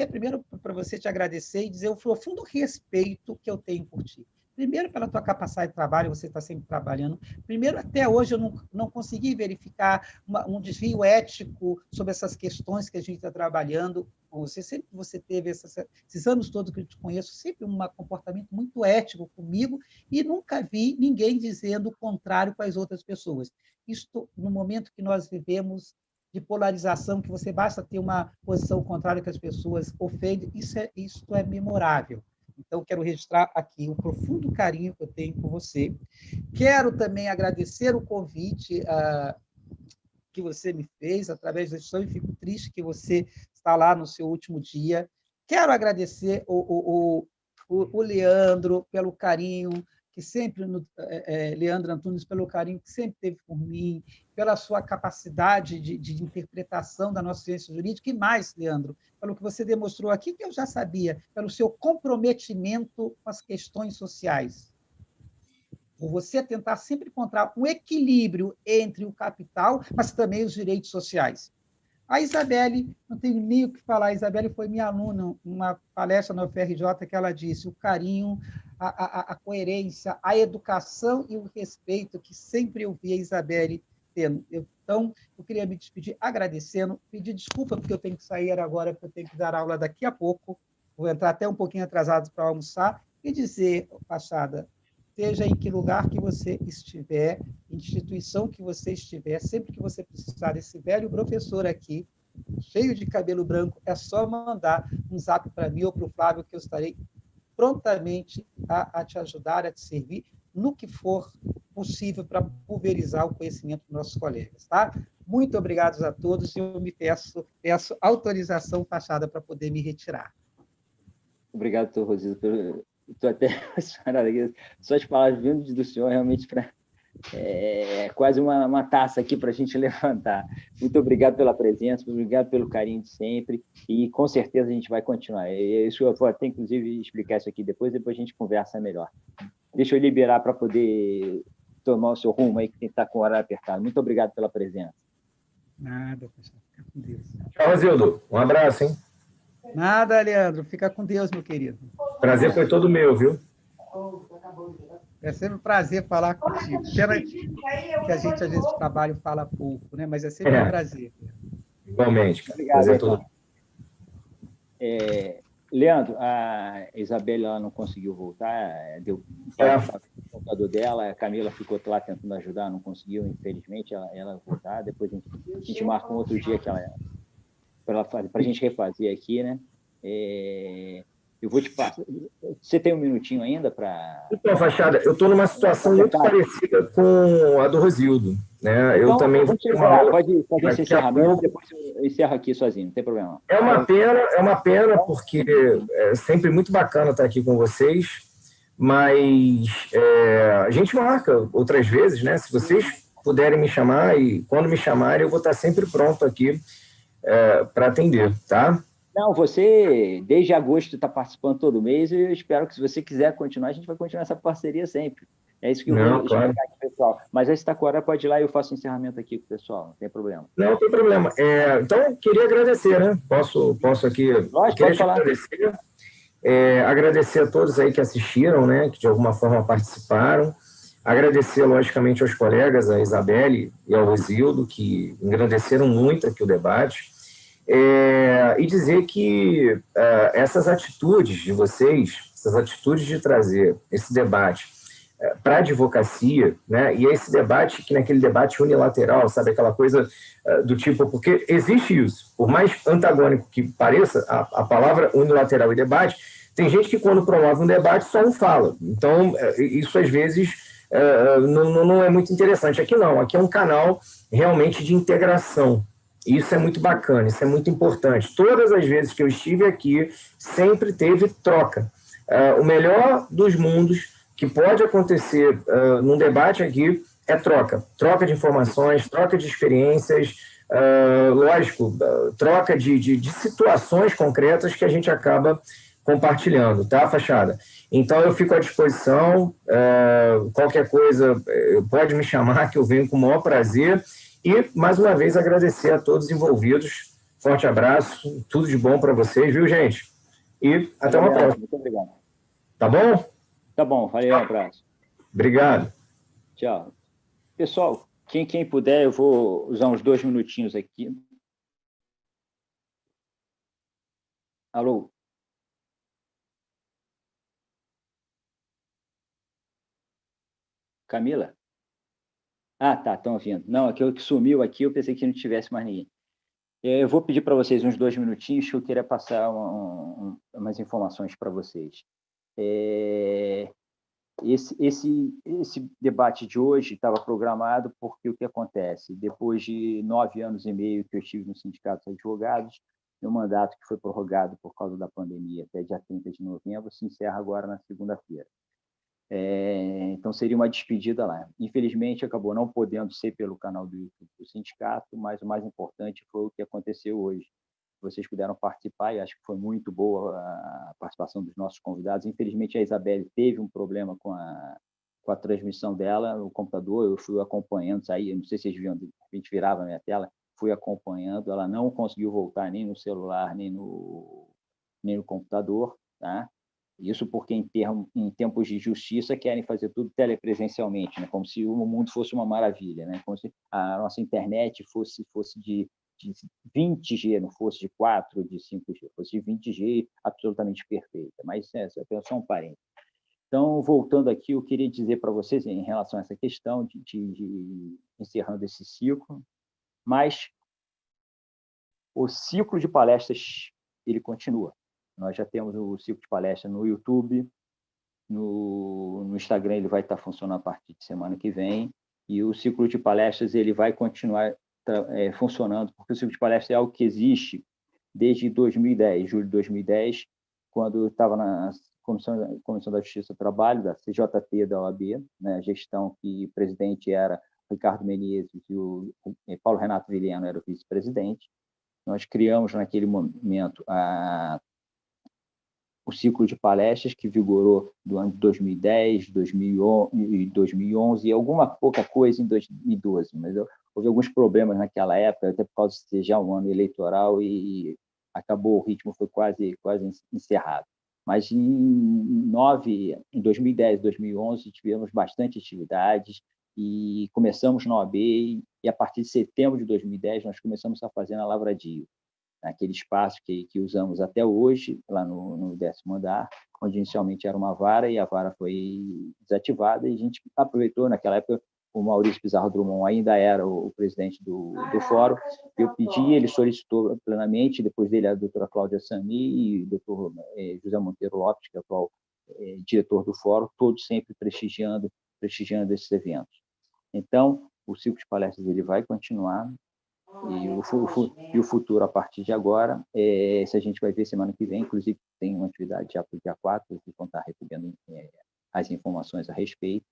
primeiro, para você te agradecer e dizer o profundo respeito que eu tenho por ti. Primeiro, pela tua capacidade de trabalho, você está sempre trabalhando. Primeiro, até hoje, eu não consegui verificar um desvio ético sobre essas questões que a gente está trabalhando. Sempre você teve, esses anos todos que eu te conheço, sempre um comportamento muito ético comigo e nunca vi ninguém dizendo o contrário para as outras pessoas. Isto, no momento que nós vivemos de polarização, que você basta ter uma posição contrária que as pessoas ofendem, isso é memorável. Então, quero registrar aqui o profundo carinho que eu tenho por você. Quero também agradecer o convite que você me fez através da edição e fico triste que você está lá no seu último dia. Quero agradecer o Leandro pelo carinho que sempre, Leandro Antunes, pelo carinho que sempre teve por mim, pela sua capacidade de interpretação da nossa ciência jurídica, e mais, Leandro, pelo que você demonstrou aqui, que eu já sabia, pelo seu comprometimento com as questões sociais. Por você tentar sempre encontrar um equilíbrio entre o capital, mas também os direitos sociais. A Isabelle, não tenho nem o que falar, a Isabelle foi minha aluna, uma palestra na UFRJ que ela disse, o carinho, a coerência, a educação e o respeito que sempre eu vi a Isabelle tendo. Então, eu queria me despedir agradecendo, pedir desculpa porque eu tenho que sair agora, porque eu tenho que dar aula daqui a pouco, vou entrar até um pouquinho atrasado para almoçar, e dizer, Fachada, seja em que lugar que você estiver, instituição que você estiver, sempre que você precisar desse velho professor aqui, cheio de cabelo branco, é só mandar um zap para mim ou para o Flávio, que eu estarei prontamente a te ajudar, a te servir, no que for possível para pulverizar o conhecimento dos nossos colegas. Tá? Muito obrigado a todos e eu me peço autorização, Fachada, para poder me retirar. Obrigado, doutor Rosito, estou até emocionado aqui, só as palavras vindo do senhor, realmente, é quase uma taça aqui para a gente levantar. Muito obrigado pela presença, obrigado pelo carinho de sempre, e com certeza a gente vai continuar. Isso eu vou até, inclusive, explicar isso aqui depois a gente conversa melhor. Deixa eu liberar para poder tomar o seu rumo aí, que está com o horário apertado. Muito obrigado pela presença. Nada, pessoal, fica com Deus. Tchau, Rosildo. Um abraço, hein? Nada, Leandro. Fica com Deus, meu querido. Prazer foi todo meu, viu? É sempre um prazer falar contigo. Pena que a gente, às vezes, no trabalho fala pouco, né? Mas é sempre um prazer. Igualmente. Obrigado. Prazer todo. Leandro, a Isabelle ela não conseguiu voltar, deu o computador dela, a Camila ficou lá tentando ajudar, não conseguiu, infelizmente, ela voltar. Depois a gente marca um outro dia que para a gente refazer aqui, né? Eu vou te passar. Você tem um minutinho ainda para... Então, Fachada, eu estou numa situação muito parecida com a do Rosildo, né? Eu também vou ter uma aula... Pode fazer esse encerramento, depois eu encerro aqui sozinho, não tem problema. É uma pena, porque é sempre muito bacana estar aqui com vocês, mas a gente marca outras vezes, né? Se vocês puderem me chamar, e quando me chamarem, eu vou estar sempre pronto aqui para atender, tá? Não, você, desde agosto, está participando todo mês, e eu espero que, se você quiser continuar, a gente vai continuar essa parceria sempre. É isso que eu vou explicar aqui, pessoal. Mas aí, se está com a hora, pode ir lá e eu faço o encerramento aqui com o pessoal, não tem problema. Não tem problema. Então, queria agradecer, né? Posso aqui... Lógico, pode falar. Agradecer a todos aí que assistiram, né? Que de alguma forma participaram. Agradecer, logicamente, aos colegas, a Isabelle e ao Rosildo, que engrandeceram muito aqui o debate, e dizer que essas atitudes de vocês, essas atitudes de trazer esse debate para a advocacia, né, e esse debate, que naquele debate unilateral, sabe, aquela coisa do tipo, porque existe isso, por mais antagônico que pareça, a palavra unilateral e debate, tem gente que quando promove um debate só não fala, então isso às vezes não é muito interessante. Aqui não, aqui é um canal realmente de integração. Isso é muito bacana, isso é muito importante. Todas as vezes que eu estive aqui, sempre teve troca. O melhor dos mundos que pode acontecer num debate aqui é troca. Troca de informações, troca de experiências, lógico, troca de situações concretas que a gente acaba compartilhando, tá, Fachada? Então, eu fico à disposição, qualquer coisa pode me chamar, que eu venho com o maior prazer, e, mais uma vez, agradecer a todos os envolvidos, forte abraço, tudo de bom para vocês, viu, gente? E até uma próxima. Muito obrigado. Tá bom? Tá bom, valeu, um abraço. Obrigado. Tchau. Pessoal, quem puder, eu vou usar uns 2 minutinhos aqui. Alô? Camila? Ah, tá, estão ouvindo. Não, aquele que sumiu aqui, eu pensei que não tivesse mais ninguém. Eu vou pedir para vocês uns 2 minutinhos, que eu queria passar umas informações para vocês. Esse debate de hoje estava programado porque o que acontece? Depois de 9 anos e meio que eu estive no Sindicato dos Advogados, meu mandato, que foi prorrogado por causa da pandemia até dia 30 de novembro, se encerra agora na segunda-feira. Então, seria uma despedida lá. Infelizmente, acabou não podendo ser pelo canal do YouTube do sindicato, mas o mais importante foi o que aconteceu hoje. Vocês puderam participar e acho que foi muito boa a participação dos nossos convidados. Infelizmente, a Isabelle teve um problema com a transmissão dela no computador, eu fui acompanhando, saí, não sei se vocês viram, a gente virava a minha tela, fui acompanhando, ela não conseguiu voltar nem no celular, nem no computador, tá? Isso porque, em tempos de justiça, querem fazer tudo telepresencialmente, né? Como se o mundo fosse uma maravilha, né? Como se a nossa internet fosse de 20G, não fosse de 4, de 5G, fosse de 20G, absolutamente perfeita. Mas é só um parênteses. Então, voltando aqui, eu queria dizer para vocês, em relação a essa questão, de encerrando esse ciclo, mas o ciclo de palestras, ele continua. Nós já temos o ciclo de palestra no YouTube, no Instagram ele vai estar funcionando a partir de semana que vem, e o ciclo de palestras ele vai continuar funcionando, porque o ciclo de palestras é algo que existe desde 2010, julho de 2010, quando eu estava na Comissão da Justiça do Trabalho, da CJT da OAB, né, a gestão que o presidente era Ricardo Menezes e o Paulo Renato Vilhena era o vice-presidente. Nós criamos, naquele momento, o ciclo de palestras que vigorou do ano de 2010, 2011 e alguma pouca coisa em 2012, mas houve alguns problemas naquela época, até por causa de ser já um ano eleitoral e acabou, o ritmo foi quase encerrado. Mas em 2010, 2011, tivemos bastante atividades e começamos na OAB e a partir de setembro de 2010 nós começamos a fazer na Lavradio, naquele espaço que usamos até hoje, lá no 10º andar, onde inicialmente era uma vara, e a vara foi desativada, e a gente aproveitou, naquela época, o Maurício Pizarro Drummond ainda era o presidente do fórum, eu pedi, ele solicitou plenamente, depois dele a doutora Cláudia Sani e o doutor José Monteiro Lopes, que é o atual diretor do fórum, todos sempre prestigiando esses eventos. Então, o ciclo de palestras ele vai continuar, e o futuro, a partir de agora, se a gente vai ver semana que vem, inclusive tem uma atividade já para o dia 4, que vão estar recebendo as informações a respeito.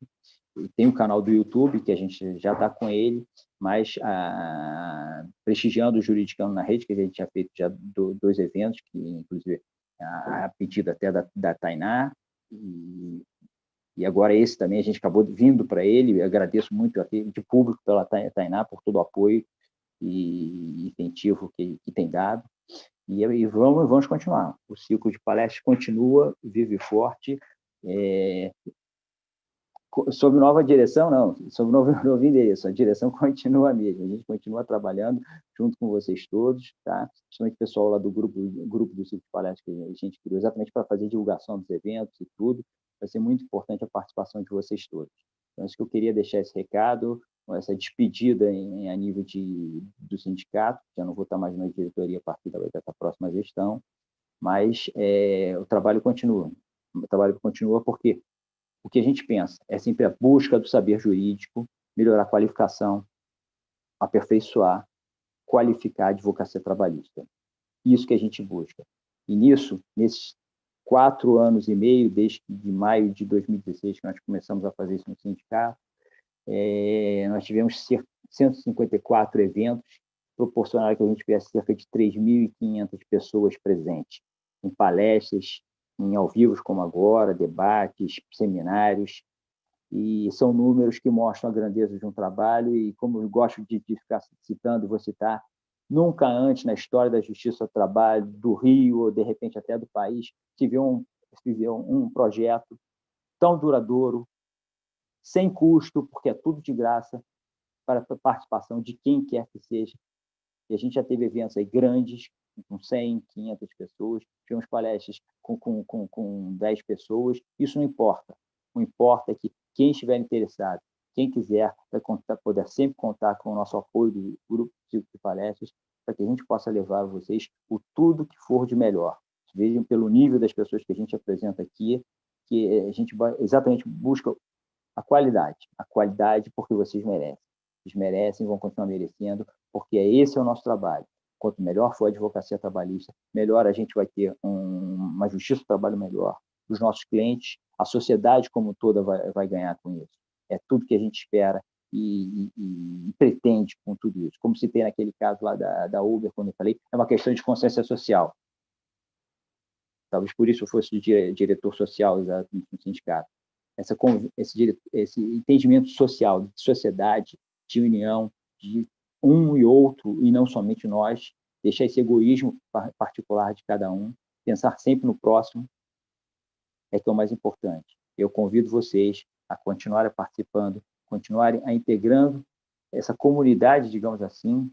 E tem o canal do YouTube, que a gente já está com ele, mas prestigiando o Juridicando na Rede, que a gente já feito já 2 eventos, que inclusive a pedido até da Tainá, e agora esse também, a gente acabou vindo para ele, eu agradeço muito aqui de público pela Tainá, por todo o apoio e incentivo que tem dado, e vamos continuar. O ciclo de palestras continua, vive forte, sob nova direção, não, sob novo endereço, a direção continua a mesma, a gente continua trabalhando junto com vocês todos, tá? Principalmente o pessoal lá do grupo do Ciclo de Palestras que a gente criou exatamente para fazer divulgação dos eventos e tudo, vai ser muito importante a participação de vocês todos. Então, isso que eu queria deixar esse recado, essa despedida a nível do sindicato, já não vou estar mais na diretoria a partir da próxima gestão, mas o trabalho continua. O trabalho continua porque o que a gente pensa é sempre a busca do saber jurídico, melhorar a qualificação, aperfeiçoar, qualificar a advocacia trabalhista. Isso que a gente busca. E nesses 4 anos e meio, desde maio de 2016, que nós começamos a fazer isso no sindicato, nós tivemos 154 eventos, proporcionaram que a gente tivesse cerca de 3.500 pessoas presentes, em palestras, em ao vivo como agora, debates, seminários, e são números que mostram a grandeza de um trabalho, e como eu gosto de ficar citando e vou citar, nunca antes na história da Justiça do Trabalho, do Rio, ou de repente até do país, se viu um projeto tão duradouro, sem custo, porque é tudo de graça, para a participação de quem quer que seja. E a gente já teve eventos aí grandes, com 100, 500 pessoas, tivemos palestras com 10 pessoas, isso não importa. O que importa é que quem estiver interessado, quem quiser, vai poder sempre contar com o nosso apoio do Grupo Ciclo de Palestras, para que a gente possa levar a vocês o tudo que for de melhor. Vejam pelo nível das pessoas que a gente apresenta aqui, que a gente exatamente busca a qualidade porque vocês merecem. Vocês merecem, vão continuar merecendo, porque esse é o nosso trabalho. Quanto melhor for a advocacia trabalhista, melhor a gente vai ter uma justiça do trabalho melhor. Os nossos clientes, a sociedade como toda vai ganhar com isso. É tudo que a gente espera e pretende com tudo isso. Como citei naquele caso lá da Uber, quando eu falei, é uma questão de consciência social. Talvez por isso eu fosse diretor social no sindicato. Esse entendimento social, de sociedade, de união, de um e outro, e não somente nós, deixar esse egoísmo particular de cada um, pensar sempre no próximo, é que é o mais importante. Eu convido vocês a continuarem participando, continuarem a integrando essa comunidade, digamos assim,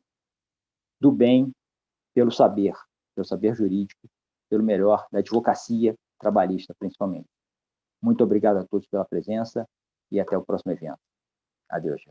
do bem pelo saber jurídico, pelo melhor da advocacia trabalhista, principalmente. Muito obrigado a todos pela presença e até o próximo evento. Adeus.